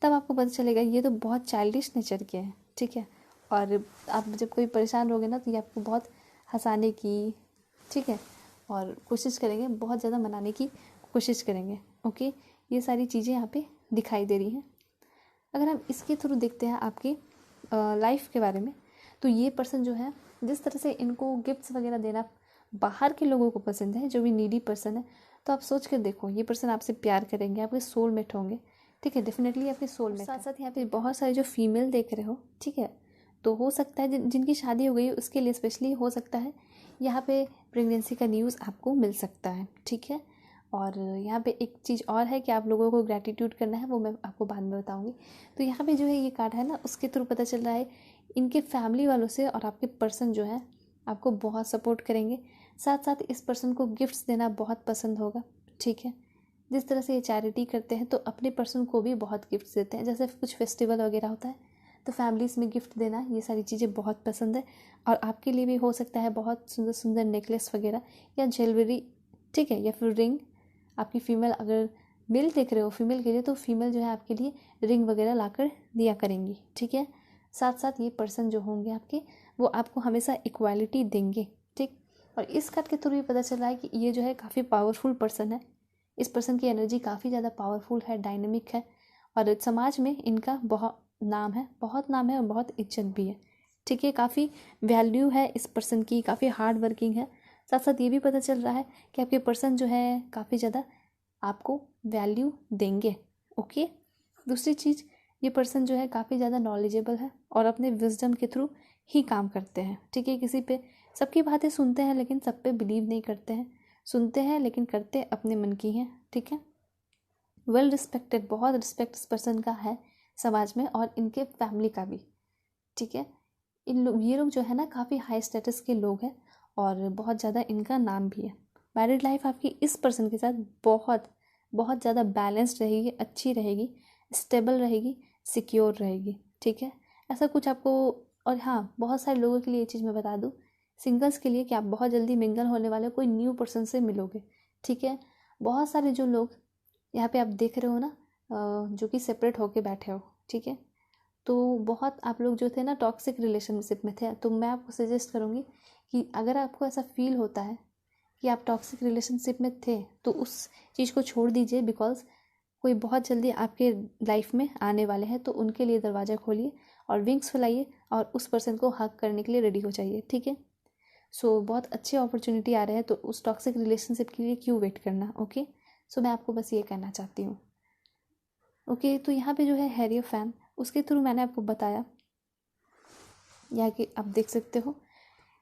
तब आपको पता चलेगा ये तो बहुत चाइल्डिश नेचर के हैं, ठीक है। और आप जब कोई परेशान रहोगे ना तो ये आपको बहुत हंसाने की, ठीक है, और कोशिश करेंगे, बहुत ज़्यादा मनाने की कोशिश करेंगे, ओके। ये सारी चीज़ें यहाँ पे दिखाई दे रही हैं। अगर हम इसके थ्रू देखते हैं आपकी लाइफ के बारे में, तो ये पर्सन जो है जिस तरह से इनको गिफ्ट्स वगैरह देना बाहर के लोगों को पसंद है, जो भी नीडी पर्सन है, तो आप सोच कर देखो ये पर्सन आपसे प्यार करेंगे, आपके सोलमेट होंगे, ठीक है, डेफिनेटली आपके सोलमेट। साथ साथ यहाँ पे बहुत सारे जो फीमेल देख रहे हो, ठीक है, तो हो सकता है जिनकी शादी हो गई उसके लिए स्पेशली हो सकता है यहाँ पे प्रेगनेंसी का न्यूज़ आपको मिल सकता है, ठीक है। और यहाँ पे एक चीज़ और है कि आप लोगों को ग्रैटिट्यूड करना है, वो मैं आपको बाद में बताऊँगी। तो यहाँ पे जो है ये कार्ड है ना, उसके थ्रू पता चल रहा है इनके फैमिली वालों से और आपके पर्सन जो है आपको बहुत सपोर्ट करेंगे। साथ साथ इस पर्सन को गिफ्ट्स देना बहुत पसंद होगा, ठीक है। जिस तरह से ये चैरिटी करते हैं तो अपने पर्सन को भी बहुत गिफ्ट्स देते हैं, जैसे कुछ फेस्टिवल वगैरह होता है तो फैमिलीज़ में गिफ्ट देना, ये सारी चीज़ें बहुत पसंद है। और आपके लिए भी हो सकता है बहुत सुंदर सुंदर नेकलेस वगैरह या ज्वेलरी, ठीक है, या फिर रिंग। आपकी फ़ीमेल अगर मेल देख रहे हो फीमेल के लिए, तो फीमेल जो है आपके लिए रिंग वगैरह लाकर दिया करेंगी, ठीक है। साथ साथ ये पर्सन जो होंगे आपके, वो आपको हमेशा इक्वालिटी देंगे, ठीक। और इस कार्ड के थ्रू भी पता चल रहा है कि ये जो है काफ़ी पावरफुल पर्सन है। इस पर्सन की एनर्जी काफ़ी ज़्यादा पावरफुल है, डायनेमिक है, और समाज में इनका बहुत नाम है, बहुत नाम है और बहुत इज्जत भी है, ठीक है। काफ़ी वैल्यू है इस पर्सन की, काफ़ी हार्ड वर्किंग है। साथ साथ ये भी पता चल रहा है कि आपके पर्सन जो है काफ़ी ज़्यादा आपको वैल्यू देंगे, ओके। दूसरी चीज़, ये पर्सन जो है काफ़ी ज़्यादा नॉलेजेबल है और अपने विजडम के थ्रू ही काम करते हैं, ठीक है। किसी पे सबकी बातें सुनते हैं लेकिन सब पे बिलीव नहीं करते हैं, सुनते हैं लेकिन करते अपने मन की हैं, ठीक है। वेल रिस्पेक्टेड, बहुत रिस्पेक्ट इस पर्सन का है समाज में और इनके फैमिली का भी, ठीक है। ये लोग जो है ना काफ़ी हाई स्टेटस के लोग हैं और बहुत ज़्यादा इनका नाम भी है। मैरिड लाइफ आपकी इस पर्सन के साथ बहुत बहुत ज़्यादा बैलेंस्ड रहेगी, अच्छी रहेगी, स्टेबल रहेगी, सिक्योर रहेगी, ठीक है। ऐसा कुछ आपको, और हाँ, बहुत सारे लोगों के लिए ये चीज़ मैं बता दूँ, सिंगल्स के लिए, कि आप बहुत जल्दी मिंगल होने वाले कोई न्यू पर्सन से मिलोगे, ठीक है। बहुत सारे जो लोग यहाँ पे आप देख रहे हो ना, जो कि सेपरेट होके बैठे हो, ठीक है, तो बहुत आप लोग जो थे ना टॉक्सिक रिलेशनशिप में थे, तो मैं आपको सजेस्ट करूँगी कि अगर आपको ऐसा फील होता है कि आप टॉक्सिक रिलेशनशिप में थे तो उस चीज़ को छोड़ दीजिए, बिकॉज कोई बहुत जल्दी आपके लाइफ में आने वाले हैं, तो उनके लिए दरवाज़ा खोलिए और विंग्स फैलाइए और उस पर्सन को हक करने के लिए रेडी हो जाइए, ठीक है। सो बहुत अच्छे अपॉर्चुनिटी आ रहे हैं, तो उस टॉक्सिक रिलेशनशिप के लिए क्यों वेट करना, ओके। सो मैं आपको बस ये कहना चाहती हूँ, ओके। तो यहाँ पे जो है हैरियर फैन, उसके थ्रू मैंने आपको बताया, यहाँ कि आप देख सकते हो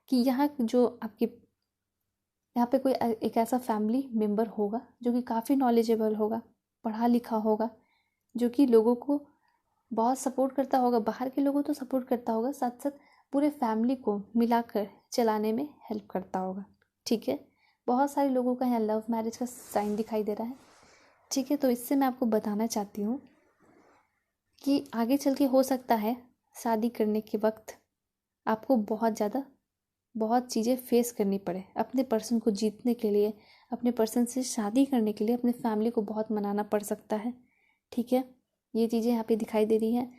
कि यहाँ जो आपके यहाँ पे कोई एक ऐसा फैमिली मेम्बर होगा जो कि काफ़ी नॉलेजेबल होगा, पढ़ा लिखा होगा, जो कि लोगों को बहुत सपोर्ट करता होगा, बाहर के लोगों तो सपोर्ट करता होगा, साथ साथ पूरे फैमिली को मिलाकर चलाने में हेल्प करता होगा, ठीक है। बहुत सारे लोगों का यहाँ लव मैरिज का साइन दिखाई दे रहा है, ठीक है। तो इससे मैं आपको बताना चाहती हूँ कि आगे चल के हो सकता है शादी करने के वक्त आपको बहुत चीज़ें फेस करनी पड़े अपने पर्सन को जीतने के लिए, अपने पर्सन से शादी करने के लिए अपने फैमिली को बहुत मनाना पड़ सकता है, ठीक है। ये चीज़ें यहाँ पे दिखाई दे रही हैं,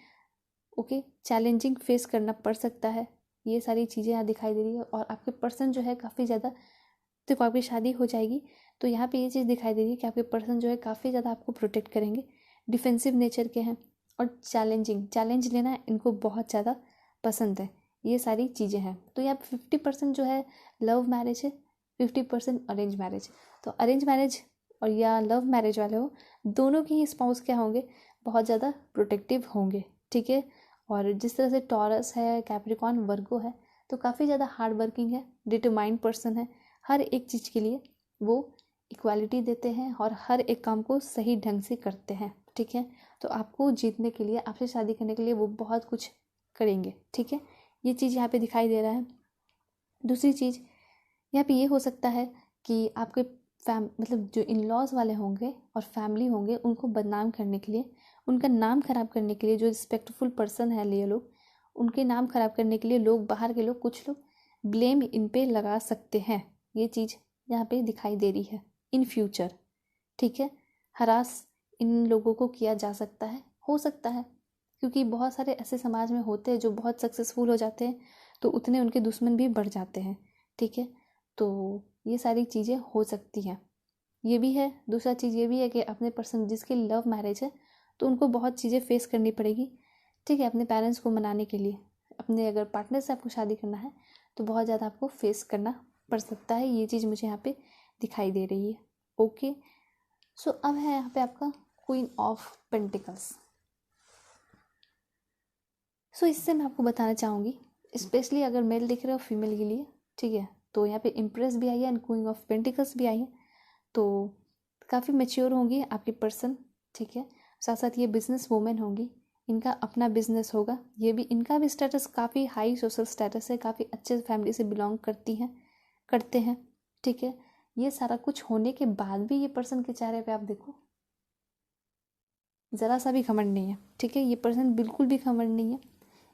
ओके। चैलेंजिंग फेस करना पड़ सकता है, ये सारी चीज़ें यहाँ दिखाई दे रही है। और आपके पर्सन जो है काफ़ी ज़्यादा, तो आपकी शादी हो जाएगी तो यहाँ पे ये चीज़ दिखाई दे रही है कि आपके पर्सन जो है काफ़ी ज़्यादा आपको प्रोटेक्ट करेंगे, डिफेंसिव नेचर के हैं और चैलेंज लेना इनको बहुत ज़्यादा पसंद है, ये सारी चीज़ें हैं। तो यहाँ पे 50% जो है लव मैरिज है, 50% अरेंज मैरिज। तो अरेंज मैरिज और या लव मैरिज वाले हो, दोनों के ही स्पाउस क्या होंगे, बहुत ज़्यादा प्रोटेक्टिव होंगे, ठीक है। और जिस तरह से टॉरस है, कैप्रिकॉर्न, वर्गो है, तो काफ़ी ज़्यादा हार्ड वर्किंग है, डिटरमाइंड पर्सन है, हर एक चीज़ के लिए वो इक्वालिटी देते हैं और हर एक काम को सही ढंग से करते हैं, ठीक है। तो आपको जीतने के लिए, आपसे शादी करने के लिए वो बहुत कुछ करेंगे, ठीक है। ये चीज़ यहाँ पे दिखाई दे रहा है। दूसरी चीज़ यहाँ पे ये हो सकता है कि आपके मतलब जो इन लॉज वाले होंगे और फैमिली होंगे, उनको बदनाम करने के लिए, उनका नाम खराब करने के लिए, जो रिस्पेक्टफुल पर्सन है ये लोग, उनके नाम खराब करने के लिए लोग, बाहर के लोग, कुछ लोग ब्लेम इन पे लगा सकते हैं। ये चीज़ यहाँ पे दिखाई दे रही है इन फ्यूचर, ठीक है। हरास इन लोगों को किया जा सकता है, हो सकता है, क्योंकि बहुत सारे ऐसे समाज में होते हैं जो बहुत सक्सेसफुल हो जाते हैं, तो उतने उनके दुश्मन भी बढ़ जाते हैं, ठीक है। तो ये सारी चीज़ें हो सकती हैं। ये भी है, दूसरा चीज़ ये भी है कि अपने पर्सन जिसकी लव मैरिज है, तो उनको बहुत चीज़ें फेस करनी पड़ेगी, ठीक है, अपने पेरेंट्स को मनाने के लिए। अपने अगर पार्टनर से आपको शादी करना है तो बहुत ज़्यादा आपको फेस करना पड़ सकता है, ये चीज़ मुझे यहाँ पे दिखाई दे रही है, ओके। सो अब है यहाँ पे आपका क्वीन ऑफ पेंटिकल्स। सो इससे मैं आपको बताना चाहूँगी, स्पेशली अगर मेल दिख रहे हो फीमेल के लिए, ठीक है, तो यहाँ पे इम्प्रेस भी आई है एंड क्वीन ऑफ पेंटिकल्स भी आई है, तो काफ़ी मैच्योर होंगी आपकी पर्सन, ठीक है। साथ साथ ये बिजनेस वूमेन होंगी, इनका अपना बिजनेस होगा, ये भी, इनका भी स्टेटस काफ़ी हाई सोशल स्टेटस है, काफ़ी अच्छे फैमिली से बिलोंग करते हैं, ठीक है। ये सारा कुछ होने के बाद भी ये पर्सन के चेहरे पे आप देखो, ज़रा सा भी घमंड नहीं है, ठीक है। ये पर्सन बिल्कुल भी घमंड नहीं है,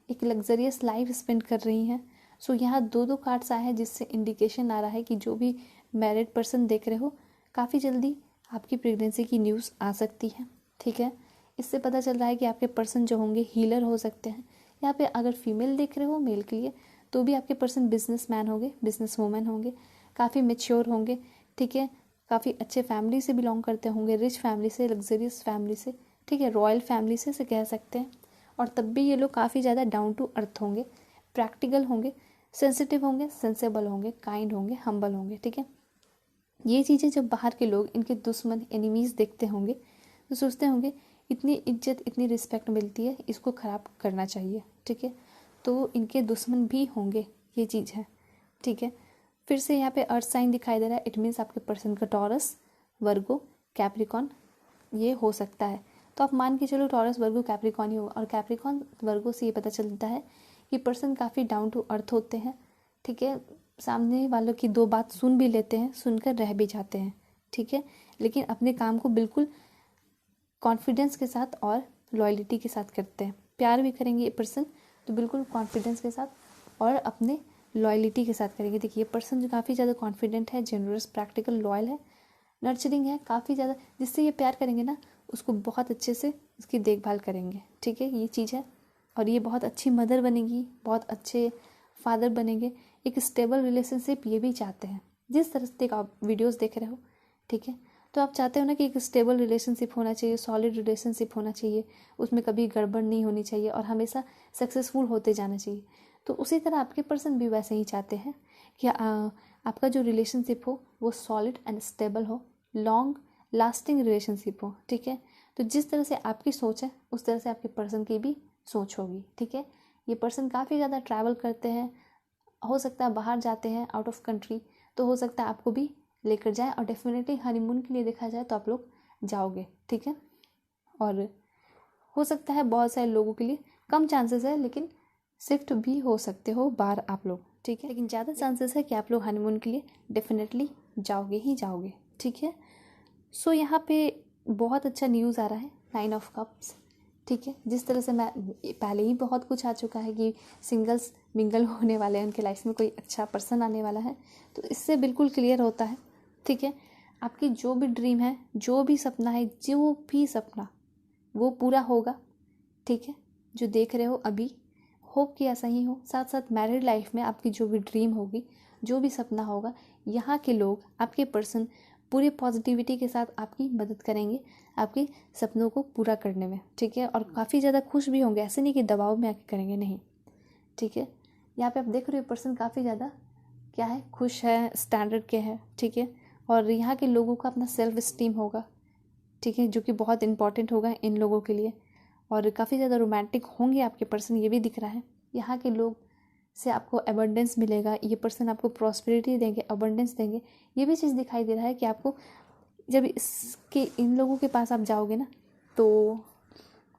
एक लग्जरियस लाइफ स्पेंड कर रही हैं। सो यहाँ दो कार्ड्स आए हैं, जिससे इंडिकेशन आ रहा है कि जो भी मैरिड पर्सन देख रहे हो, काफ़ी जल्दी आपकी प्रेगनेंसी की न्यूज़ आ सकती है, ठीक है। इससे पता चल रहा है कि आपके पर्सन जो होंगे हीलर हो सकते हैं। यहाँ पे अगर फीमेल देख रहे हो मेल के लिए, तो भी आपके पर्सन बिजनेसमैन होंगे, बिजनेस वूमेन होंगे, काफ़ी मेच्योर होंगे, ठीक है, काफ़ी अच्छे फैमिली से बिलोंग करते होंगे, रिच फैमिली से, लग्जरियस फैमिली से, ठीक है, रॉयल फैमिली से कह सकते हैं। और तब भी ये लोग काफ़ी ज़्यादा डाउन टू अर्थ होंगे, प्रैक्टिकल होंगे, सेंसिटिव होंगे, सेंसेबल होंगे, काइंड होंगे, हम्बल होंगे, ठीक है। ये चीज़ें जब बाहर के लोग, इनके दुश्मन, एनिमीज़ देखते होंगे, तो सोचते होंगे इतनी इज्जत, इतनी रिस्पेक्ट मिलती है, इसको ख़राब करना चाहिए, ठीक है। तो इनके दुश्मन भी होंगे, ये चीज़ है, ठीक है। फिर से यहाँ पे अर्थ साइन दिखाई दे रहा है, इट मीन्स आपके पर्सन का टॉरस, वर्गो, कैप्रिकॉन ये हो सकता है। तो आप मान के चलो टॉरस, वर्गो, कैप्रिकॉन ही होगा। और कैप्रिकॉन, वर्गो से ये पता चलता है कि पर्सन काफ़ी डाउन टू अर्थ होते हैं, ठीक है, सामने वालों की दो बात सुन भी लेते हैं, सुनकर रह भी जाते हैं, ठीक है, लेकिन अपने काम को बिल्कुल कॉन्फिडेंस के साथ और लॉयल्टी के साथ करते हैं। प्यार भी करेंगे ये पर्सन तो बिल्कुल कॉन्फिडेंस के साथ और अपने लॉयल्टी के साथ करेंगे। देखिए ये पर्सन जो काफ़ी ज़्यादा कॉन्फिडेंट है, जेनरस, प्रैक्टिकल, लॉयल है, नर्चरिंग है, काफ़ी ज़्यादा, जिससे ये प्यार करेंगे ना, उसको बहुत अच्छे से उसकी देखभाल करेंगे, ठीक है, ये चीज़ है। और ये बहुत अच्छी मदर बनेगी, बहुत अच्छे फादर बनेंगे, एक स्टेबल रिलेशनशिप ये भी चाहते हैं, जिस तरह से आप वीडियोस देख रहे हो, ठीक है। तो आप चाहते हो ना कि एक स्टेबल रिलेशनशिप होना चाहिए, सॉलिड रिलेशनशिप होना चाहिए, उसमें कभी गड़बड़ नहीं होनी चाहिए और हमेशा सक्सेसफुल होते जाना चाहिए। तो उसी तरह आपके पर्सन भी वैसे ही चाहते हैं कि आपका जो रिलेशनशिप हो वो सॉलिड एंड स्टेबल हो, लॉन्ग लास्टिंग रिलेशनशिप हो। ठीक है, तो जिस तरह से आपकी सोच है उस तरह से आपके पर्सन की भी सोच होगी। ठीक है, ये पर्सन काफ़ी ज़्यादा ट्रैवल करते हैं, हो सकता है बाहर जाते हैं आउट ऑफ कंट्री, तो हो सकता है आपको भी लेकर जाए और डेफिनेटली हनीमून के लिए देखा जाए तो आप लोग जाओगे। ठीक है, और हो सकता है बहुत सारे लोगों के लिए कम चांसेस है लेकिन शिफ्ट भी हो सकते हो बाहर आप लोग। ठीक है, लेकिन ज़्यादा चांसेस है कि आप लोग हनीमून के लिए डेफिनेटली जाओगे ही जाओगे। ठीक है, सो यहाँ पे बहुत अच्छा न्यूज़ आ रहा है, 9 ऑफ कप्स। ठीक है, जिस तरह से मैं पहले ही बहुत कुछ आ चुका है कि सिंगल्स मिंगल होने वाले हैं, उनके लाइफ में कोई अच्छा पर्सन आने वाला है, तो इससे बिल्कुल क्लियर होता है। ठीक है, आपकी जो भी ड्रीम है, जो भी सपना है, जो भी सपना वो पूरा होगा। ठीक है, जो देख रहे हो अभी, होप कि ऐसा ही हो। साथ साथ मैरिड लाइफ में आपकी जो भी ड्रीम होगी, जो भी सपना होगा, यहाँ के लोग, आपके पर्सन पूरे पॉजिटिविटी के साथ आपकी मदद करेंगे आपके सपनों को पूरा करने में। ठीक है, और काफ़ी ज़्यादा खुश भी होंगे, ऐसे नहीं कि दबाव में आके करेंगे, नहीं। ठीक है, यहाँ पे आप देख रहे हो पर्सन काफ़ी ज़्यादा क्या है, खुश है, स्टैंडर्ड के है। ठीक है, और यहाँ के लोगों का अपना सेल्फ इस्टीम होगा। ठीक है, जो कि बहुत इंपॉर्टेंट होगा इन लोगों के लिए, और काफ़ी ज़्यादा रोमांटिक होंगे आपके पर्सन, ये भी दिख रहा है। यहाँ के लोग से आपको अबंडेंस मिलेगा, ये पर्सन आपको प्रॉस्पेरिटी देंगे, अबंडेंस देंगे, ये भी चीज़ दिखाई दे रहा है कि आपको जब इसके इन लोगों के पास आप जाओगे ना तो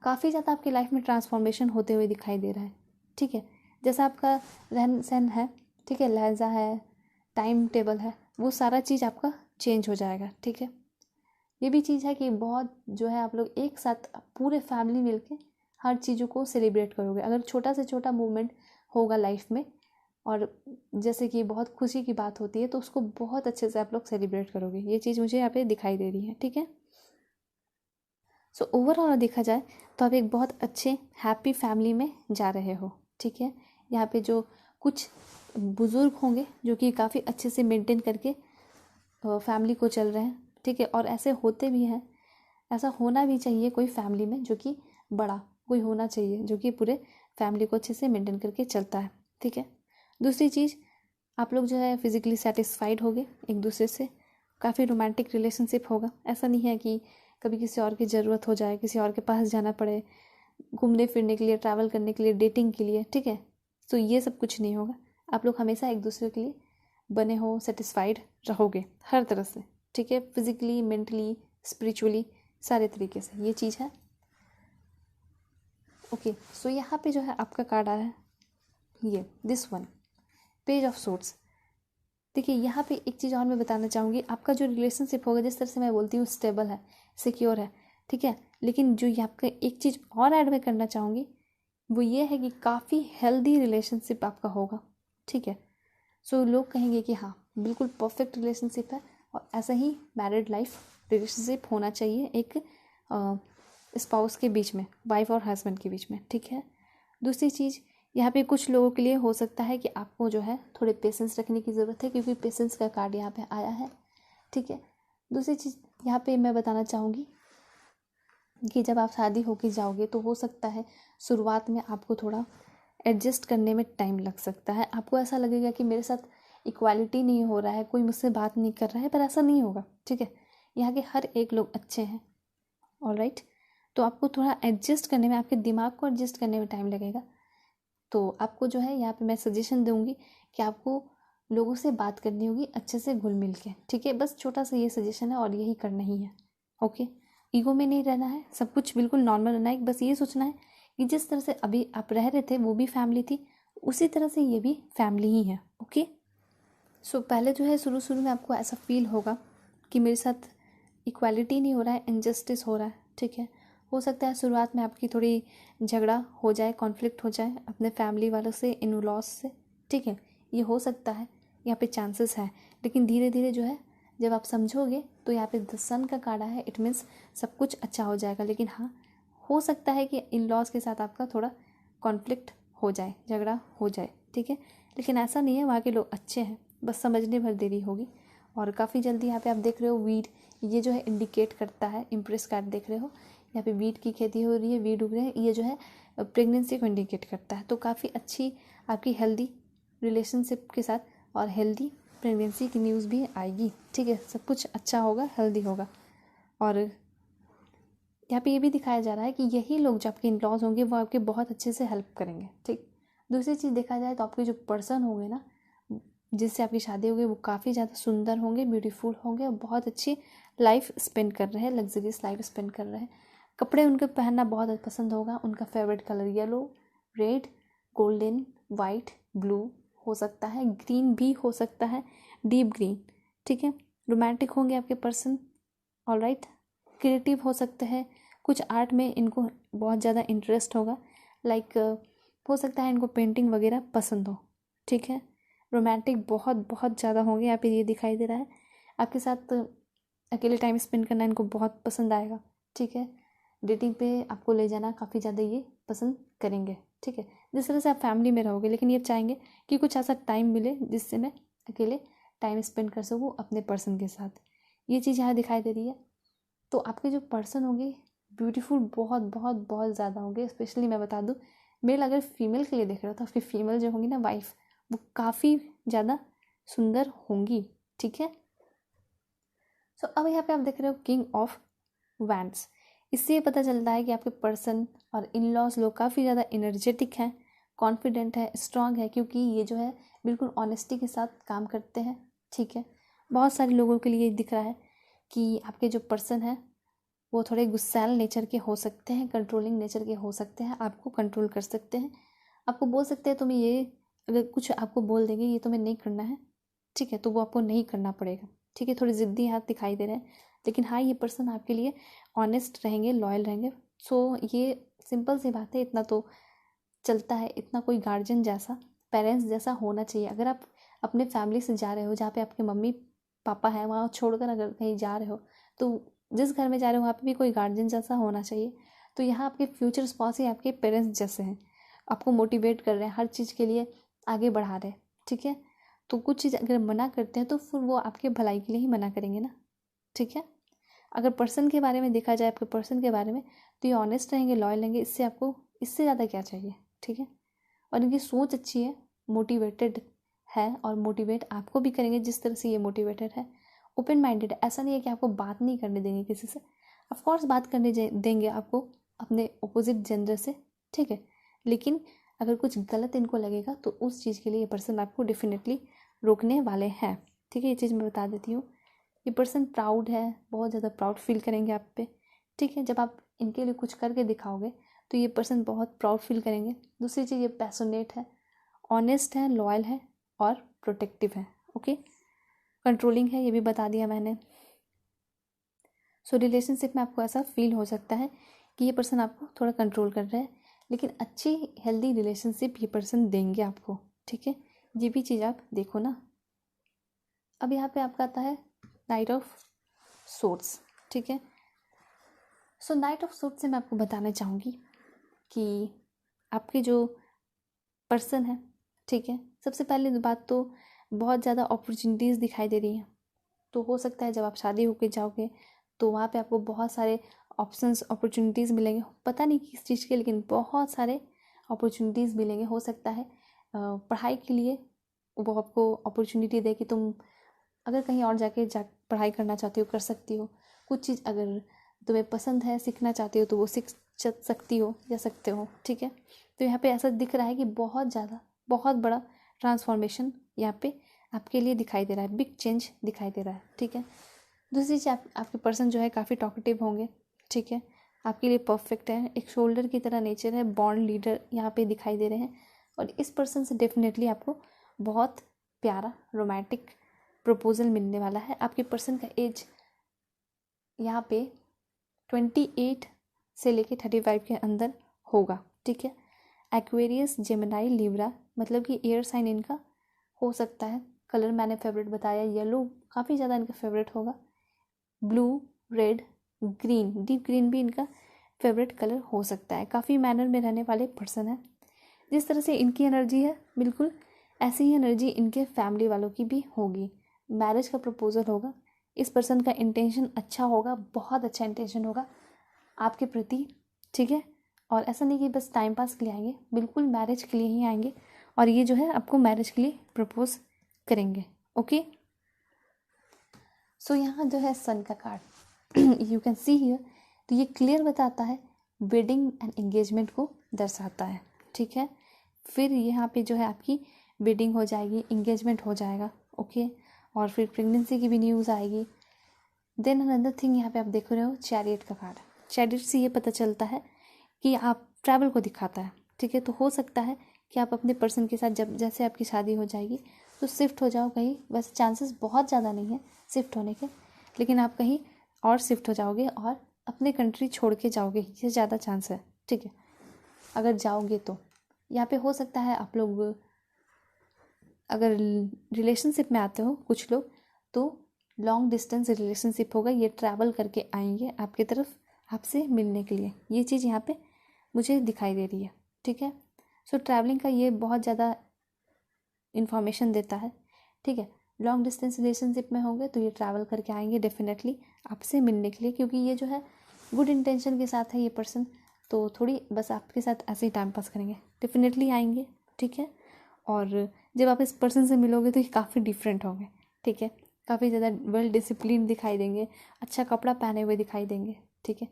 काफ़ी ज़्यादा आपकी लाइफ में ट्रांसफॉर्मेशन होते हुए दिखाई दे रहा है। ठीक है, जैसा आपका रहन सहन है, ठीक है, लहजा है, टाइम टेबल है, वो सारा चीज़ आपका चेंज हो जाएगा। ठीक है, ये भी चीज़ है कि बहुत जो है आप लोग एक साथ पूरे फैमिली मिलके हर चीज़ों को सेलिब्रेट करोगे। अगर छोटा से छोटा मूवमेंट होगा लाइफ में और जैसे कि बहुत खुशी की बात होती है तो उसको बहुत अच्छे से आप लोग सेलिब्रेट करोगे, ये चीज़ मुझे यहाँ पे दिखाई दे रही है। ठीक है, सो ओवरऑल देखा जाए तो आप एक बहुत अच्छे हैप्पी फैमिली में जा रहे हो। ठीक है, यहाँ पे जो कुछ बुज़ुर्ग होंगे जो कि काफ़ी अच्छे से मेंटेन करके फैमिली को चल रहे हैं। ठीक है, और ऐसे होते भी हैं, ऐसा होना भी चाहिए कोई फैमिली में, जो कि बड़ा कोई होना चाहिए जो कि पूरे फैमिली को अच्छे से मेंटेन करके चलता है। ठीक है, दूसरी चीज़, आप लोग जो है फिज़िकली सेटिस्फाइड होगे एक दूसरे से, काफ़ी रोमांटिक रिलेशनशिप होगा। ऐसा नहीं है कि कभी किसी और की ज़रूरत हो जाए, किसी और के पास जाना पड़े घूमने फिरने के लिए, ट्रैवल करने के लिए, डेटिंग के लिए। ठीक है, तो ये सब कुछ नहीं होगा। आप लोग हमेशा एक दूसरे के लिए बने हो, सेटिस्फाइड रहोगे हर तरह से। ठीक है, फिज़िकली, मेंटली, स्पिरिचुअली, सारे तरीके से, ये चीज़ है। ओके, सो यहाँ पे जो है आपका कार्ड आ रहा है ये this one, page of swords. देखिए, यहाँ पे एक चीज़ और मैं बताना चाहूँगी, आपका जो रिलेशनशिप होगा, जिस तरह से मैं बोलती हूँ स्टेबल है, सिक्योर है। ठीक है, लेकिन जो यहाँ पे एक चीज़ और ऐड मैं करना चाहूँगी वो ये है कि काफ़ी हेल्दी रिलेशनशिप आपका होगा। ठीक है, सो लोग कहेंगे कि हाँ बिल्कुल परफेक्ट रिलेशनशिप है, और ऐसा ही मैरिड लाइफ रिलेशनशिप होना चाहिए एक स्पाउस के बीच में, वाइफ और हस्बैंड के बीच में। ठीक है, दूसरी चीज़, यहाँ पे कुछ लोगों के लिए हो सकता है कि आपको जो है थोड़े पेशेंस रखने की ज़रूरत है, क्योंकि पेशेंस का कार्ड यहाँ पे आया है। ठीक है, दूसरी चीज़ यहाँ पे मैं बताना चाहूँगी कि जब आप शादी होके जाओगे तो हो सकता है शुरुआत में आपको थोड़ा एडजस्ट करने में टाइम लग सकता है। आपको ऐसा लगेगा कि मेरे साथ इक्वालिटी नहीं हो रहा है, कोई मुझसे बात नहीं कर रहा है, पर ऐसा नहीं होगा। ठीक है, यहाँ के हर एक लोग अच्छे हैं, ऑलराइट। तो आपको थोड़ा एडजस्ट करने में, आपके दिमाग को एडजस्ट करने में टाइम लगेगा। तो आपको जो है यहाँ पे मैं सजेशन दूंगी कि आपको लोगों से बात करनी होगी अच्छे से घुल मिल के। ठीक है, बस छोटा सा ये सजेशन है और यही करना ही है। ओके, ईगो में नहीं रहना है, सब कुछ बिल्कुल नॉर्मल रहना है। बस ये सोचना है कि जिस तरह से अभी आप रह रहे थे वो भी फैमिली थी, उसी तरह से ये भी फैमिली ही है। ओके, सो पहले जो है शुरू में आपको ऐसा फील होगा कि मेरे साथ इक्वालिटी नहीं हो रहा है, इनजस्टिस हो रहा है। ठीक है, हो सकता है शुरुआत में आपकी थोड़ी झगड़ा हो जाए, कॉन्फ्लिक्ट हो जाए अपने फैमिली वालों से, इन लॉस से। ठीक है, ये हो सकता है, यहाँ पे चांसेस है, लेकिन धीरे धीरे जो है जब आप समझोगे तो यहाँ पे द सन का कार्ड है, इट मीन्स सब कुछ अच्छा हो जाएगा। लेकिन हाँ, हो सकता है कि इन लॉस के साथ आपका थोड़ा कॉन्फ्लिक्ट हो जाए, झगड़ा हो जाए। ठीक है, लेकिन ऐसा नहीं है, वहाँ के लोग अच्छे हैं, बस समझने भर देरी होगी। और काफ़ी जल्दी यहाँ पे आप देख रहे हो वीड ये जो है इंडिकेट करता है, इम्प्रेस कार्ड देख रहे हो, यहाँ पे वीट की खेती हो रही है, वीट उग रहे हैं, ये जो है प्रेगनेंसी को इंडिकेट करता है। तो काफ़ी अच्छी आपकी हेल्दी रिलेशनशिप के साथ और हेल्दी प्रेगनेंसी की न्यूज़ भी आएगी, ठीक है। सब कुछ अच्छा होगा, हेल्दी होगा। और यहाँ पे ये भी दिखाया जा रहा है कि यही लोग जो आपके इन-लॉज होंगे वो आपके बहुत अच्छे से हेल्प करेंगे, ठीक। दूसरी चीज़ देखा जाए तो आपके जो पर्सन होंगे ना, जिससे आपकी शादी होगी, वो काफ़ी ज़्यादा सुंदर होंगे, ब्यूटीफुल होंगे और बहुत अच्छी लाइफ स्पेंड कर रहे हैं, लग्जरियस लाइफ स्पेंड कर रहे हैं। कपड़े उनके पहनना बहुत पसंद होगा। उनका favourite colour yellow, red, golden, white, blue हो सकता है, ग्रीन भी हो सकता है, डीप ग्रीन, ठीक है। रोमांटिक होंगे आपके पर्सन, ऑलराइट। क्रिएटिव हो सकते हैं, कुछ आर्ट में इनको बहुत ज़्यादा इंटरेस्ट होगा, लाइक हो सकता है इनको पेंटिंग वगैरह पसंद हो, ठीक है। रोमांटिक बहुत बहुत ज़्यादा होंगे, यहाँ पे ये दिखाई दे रहा है। आपके साथ अकेले टाइम स्पेंड करना इनको बहुत पसंद आएगा, ठीक है। डेटिंग पे आपको ले जाना काफ़ी ज़्यादा ये पसंद करेंगे, ठीक है। जिस तरह से आप फैमिली में रहोगे, लेकिन ये चाहेंगे कि कुछ ऐसा टाइम मिले जिससे मैं अकेले टाइम स्पेंड कर सकूँ अपने पर्सन के साथ। ये चीज़ यहाँ दिखाई दे रही है। तो आपके जो पर्सन होंगे ब्यूटीफुल बहुत बहुत बहुत ज़्यादा होंगे। स्पेशली मैं बता दूँ, मेल अगर फीमेल के लिए देख रहा था, आपकी फीमेल जो होंगी ना, वाइफ, वो काफ़ी ज़्यादा सुंदर होंगी, ठीक है। सो अब यहाँ पे आप देख रहे हो किंग ऑफ वैंड्स। इससे ये पता चलता है कि आपके पर्सन और इन लॉज लोग काफ़ी ज़्यादा एनर्जेटिक हैं, कॉन्फिडेंट है, स्ट्रांग है, क्योंकि ये जो है बिल्कुल ऑनेस्टी के साथ काम करते हैं, ठीक है। बहुत सारे लोगों के लिए दिख रहा है कि आपके जो पर्सन है वो थोड़े गुस्सैल नेचर के हो सकते हैं, कंट्रोलिंग नेचर के हो सकते हैं, आपको कंट्रोल कर सकते हैं, आपको बोल सकते हैं तुम्हें ये, अगर कुछ आपको बोल देंगे ये तुम्हें नहीं करना है, ठीक है, तो वो आपको नहीं करना पड़ेगा, ठीक है। थोड़ी ज़िद्दी हाथ दिखाई दे रहे हैं, लेकिन हाँ, ये पर्सन आपके लिए ऑनेस्ट रहेंगे, लॉयल रहेंगे। सो ये सिंपल सी बात है, इतना तो चलता है, इतना कोई गार्जियन जैसा, पेरेंट्स जैसा होना चाहिए। अगर आप अपने फैमिली से जा रहे हो, जहाँ पे आपके मम्मी पापा हैं, वहाँ छोड़कर अगर कहीं जा रहे हो, तो जिस घर में जा रहे हो वहाँ पे भी कोई गार्जियन जैसा होना चाहिए। तो यहाँ आपके फ्यूचर स्पाउस ही आपके पेरेंट्स जैसे हैं, आपको मोटिवेट कर रहे हैं, हर चीज़ के लिए आगे बढ़ा रहे हैं, ठीक है। तो कुछ चीज़ अगर मना करते हैं तो फिर वो आपके भलाई के लिए ही मना करेंगे ना, ठीक है। अगर पर्सन के बारे में देखा जाए, आपके पर्सन के बारे में, तो ये ऑनेस्ट रहेंगे, लॉयल रहेंगे, इससे आपको इससे ज़्यादा क्या चाहिए, ठीक है। और इनकी सोच अच्छी है, मोटिवेटेड है और मोटिवेट आपको भी करेंगे जिस तरह से ये मोटिवेटेड है। ओपन माइंडेड, ऐसा नहीं है कि आपको बात नहीं करने देंगे किसी से, ऑफकोर्स बात करने देंगे आपको अपने अपोजिट जेंडर से, ठीक है। लेकिन अगर कुछ गलत इनको लगेगा तो उस चीज़ के लिए ये पर्सन आपको डेफिनेटली रोकने वाले हैं, ठीक है। ये चीज़ मैं बता देती हूँ। ये पर्सन प्राउड है, बहुत ज़्यादा प्राउड फील करेंगे आप पे, ठीक है। जब आप इनके लिए कुछ करके दिखाओगे तो ये पर्सन बहुत प्राउड फील करेंगे। दूसरी चीज़, ये पैशनेट है, ऑनेस्ट है, लॉयल है और प्रोटेक्टिव है, ओके। कंट्रोलिंग है, ये भी बता दिया मैंने। सो रिलेशनशिप में आपको ऐसा फील हो सकता है कि ये पर्सन आपको थोड़ा कंट्रोल कर रहा है, लेकिन अच्छी हेल्दी रिलेशनशिप ये पर्सन देंगे आपको, ठीक है। ये भी चीज़ आप देखो ना। अब यहाँ पे आपका आता है नाइट ऑफ सोर्ड्स, ठीक है। सो नाइट ऑफ सोर्ड्स से मैं आपको बताना चाहूँगी कि आपके जो पर्सन है, ठीक है, सबसे पहले बात तो बहुत ज़्यादा अपॉर्चुनिटीज़ दिखाई दे रही हैं। तो हो सकता है जब आप शादी होके जाओगे तो वहाँ पे आपको बहुत सारे ऑप्शंस, अपॉर्चुनिटीज़ मिलेंगे, पता नहीं किस चीज़ के, लेकिन बहुत सारे अपॉर्चुनिटीज़ मिलेंगे। हो सकता है पढ़ाई के लिए वो आपको अपॉर्चुनिटी दे कि तुम अगर कहीं और जाके पढ़ाई करना चाहती हो, कर सकती हो। कुछ चीज़ अगर तुम्हें पसंद है, सीखना चाहती हो, तो वो सीख सकती हो या सकते हो, ठीक है। तो यहाँ पे ऐसा दिख रहा है कि बहुत ज़्यादा, बहुत बड़ा ट्रांसफॉर्मेशन यहाँ पे आपके लिए दिखाई दे रहा है, बिग चेंज दिखाई दे रहा है, ठीक है। दूसरी चीज़, आपके पर्सन जो है काफ़ी टॉकेटिव होंगे, ठीक है, आपके लिए परफेक्ट है, एक शोल्डर की तरह नेचर है, बॉन्ड लीडर यहाँ पे दिखाई दे रहे हैं। और इस पर्सन से डेफिनेटली आपको बहुत प्यारा रोमांटिक प्रपोजल मिलने वाला है। आपके पर्सन का एज यहाँ पे 28 से लेके 35 के अंदर होगा, ठीक है। एक्वेरियस, जेमिनाई, लिब्रा, मतलब कि एयर साइन इनका हो सकता है। कलर मैंने फेवरेट बताया, येलो काफ़ी ज़्यादा इनका फेवरेट होगा, blue, red, green, deep green भी इनका फेवरेट कलर हो सकता है। काफ़ी मैनर में रहने वाले पर्सन है। जिस तरह से इनकी एनर्जी है, बिल्कुल ऐसी ही एनर्जी इनके फैमिली वालों की भी होगी। मैरिज का प्रपोजल होगा, इस पर्सन का इंटेंशन अच्छा होगा, बहुत अच्छा इंटेंशन होगा आपके प्रति, ठीक है। और ऐसा नहीं कि बस टाइम पास के लिए आएंगे, बिल्कुल मैरिज के लिए ही आएंगे और ये जो है आपको मैरिज के लिए प्रपोज करेंगे। ओके, सो यहाँ जो है सन का card you can see here, तो ये क्लियर बताता है वेडिंग एंड एंगेजमेंट को दर्शाता है, ठीक है। फिर यहाँ पे जो है आपकी वेडिंग हो जाएगी, एंगेजमेंट हो जाएगा, ओके। और फिर प्रेगनेंसी की भी न्यूज़ आएगी। देन अनदर थिंग यहाँ पे आप देख रहे हो चैरियट का कार्ड। चैरियट से ये पता चलता है कि आप ट्रैवल को दिखाता है, ठीक है। तो हो सकता है कि आप अपने पर्सन के साथ जब जैसे आपकी शादी हो जाएगी तो शिफ्ट हो जाओ कहीं, वैसे चांसेस बहुत ज़्यादा नहीं है शिफ्ट होने के, लेकिन आप कहीं और शिफ्ट हो जाओगे और अपने कंट्री छोड़ के जाओगे, ये ज़्यादा चांस है, ठीक है। अगर जाओगे तो यहाँ पे हो सकता है आप लोग अगर रिलेशनशिप में आते हो कुछ लोग, तो लॉन्ग डिस्टेंस रिलेशनशिप होगा, ये ट्रैवल करके आएंगे आपकी तरफ आपसे मिलने के लिए, ये चीज़ यहाँ पे मुझे दिखाई दे रही है, ठीक है। सो ट्रैवलिंग का ये बहुत ज़्यादा इन्फॉर्मेशन देता है, ठीक है। लॉन्ग डिस्टेंस रिलेशनशिप में होंगे तो ये ट्रैवल करके आएंगे डेफिनेटली आपसे मिलने के लिए, क्योंकि ये जो है गुड इंटेंशन के साथ है ये पर्सन, तो थोड़ी बस आपके साथ ऐसे ही टाइम पास करेंगे, डेफिनेटली आएंगे, ठीक है। और जब आप इस पर्सन से मिलोगे तो ये काफ़ी डिफरेंट होंगे, ठीक है। काफ़ी ज़्यादा वेल डिसिप्लिन दिखाई देंगे, अच्छा कपड़ा पहने हुए दिखाई देंगे, ठीक है।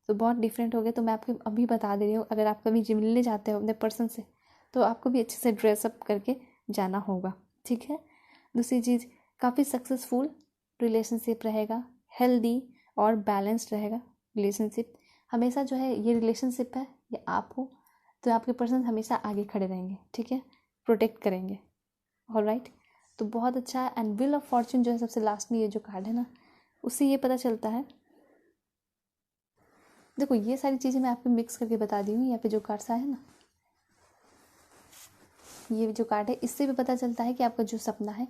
तो बहुत डिफरेंट हो गए। तो मैं आपको अभी बता दे रही हूँ, अगर आप कभी जिम मिलने जाते हो अपने पर्सन से तो आपको भी अच्छे से ड्रेसअप करके जाना होगा, ठीक है। दूसरी चीज़, काफ़ी सक्सेसफुल रिलेशनशिप रहेगा, हेल्दी और बैलेंस्ड रहेगा रिलेशनशिप। हमेशा जो है ये रिलेशनशिप है ये आप हो तो आपके पर्सन हमेशा आगे खड़े रहेंगे, ठीक है, प्रोटेक्ट करेंगे, ऑलराइट। तो बहुत अच्छा है। एंड व्हील ऑफ फॉर्चून जो है सबसे लास्ट में ये जो कार्ड है ना, उससे ये पता चलता है, देखो ये सारी चीज़ें मैं आपको मिक्स करके बता दी हूँ। यहाँ पे जो कार्ड्स आए हैं ना, ये जो कार्ड है इससे भी पता चलता है कि आपका जो सपना है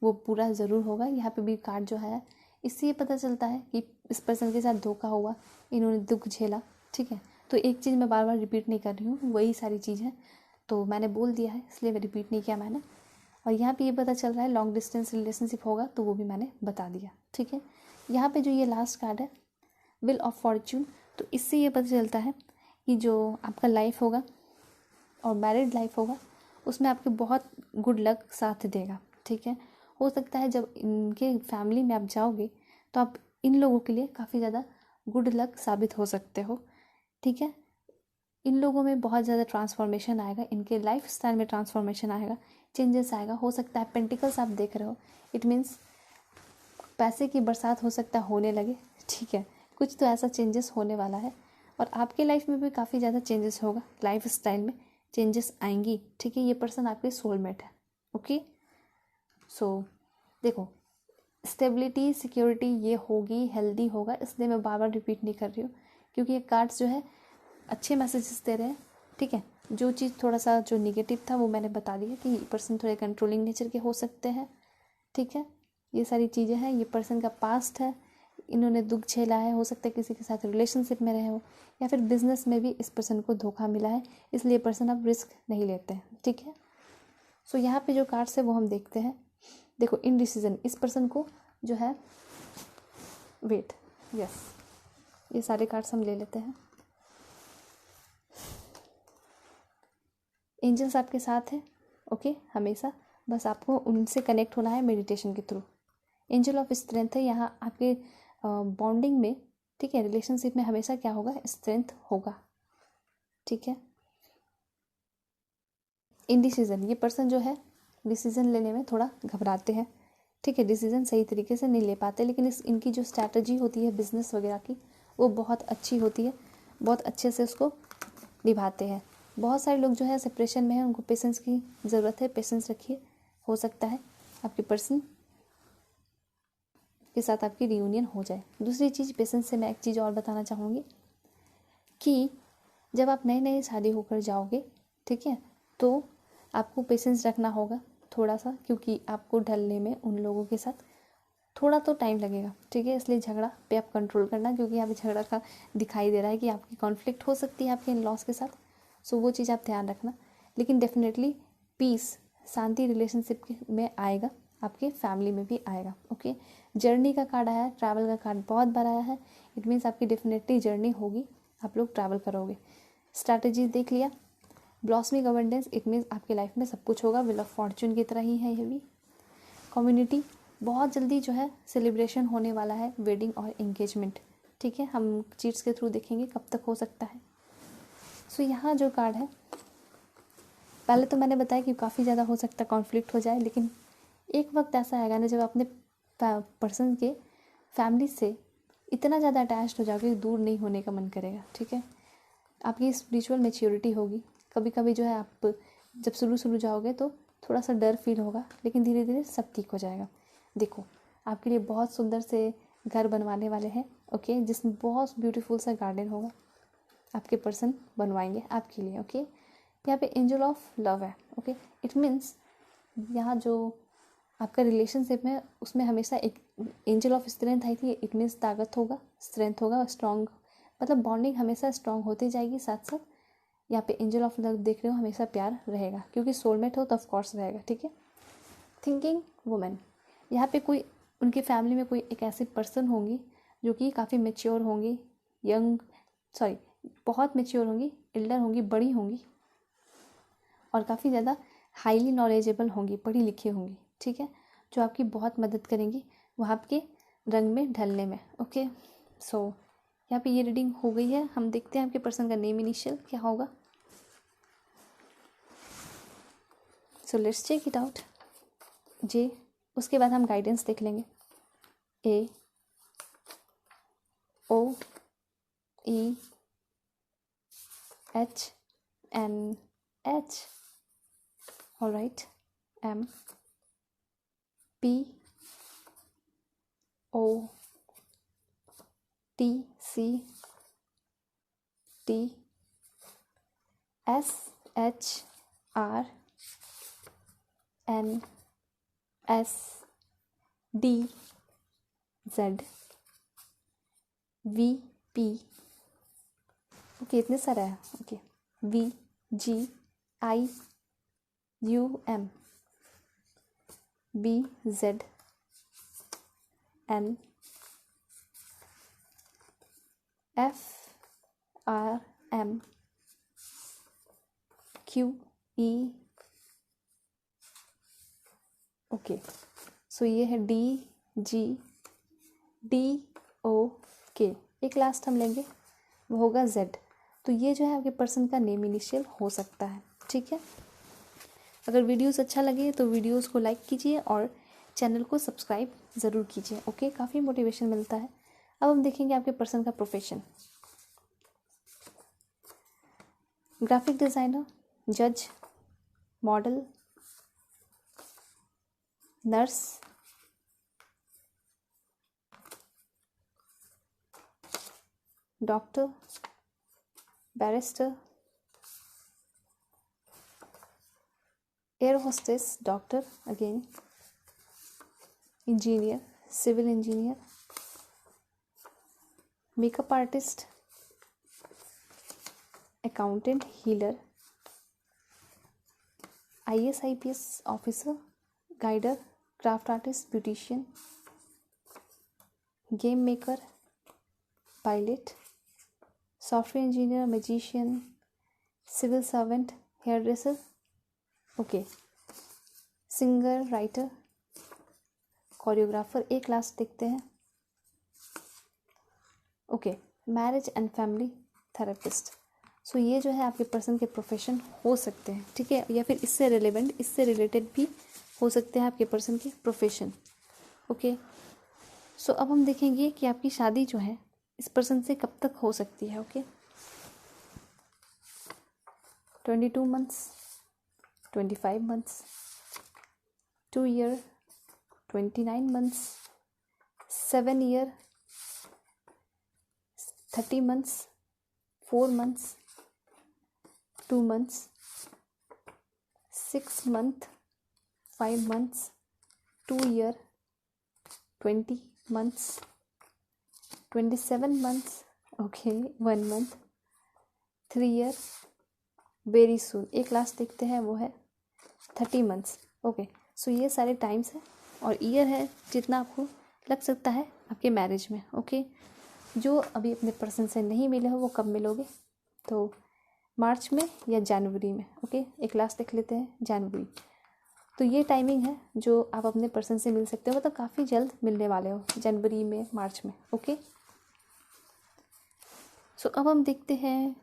वो पूरा ज़रूर होगा। यहाँ पे भी कार्ड जो है इससे ये पता चलता है कि इस पर्सन के साथ धोखा हुआ, इन्होंने दुख झेला, ठीक है। तो एक चीज़ मैं बार बार रिपीट नहीं कर रही हूँ, वही सारी चीज़ है, तो मैंने बोल दिया है इसलिए मैं रिपीट नहीं किया मैंने। और यहाँ पे ये पता चल रहा है लॉन्ग डिस्टेंस रिलेशनशिप होगा, तो वो भी मैंने बता दिया, ठीक है। यहाँ पे जो ये लास्ट कार्ड है व्हील ऑफ फॉर्चून, तो इससे ये पता चलता है कि जो आपका लाइफ होगा और मैरिड लाइफ होगा उसमें आपके बहुत गुड लक साथ देगा, ठीक है। हो सकता है जब इनके फैमिली में आप जाओगे तो आप इन लोगों के लिए काफ़ी ज़्यादा गुड लक साबित हो सकते हो, ठीक है। इन लोगों में बहुत ज़्यादा ट्रांसफॉर्मेशन आएगा, इनके लाइफ स्टाइल में ट्रांसफॉर्मेशन आएगा, चेंजेस आएगा। हो सकता है पेंटिकल्स आप देख रहे हो, इट मीन्स पैसे की बरसात हो सकता है होने लगे, ठीक है। कुछ तो ऐसा चेंजेस होने वाला है और आपके लाइफ में भी काफ़ी ज़्यादा चेंजेस होगा, लाइफ स्टाइल में चेंजेस आएंगी, ठीक है। ये पर्सन आपके सोलमेट है, ओके। सो देखो स्टेबिलिटी सिक्योरिटी ये होगी, हेल्दी होगा, इसलिए मैं बार बार रिपीट नहीं कर रही हूँ क्योंकि ये कार्ड्स जो है अच्छे मैसेजेस दे रहे हैं, ठीक है। जो चीज़ थोड़ा सा जो निगेटिव था वो मैंने बता दिया कि ये पर्सन थोड़े कंट्रोलिंग नेचर के हो सकते हैं, ठीक है। ये सारी चीज़ें हैं, ये पर्सन का पास्ट है, इन्होंने दुख झेला है, हो सकता है किसी के साथ रिलेशनशिप में रहे हो या फिर बिजनेस में भी इस पर्सन को धोखा मिला है, इसलिए पर्सन अब रिस्क नहीं लेते हैं, ठीक है। सो यहाँ पे जो कार्ड्स है वो हम देखते हैं। देखो इनडिसीजन, इस पर्सन को जो है वेट, यस, ये सारे कार्ड्स हम ले लेते हैं। एंजल्स आपके साथ है, ओके, हमेशा, बस आपको उनसे कनेक्ट होना है मेडिटेशन के थ्रू। एंजल ऑफ स्ट्रेंथ है यहाँ आपके बॉन्डिंग में, ठीक है, रिलेशनशिप में हमेशा क्या होगा, स्ट्रेंथ होगा, ठीक है। इनडिसीजन, ये पर्सन जो है डिसीजन लेने में थोड़ा घबराते हैं, ठीक है, डिसीजन सही तरीके से नहीं ले पाते, लेकिन इनकी जो स्ट्रैटेजी होती है बिजनेस वगैरह की वो बहुत अच्छी होती है, बहुत अच्छे से उसको निभाते हैं। बहुत सारे लोग जो है सेपरेशन में है, उनको पेशेंस की ज़रूरत है, पेशेंस रखिए, हो सकता है आपके पर्सन के साथ आपकी रियूनियन हो जाए। दूसरी चीज़ पेशेंस से मैं एक चीज़ और बताना चाहूँगी कि जब आप नए नए शादी होकर जाओगे, ठीक है, तो आपको पेशेंस रखना होगा थोड़ा सा, क्योंकि आपको ढलने में उन लोगों के साथ थोड़ा तो टाइम लगेगा, ठीक है। इसलिए झगड़ा पे आप कंट्रोल करना, क्योंकि यहाँ पे झगड़ा का दिखाई दे रहा है कि आपकी कॉन्फ्लिक्ट हो सकती है आपके इन लॉस के साथ, सो वो चीज़ आप ध्यान रखना। लेकिन डेफिनेटली पीस, शांति रिलेशनशिप में आएगा, आपके फैमिली में भी आएगा। ओके, जर्नी का कार्ड आया है, ट्रैवल का कार्ड बहुत बार आया है। इट मीन्स आपकी डेफिनेटली जर्नी होगी, आप लोग ट्रैवल करोगे। स्ट्रैटेजी देख लिया। ब्लॉसमिंग अबंडेंस, इट मीन्स आपकी लाइफ में सब कुछ होगा, व्हील ऑफ फॉर्चून की तरह ही है ये भी। कम्युनिटी, बहुत जल्दी जो है सेलिब्रेशन होने वाला है, वेडिंग और एंगेजमेंट। ठीक है, हम चीट्स के थ्रू देखेंगे कब तक हो सकता है। सो यहाँ जो कार्ड है, पहले तो मैंने बताया कि काफ़ी ज़्यादा हो सकता है कॉन्फ्लिक्ट हो जाए, लेकिन एक वक्त ऐसा आएगा ना जब अपने पर्सन के फैमिली से इतना ज़्यादा अटैच्ड हो जाओगे, दूर नहीं होने का मन करेगा। ठीक है, आपकी स्पिरिचुअल मैच्योरिटी होगी। कभी कभी जो है आप जब शुरू जाओगे तो थोड़ा सा डर फील होगा, लेकिन धीरे धीरे सब ठीक हो जाएगा। देखो, आपके लिए बहुत सुंदर से घर बनवाने वाले हैं। ओके, जिसमें बहुत ब्यूटीफुल सा गार्डन होगा, आपके पर्सन बनवाएंगे आपके लिए। ओके, यहाँ पे एंजल ऑफ लव है। ओके, इट मीन्स यहाँ जो आपका रिलेशनशिप है उसमें हमेशा एक एंजल ऑफ स्ट्रेंथ आई थी। इट मीन्स ताकत होगा, स्ट्रेंथ होगा, स्ट्रॉन्ग, मतलब बॉन्डिंग हमेशा स्ट्रॉन्ग होती जाएगी। साथ साथ यहाँ पे एंजल ऑफ लव देख रहे हो, हमेशा प्यार रहेगा, क्योंकि सोलमेट हो तो ऑफकोर्स रहेगा। ठीक है, थिंकिंग वुमेन, यहाँ पे कोई उनके फैमिली में कोई एक ऐसी पर्सन होंगी जो कि काफ़ी मेच्योर होंगी, बहुत मेच्योर होंगी, एल्डर होंगी, बड़ी होंगी, और काफ़ी ज़्यादा हाईली नॉलेजेबल होंगी, पढ़ी लिखी होंगी। ठीक है, जो आपकी बहुत मदद करेंगी वो आपके रंग में ढलने में। ओके, सो यहाँ पे ये रीडिंग हो गई है। हम देखते हैं आपके पर्सन का नेम इनिशियल क्या होगा। So let's check it out. J, उसके बाद हम गाइडेंस देख लेंगे। A, O, E, H, N, H, alright, M, P, O, T, C, T, S, H, R, N, S, D, Z, V, P. Okay, इतने सारे हैं। Okay, V, G, I, U, M, B, Z, N, F, R, M, Q, E. Okay, so ये है डी, जी, डी, ओ, के। एक लास्ट हम लेंगे, वो होगा जेड। तो ये जो है आपके पर्सन का नेम इनिशियल हो सकता है। ठीक है, अगर वीडियोस अच्छा लगे तो वीडियोस को लाइक कीजिए और चैनल को सब्सक्राइब ज़रूर कीजिए। ओके, काफ़ी मोटिवेशन मिलता है। अब हम देखेंगे आपके पर्सन का प्रोफेशन। ग्राफिक डिज़ाइनर, जज, model, nurse, doctor, barrister, air hostess, doctor again, engineer, civil engineer, makeup artist, accountant, healer, IAS IPS officer, guider, craft artist, beautician, game maker, pilot, software engineer, magician, civil servant, hairdresser. Okay, singer, writer, choreographer. एक लास्ट देखते हैं। Okay, marriage and family therapist. So ये जो है आपके पर्सन के प्रोफेशन हो सकते हैं। ठीक है, या फिर इससे रिलेवेंट, इससे रिलेटेड भी हो सकते हैं आपके पर्सन के प्रोफेशन। ओके, सो अब हम देखेंगे कि आपकी शादी जो है इस पर्सन से कब तक हो सकती है। Okay, 22 months, 25 months, 2 year, 29 months, 7 year, 30 months, 4 months, 2 months, 6 month, 5 months, 2 year, 20 months, 27 months, okay, 1 month, 3 year, very soon. एक लास्ट देखते हैं, वो है 30 मंथ्स। ओके, सो ये सारे टाइम्स हैं और ईयर है जितना आपको लग सकता है आपके मैरिज में। ओके, जो अभी अपने पर्सन से नहीं मिले हो वो कब मिलोगे, तो मार्च में या जनवरी में। ओके, एक लास्ट देख लेते हैं, जनवरी। तो ये टाइमिंग है जो आप अपने पर्सन से मिल सकते हो, मतलब काफ़ी जल्द मिलने वाले हो, जनवरी में, मार्च में। ओके, सो अब हम देखते हैं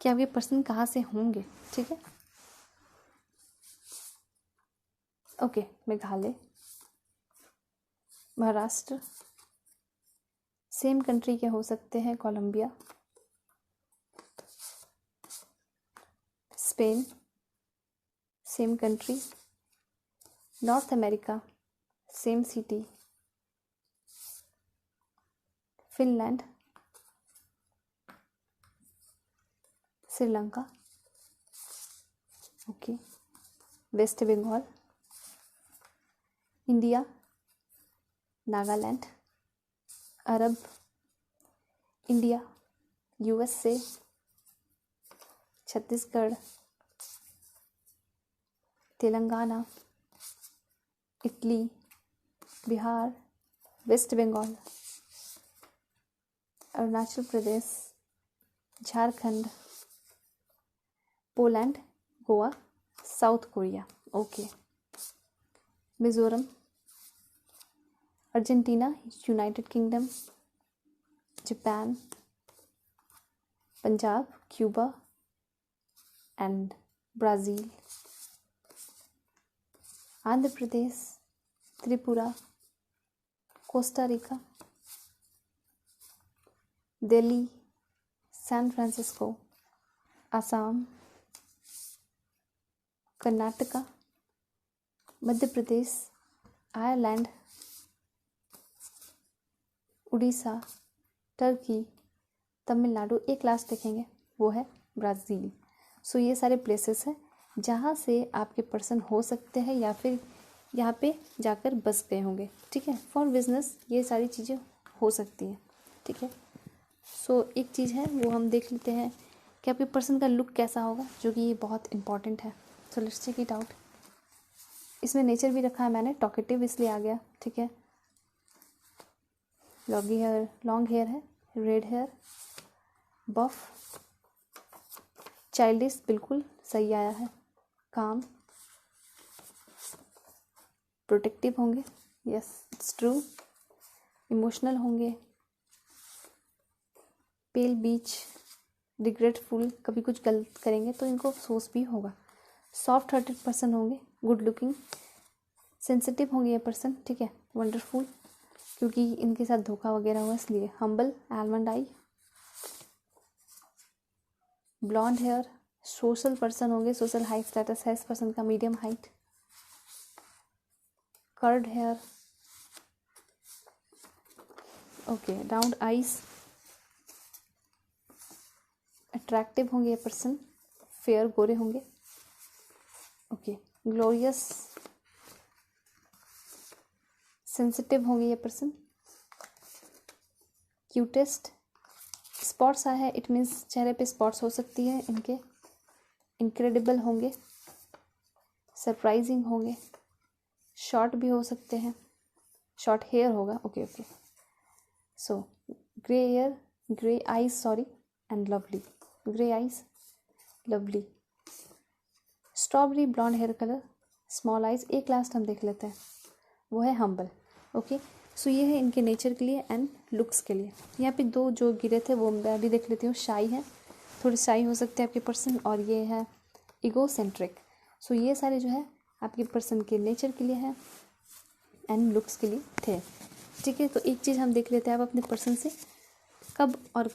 कि आपके पर्सन कहाँ से होंगे। ठीक है, okay, Meghalaya, Maharashtra, same country के हो सकते हैं, Colombia, Spain, same country, North America, same city, Finland, Sri Lanka, okay, West Bengal, India, Nagaland, Arab, India, USA, Chhattisgarh, Telangana, Italy, Bihar, West Bengal, Arunachal Pradesh, Jharkhand, Poland, Goa, South Korea, okay, Mizoram, Argentina, United Kingdom, Japan, Punjab, Cuba and Brazil, Andhra Pradesh, Tripura, Costa Rica, Delhi, San Francisco, Assam, Karnataka, Madhya Pradesh, Ireland, Orissa, Turkey, Tamil Nadu, एक लास्ट देखेंगे वो है ब्राज़ील। सो ये सारे प्लेसेस हैं जहाँ से आपके पर्सन हो सकते हैं या फिर यहाँ पे जाकर बस गए होंगे। ठीक है, फॉर बिजनेस ये सारी चीज़ें हो सकती हैं। ठीक है, सो एक चीज़ है वो हम देख लेते हैं कि आपके पर्सन का लुक कैसा होगा, जो कि ये बहुत इंपॉर्टेंट है। So let's check it out. इसमें नेचर भी रखा है मैंने, टॉकेटिव इसलिए आ गया। ठीक है, लॉन्गी हेयर, लॉन्ग हेयर है, रेड हेयर, बफ, चाइल्डिश बिल्कुल सही आया है, काम, प्रोटेक्टिव होंगे, यस इट्स ट्रू, इमोशनल होंगे, पेल बीच, रिग्रेटफुल, कभी कुछ गलत करेंगे तो इनको अफसोस भी होगा, सॉफ्ट हार्टेड पर्सन होंगे, गुड लुकिंग, सेंसिटिव होंगे ये पर्सन। ठीक है, वंडरफुल, क्योंकि इनके साथ धोखा वगैरह हुआ इसलिए, humble, almond eye, blond hair, social person होंगे, सोशल हाई स्टेटस है इस पर्सन का, medium height, curled hair, okay, round eyes, attractive होंगे ये पर्सन, फेयर, गोरे होंगे, ओके, ग्लोरियस, सेंसिटिव होंगे ये पर्सन, क्यूटेस्ट, स्पॉट्स आया है, इट मीन्स चेहरे पे स्पॉट्स हो सकती है इनके, इनक्रेडिबल होंगे, सरप्राइजिंग होंगे, शॉर्ट भी हो सकते हैं, शॉर्ट हेयर होगा, okay okay, so grey hair, grey eyes, sorry, and lovely, grey eyes, lovely, strawberry blond hair colour, small eyes, एक लास्ट हम देख लेते हैं वो है हम्बल। ओके, सो ये है इनके नेचर के लिए एंड लुक्स के लिए। यहाँ पे दो जो गिरे थे वो मैं अभी देख लेती हूँ, शाई है, थोड़े शाई हो सकते हैं आपके पर्सन, और ये है ईगोसेंट्रिक। सो ये सारे जो है आपके पर्सन के नेचर के लिए है एंड लुक्स के लिए थे। ठीक है, तो एक चीज़ हम देख लेते हैं, आप अपने पर्सन से कब और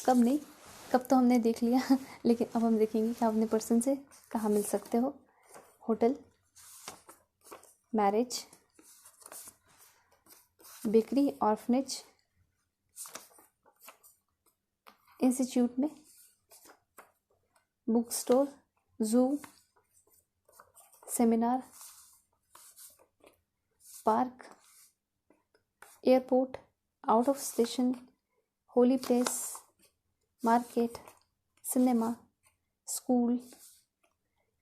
कब नहीं, कब तो हमने देख लिया लेकिन अब हम देखेंगे कि आप अपने पर्सन से कहाँ मिल सकते हो। Hotel, marriage, bakery, orphanage, institute में, बुक स्टोर, जू, seminar, park, airport, out of station, holy place, market, cinema, school,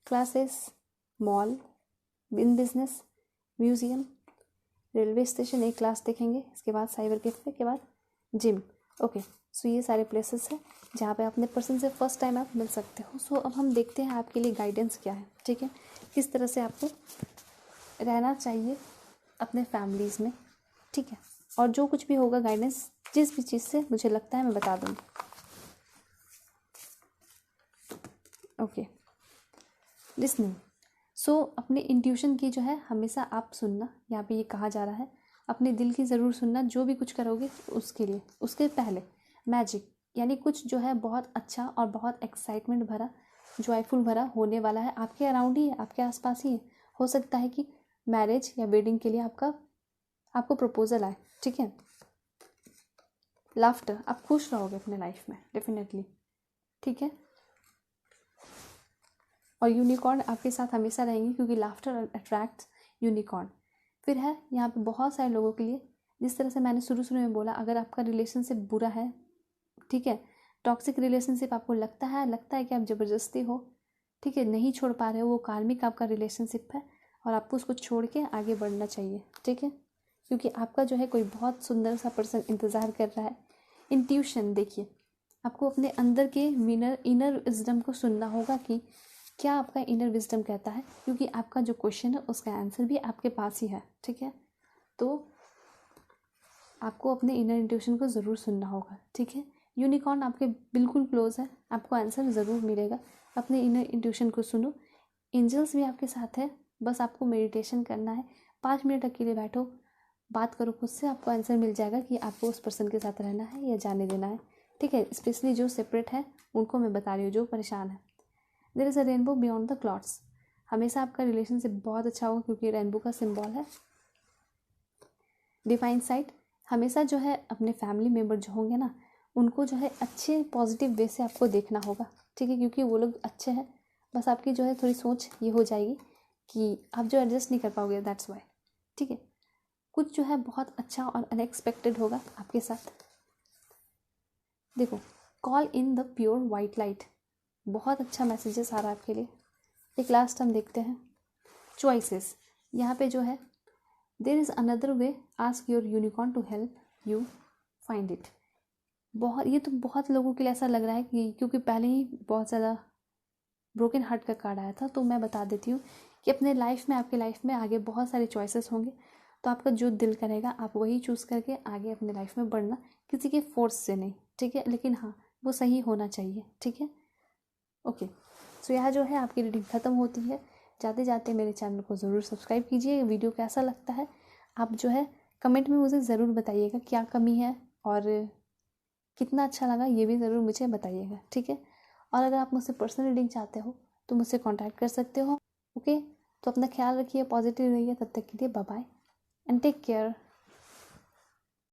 classes, mall, in business, museum, railway station एक क्लास देखेंगे, इसके बाद साइबर कैफे के बाद जिम। ओके, सो ये सारे प्लेसेस हैं जहाँ पे अपने पर्सन से फर्स्ट टाइम आप मिल सकते हो। सो अब हम देखते हैं आपके लिए गाइडेंस क्या है, ठीक है, किस तरह से आपको रहना चाहिए अपने फैमिलीज़ में, ठीक है। और जो कुछ भी होगा गाइडेंस जिस भी चीज़ से मुझे लगता है मैं बता दूँगी। Okay, listening. सो अपने इंट्यूशन की जो है हमेशा आप सुनना, यहाँ पे ये कहा जा रहा है अपने दिल की ज़रूर सुनना, जो भी कुछ करोगे उसके लिए, उसके पहले मैजिक यानी कुछ जो है बहुत अच्छा और बहुत एक्साइटमेंट भरा, जॉयफुल भरा होने वाला है, आपके अराउंड ही है, आपके आसपास ही है। हो सकता है कि मैरिज या वेडिंग के लिए आपको प्रपोजल आए, ठीक है। लाफ्टर, आप खुश रहोगे अपने लाइफ में डेफिनेटली, ठीक है। और यूनिकॉर्न आपके साथ हमेशा रहेंगे क्योंकि लाफ्टर अट्रैक्ट्स यूनिकॉर्न। फिर है यहाँ पे बहुत सारे लोगों के लिए, जिस तरह से मैंने शुरू में बोला, अगर आपका रिलेशनशिप बुरा है, ठीक है, टॉक्सिक रिलेशनशिप आपको लगता है कि आप ज़बरदस्ती हो, ठीक है, नहीं छोड़ पा रहे हो, वो कार्मिक आपका रिलेशनशिप है और आपको उसको छोड़ के आगे बढ़ना चाहिए, ठीक है, क्योंकि आपका जो है कोई बहुत सुंदर सा पर्सन इंतज़ार कर रहा है। इंट्यूशन, देखिए आपको अपने अंदर के इनर विजडम को सुनना होगा कि क्या आपका इनर विजडम कहता है, क्योंकि आपका जो क्वेश्चन है उसका आंसर भी आपके पास ही है, ठीक है। तो आपको अपने इनर इंट्यूशन को ज़रूर सुनना होगा, ठीक है। यूनिकॉर्न आपके बिल्कुल क्लोज है, आपको आंसर ज़रूर मिलेगा। अपने इनर इंट्यूशन को सुनो। एंजल्स भी आपके साथ है, बस आपको मेडिटेशन करना है, 5 मिनट अकेले बैठो, बात करो खुद से, आपको आंसर मिल जाएगा कि आपको उस पर्सन के साथ रहना है या जाने देना है, ठीक है। स्पेशली जो सेपरेट है उनको मैं बता रही हूँ, जो परेशान है। There is a rainbow beyond the clouds, हमेशा आपका रिलेशनशिप बहुत अच्छा होगा क्योंकि रेनबो का सिंबल है। डिवाइन साइट, हमेशा जो है अपने फैमिली मेम्बर जो होंगे ना, उनको जो है अच्छे पॉजिटिव वे से आपको देखना होगा, ठीक है, क्योंकि वो लोग अच्छे हैं, बस आपकी जो है थोड़ी सोच ये हो जाएगी कि आप जो एडजस्ट नहीं कर पाओगे, दैट्स वाई, ठीक है। कुछ जो है बहुत अच्छा और अनएक्सपेक्टेड होगा आपके साथ। देखो, call in the pure white light, बहुत अच्छा मैसेजेस आ रहा है आपके लिए। एक लास्ट हम देखते हैं, चॉइसेस। यहाँ पे जो है there is another way, ask your unicorn to help you find it. ये तो बहुत लोगों के लिए ऐसा लग रहा है कि क्योंकि पहले ही बहुत ज़्यादा ब्रोकन हार्ट का कार्ड आया था, तो मैं बता देती हूँ कि अपने लाइफ में, आपके लाइफ में आगे बहुत सारे चॉइसेस होंगे, तो आपका जो दिल करेगा आप वही चूज़ करके आगे अपने लाइफ में बढ़ना, किसी के फोर्स से नहीं, ठीक है, लेकिन हाँ वो सही होना चाहिए, ठीक है। ओके, सो यह जो है आपकी रीडिंग ख़त्म होती है। जाते जाते मेरे चैनल को ज़रूर सब्सक्राइब कीजिए। वीडियो कैसा लगता है आप जो है कमेंट में मुझे ज़रूर बताइएगा, क्या कमी है और कितना अच्छा लगा ये भी ज़रूर मुझे बताइएगा, ठीक है। और अगर आप मुझसे पर्सनल रीडिंग चाहते हो तो मुझसे कांटेक्ट कर सकते हो। ओके, तो अपना ख्याल रखिए, पॉजिटिव रहिए, तब तक के लिए bye bye and take care.